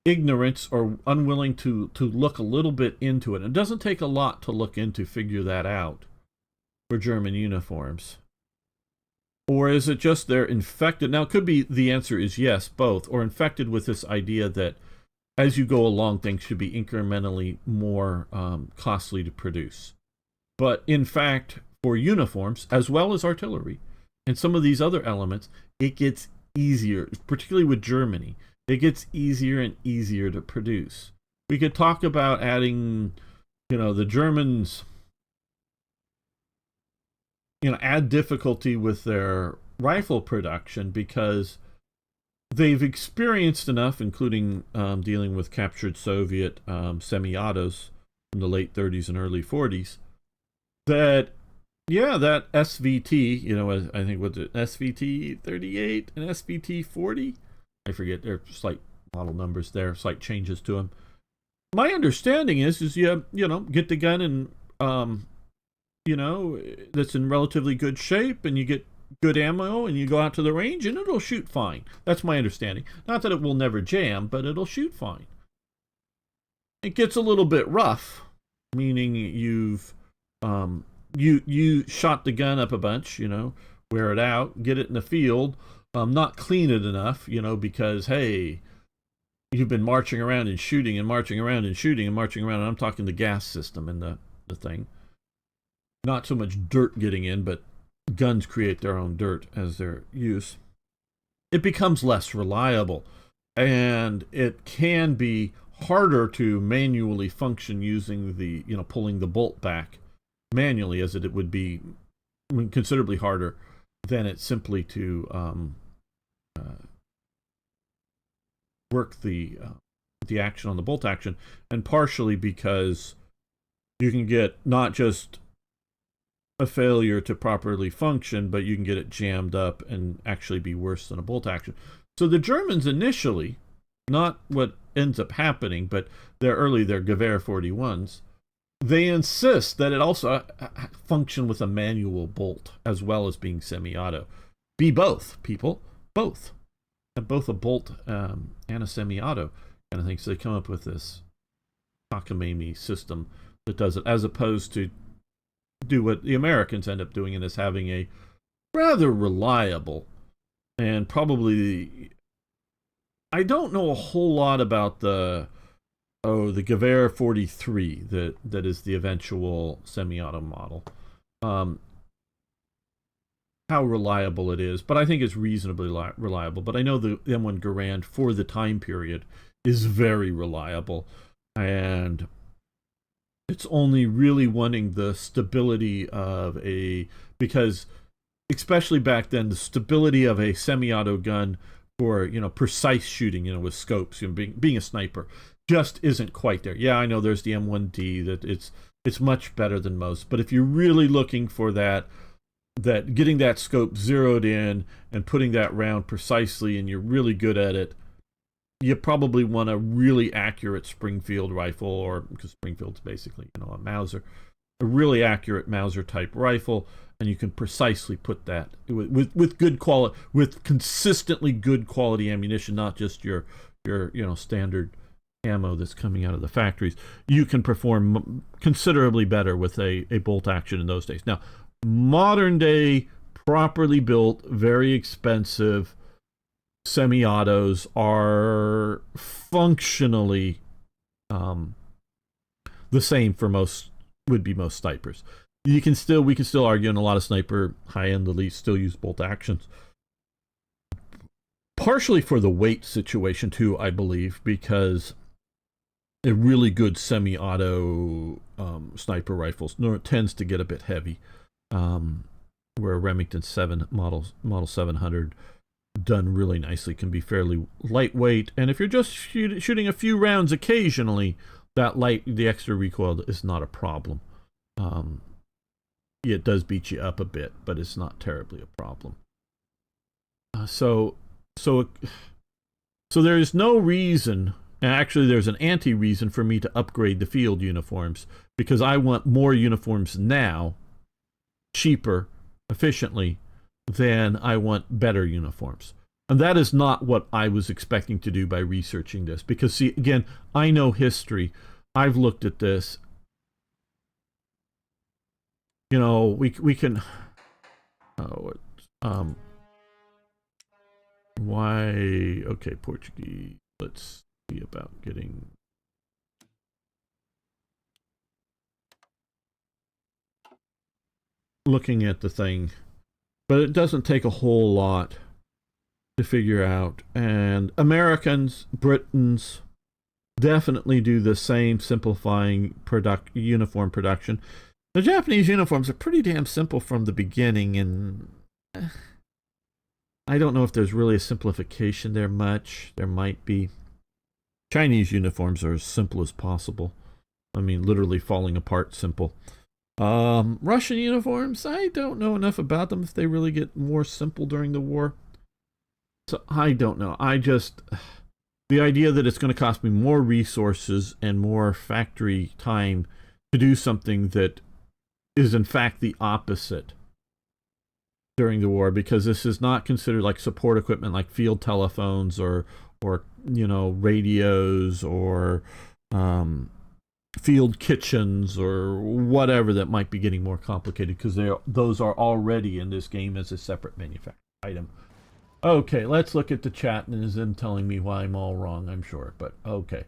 ignorance or unwilling to look a little bit into it? It doesn't take a lot to look into, figure that out for German uniforms. Or is it just they're infected? Now, it could be the answer is yes, both, or infected with this idea that as you go along, things should be incrementally more costly to produce. But in fact, for uniforms, as well as artillery, and some of these other elements, it gets easier, particularly with Germany. It gets easier and easier to produce. We could talk about adding, the Germans, add difficulty with their rifle production because they've experienced enough, including dealing with captured Soviet semi-autos from the late 30s and early 40s, that, yeah, that SVT, I think what's it, SVT 38 and SVT 40? I forget, there are slight model numbers there, slight changes to them. My understanding is you get the gun and, that's in relatively good shape, and you get good ammo, and you go out to the range, and it'll shoot fine. That's my understanding. Not that it will never jam, but it'll shoot fine. It gets a little bit rough, meaning you've you shot the gun up a bunch, wear it out, get it in the field, not clean it enough, because, hey, you've been marching around and shooting and marching around and shooting and marching around, and I'm talking the gas system and the thing. Not so much dirt getting in, but guns create their own dirt as their use. It becomes less reliable, and it can be harder to manually function using the, pulling the bolt back manually, as it would be considerably harder than it simply to work the action on the bolt action, and partially because you can get not just a failure to properly function, but you can get it jammed up and actually be worse than a bolt action. So the Germans initially, not what ends up happening, but their Gewehr 41s, they insist that it also function with a manual bolt as well as being semi-auto. Be both, people, both. Have both a bolt and a semi-auto kind of thing. So they come up with this cockamamie system that does it, as opposed to do what the Americans end up doing, and is having a rather reliable and probably, I don't know a whole lot about the Gewehr 43 that is the eventual semi-auto model. How reliable it is, but I think it's reasonably reliable. But I know the M1 Garand for the time period is very reliable, and it's only really wanting the stability of because especially back then, the stability of a semi-auto gun for, precise shooting, with scopes, being a sniper, just isn't quite there. Yeah, I know there's the M1D that it's much better than most, but if you're really looking for that getting that scope zeroed in and putting that round precisely, and you're really good at it, you probably want a really accurate Springfield rifle, or because Springfield's basically, a Mauser, a really accurate Mauser type rifle, and you can precisely put that with good quality, with consistently good quality ammunition, not just your standard ammo that's coming out of the factories. You can perform considerably better with a bolt action in those days. Now, modern day, properly built, very expensive semi-autos are functionally the same for most snipers. We can still argue, and a lot of sniper high-end elites still use bolt actions, partially for the weight situation too, I believe, because a really good semi-auto sniper rifles tends to get a bit heavy, where a Remington 7 model 700 done really nicely can be fairly lightweight, and if you're just shooting a few rounds occasionally, the extra recoil is not a problem. It does beat you up a bit, but it's not terribly a problem. So there is no reason, and actually there's an anti-reason for me to upgrade the field uniforms, because I want more uniforms now, cheaper, efficiently, than I want better uniforms. And that is not what I was expecting to do by researching this, because, see, again, I know history. I've looked at this. We can. Why? Okay, Portuguese. Let's see about getting. Looking at the thing, but it doesn't take a whole lot to figure out. And Americans, Britons, definitely do the same simplifying uniform production. The Japanese uniforms are pretty damn simple from the beginning, and I don't know if there's really a simplification there much. There might be. Chinese uniforms are as simple as possible. I mean, literally falling apart simple. Russian uniforms, I don't know enough about them if they really get more simple during the war. So I don't know. The idea that it's going to cost me more resources and more factory time to do something that is in fact the opposite during the war, because this is not considered like support equipment like field telephones or radios or field kitchens or whatever that might be getting more complicated, because those are already in this game as a separate manufactured item. Okay, let's look at the chat, and is them telling me why I'm all wrong, I'm sure, but okay.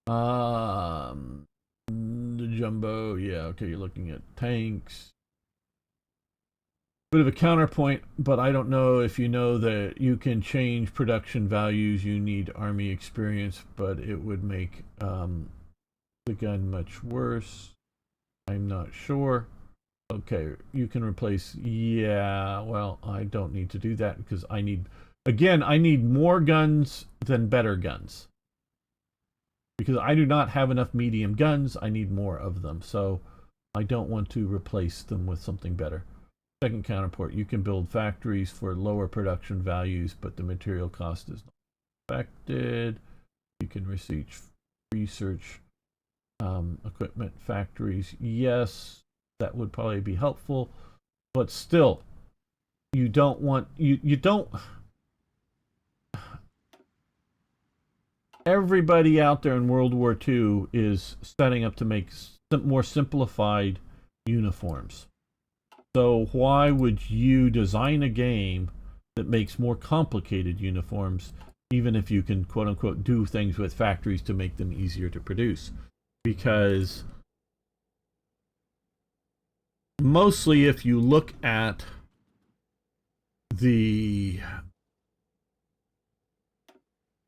The jumbo, yeah, okay, you're looking at tanks. Bit of a counterpoint, but I don't know if you know that you can change production values. You need army experience, but it would make the gun much worse. I'm not sure. Okay, you can replace, yeah, well, I don't need to do that, because I need more guns than better guns. Because I do not have enough medium guns, I need more of them. So I don't want to replace them with something better. Second counterpart, you can build factories for lower production values, but the material cost is not affected. You can research equipment factories. Yes, that would probably be helpful, but still, you don't want, you don't, everybody out there in World War II is setting up to make more simplified uniforms. So why would you design a game that makes more complicated uniforms, even if you can quote unquote do things with factories to make them easier to produce? Because mostly if you look at the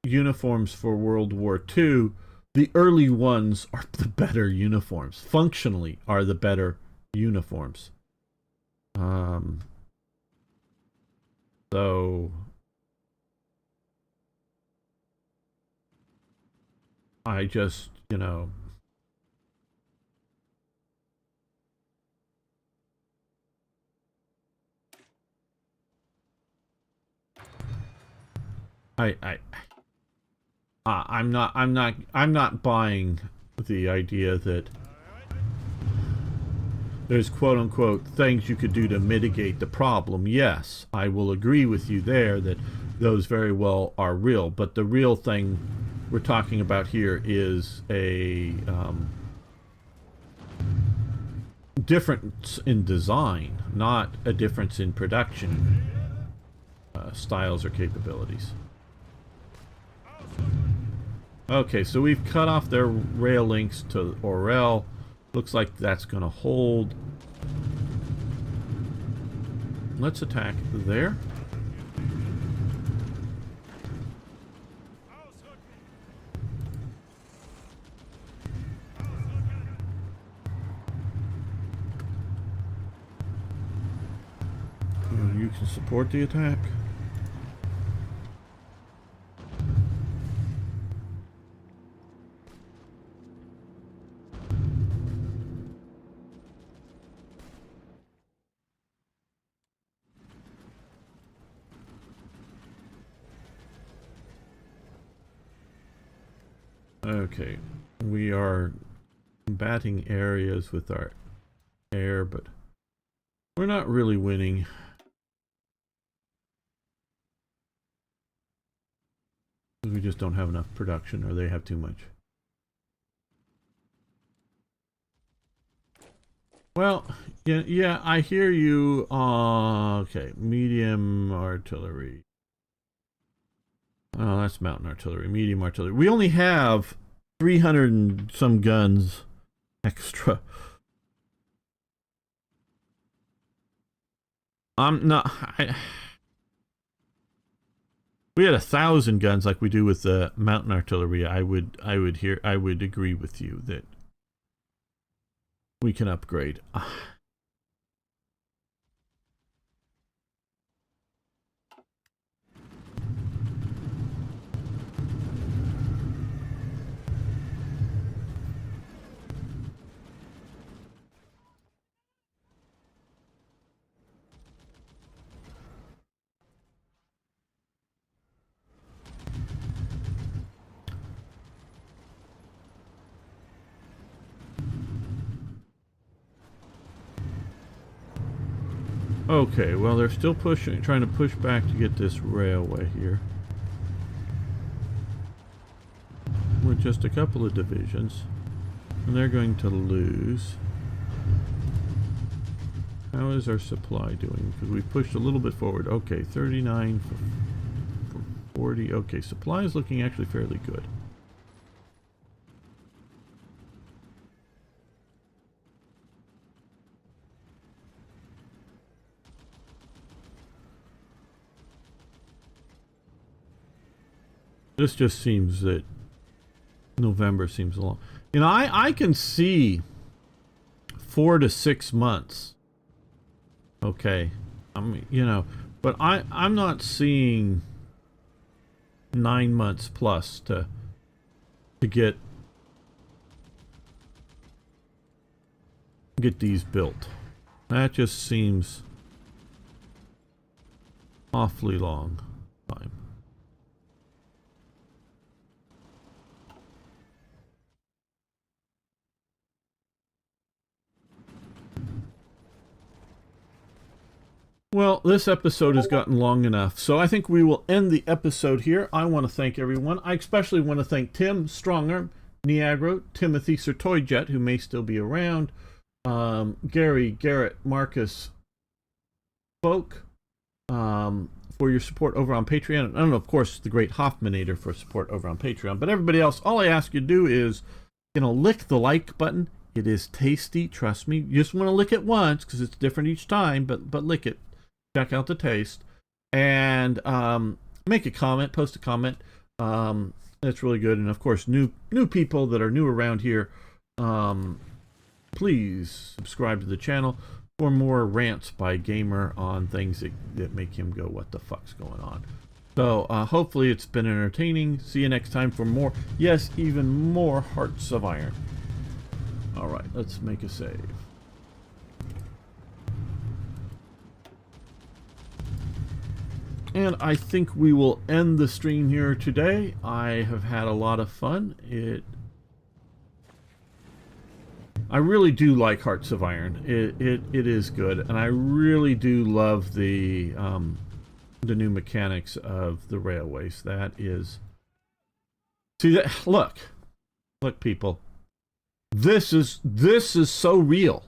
uniforms for World War II, the early ones are the better uniforms. Functionally are the better uniforms. So I just, you know, I'm not buying the idea that there's quote unquote things you could do to mitigate the problem. Yes, I will agree with you there that those very well are real, but the real thing we're talking about here is a difference in design, not a difference in production styles or capabilities. Okay, so we've cut off their rail links to Orel. Looks like that's going to hold. Let's attack there. You can support the attack. Okay, we are combating areas with our air, but we're not really winning. We just don't have enough production, or they have too much. Well, yeah, I hear you. Okay, medium artillery. Oh, that's mountain artillery, medium artillery. We only have 300 and some guns extra. I'm not. We had 1,000 guns like we do with the mountain artillery. I would agree with you that we can upgrade. Okay, well, they're still trying to push back to get this railway here. We're just a couple of divisions, and they're going to lose. How is our supply doing? Because we pushed a little bit forward. Okay, 39 for 40. Okay, supply is looking actually fairly good. This just seems that November seems long. You know, I can see 4 to 6 months. Okay. I mean, you know, but I'm not seeing 9 months plus to get these built. That just seems awfully long time. Well, this episode has gotten long enough, so I think we will end the episode here. I want to thank everyone. I especially want to thank Tim, Strongarm, Niagro, Timothy Sertoyjet, who may still be around, Gary, Garrett, Marcus, Folk, for your support over on Patreon. And of course, the great Hoffmanator for support over on Patreon. But everybody else, all I ask you to do is, lick the like button. It is tasty, trust me. You just want to lick it once because it's different each time, but lick it. Check out the taste, and make a comment, post a comment. That's really good. And of course, new people that are new around here, please subscribe to the channel for more rants by Gamer on things that make him go, what the fuck's going on? So hopefully it's been entertaining. See you next time for more, yes, even more Hearts of Iron. All right, let's make a save. And I think we will end the stream here today. I have had a lot of fun. I really do like Hearts of Iron. It is good, and I really do love the new mechanics of the railways. That is, see that, look, people. This is so real.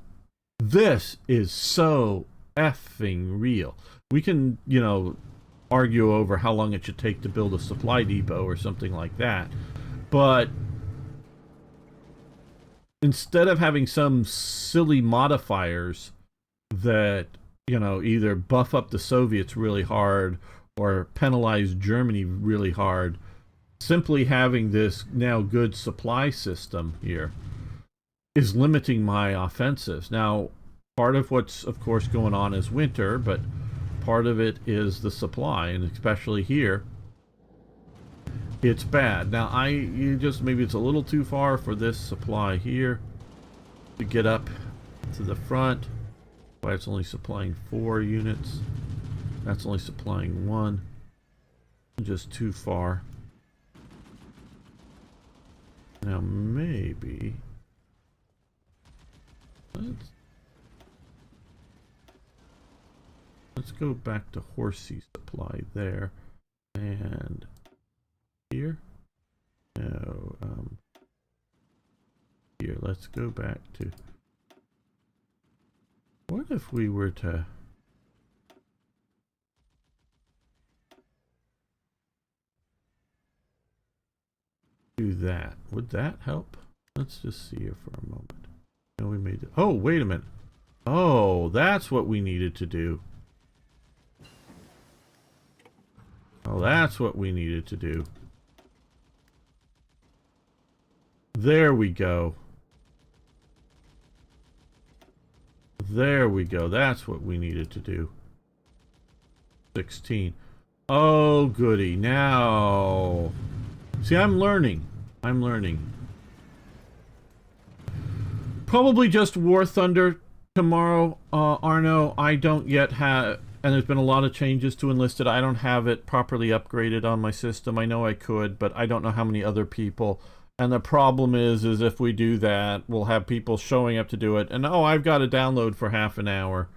This is so effing real. We can, argue over how long it should take to build a supply depot or something like that, but instead of having some silly modifiers that either buff up the Soviets really hard or penalize Germany really hard, simply having this now good supply system here is limiting my offensives. Now, part of what's of course going on is winter, but part of it is the supply, and especially here, it's bad. Now, maybe it's a little too far for this supply here to get up to the front. Why it's only supplying 4 units. That's only supplying 1. Just too far. Now, maybe let's go back to Horsey supply there, and here. No, here. Let's go back to. What if we were to do that? Would that help? Let's just see here for a moment. No, we made it. Oh, wait a minute. Oh, that's what we needed to do. Oh, that's what we needed to do. There we go. There we go. That's what we needed to do. 16. Oh, goody. Now. See, I'm learning. I'm learning. Probably just War Thunder tomorrow, Arno. I don't yet have... And there's been a lot of changes to Enlisted. I don't have it properly upgraded on my system. I know I could, but I don't know how many other people. And the problem is if we do that, we'll have people showing up to do it. And, oh, I've got to download for half an hour.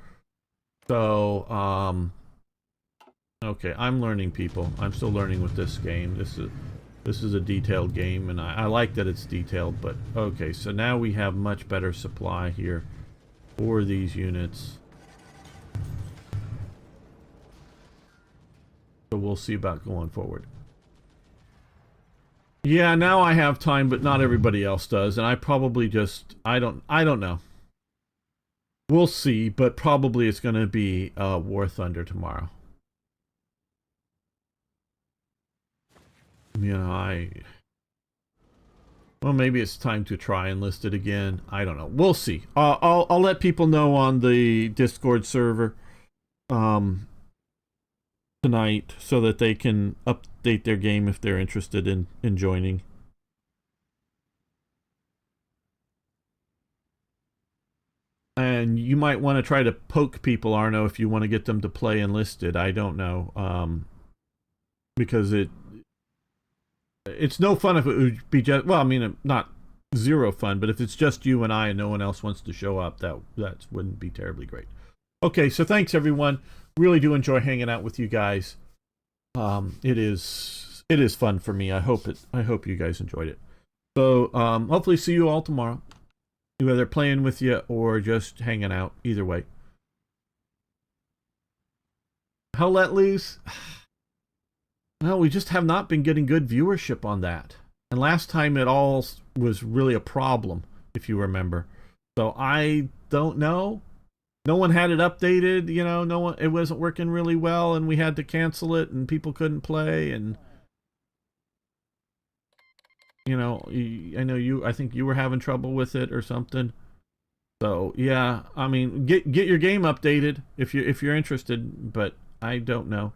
So, okay, I'm learning, people. I'm still learning with this game. This is a detailed game, and I like that it's detailed. But, okay, so now we have much better supply here for these units. So we'll see about going forward. Yeah, now I have time, but not everybody else does, and I probably just I don't know. We'll see, but probably it's going to be War Thunder tomorrow. Well, maybe it's time to try Enlisted again. I don't know. We'll see. I'll let people know on the Discord server tonight so that they can update their game if they're interested in joining. And you might want to try to poke people, Arno, if you want to get them to play enlisted. I don't know, because it's no fun if it would be just, well, I mean, not zero fun, but if it's just you and I and no one else wants to show up, that wouldn't be terribly great. Okay, so thanks everyone. Really do enjoy hanging out with you guys. It is fun for me. I hope you guys enjoyed it. So hopefully see you all tomorrow, whether playing with you or just hanging out. Either way. How let loose? Well, we just have not been getting good viewership on that. And last time it all was really a problem, if you remember. So I don't know. No one had it updated, you know, no one, it wasn't working really well, and we had to cancel it and people couldn't play. And you know, I think you were having trouble with it or something. So yeah, I mean, get your game updated if you're interested, but I don't know.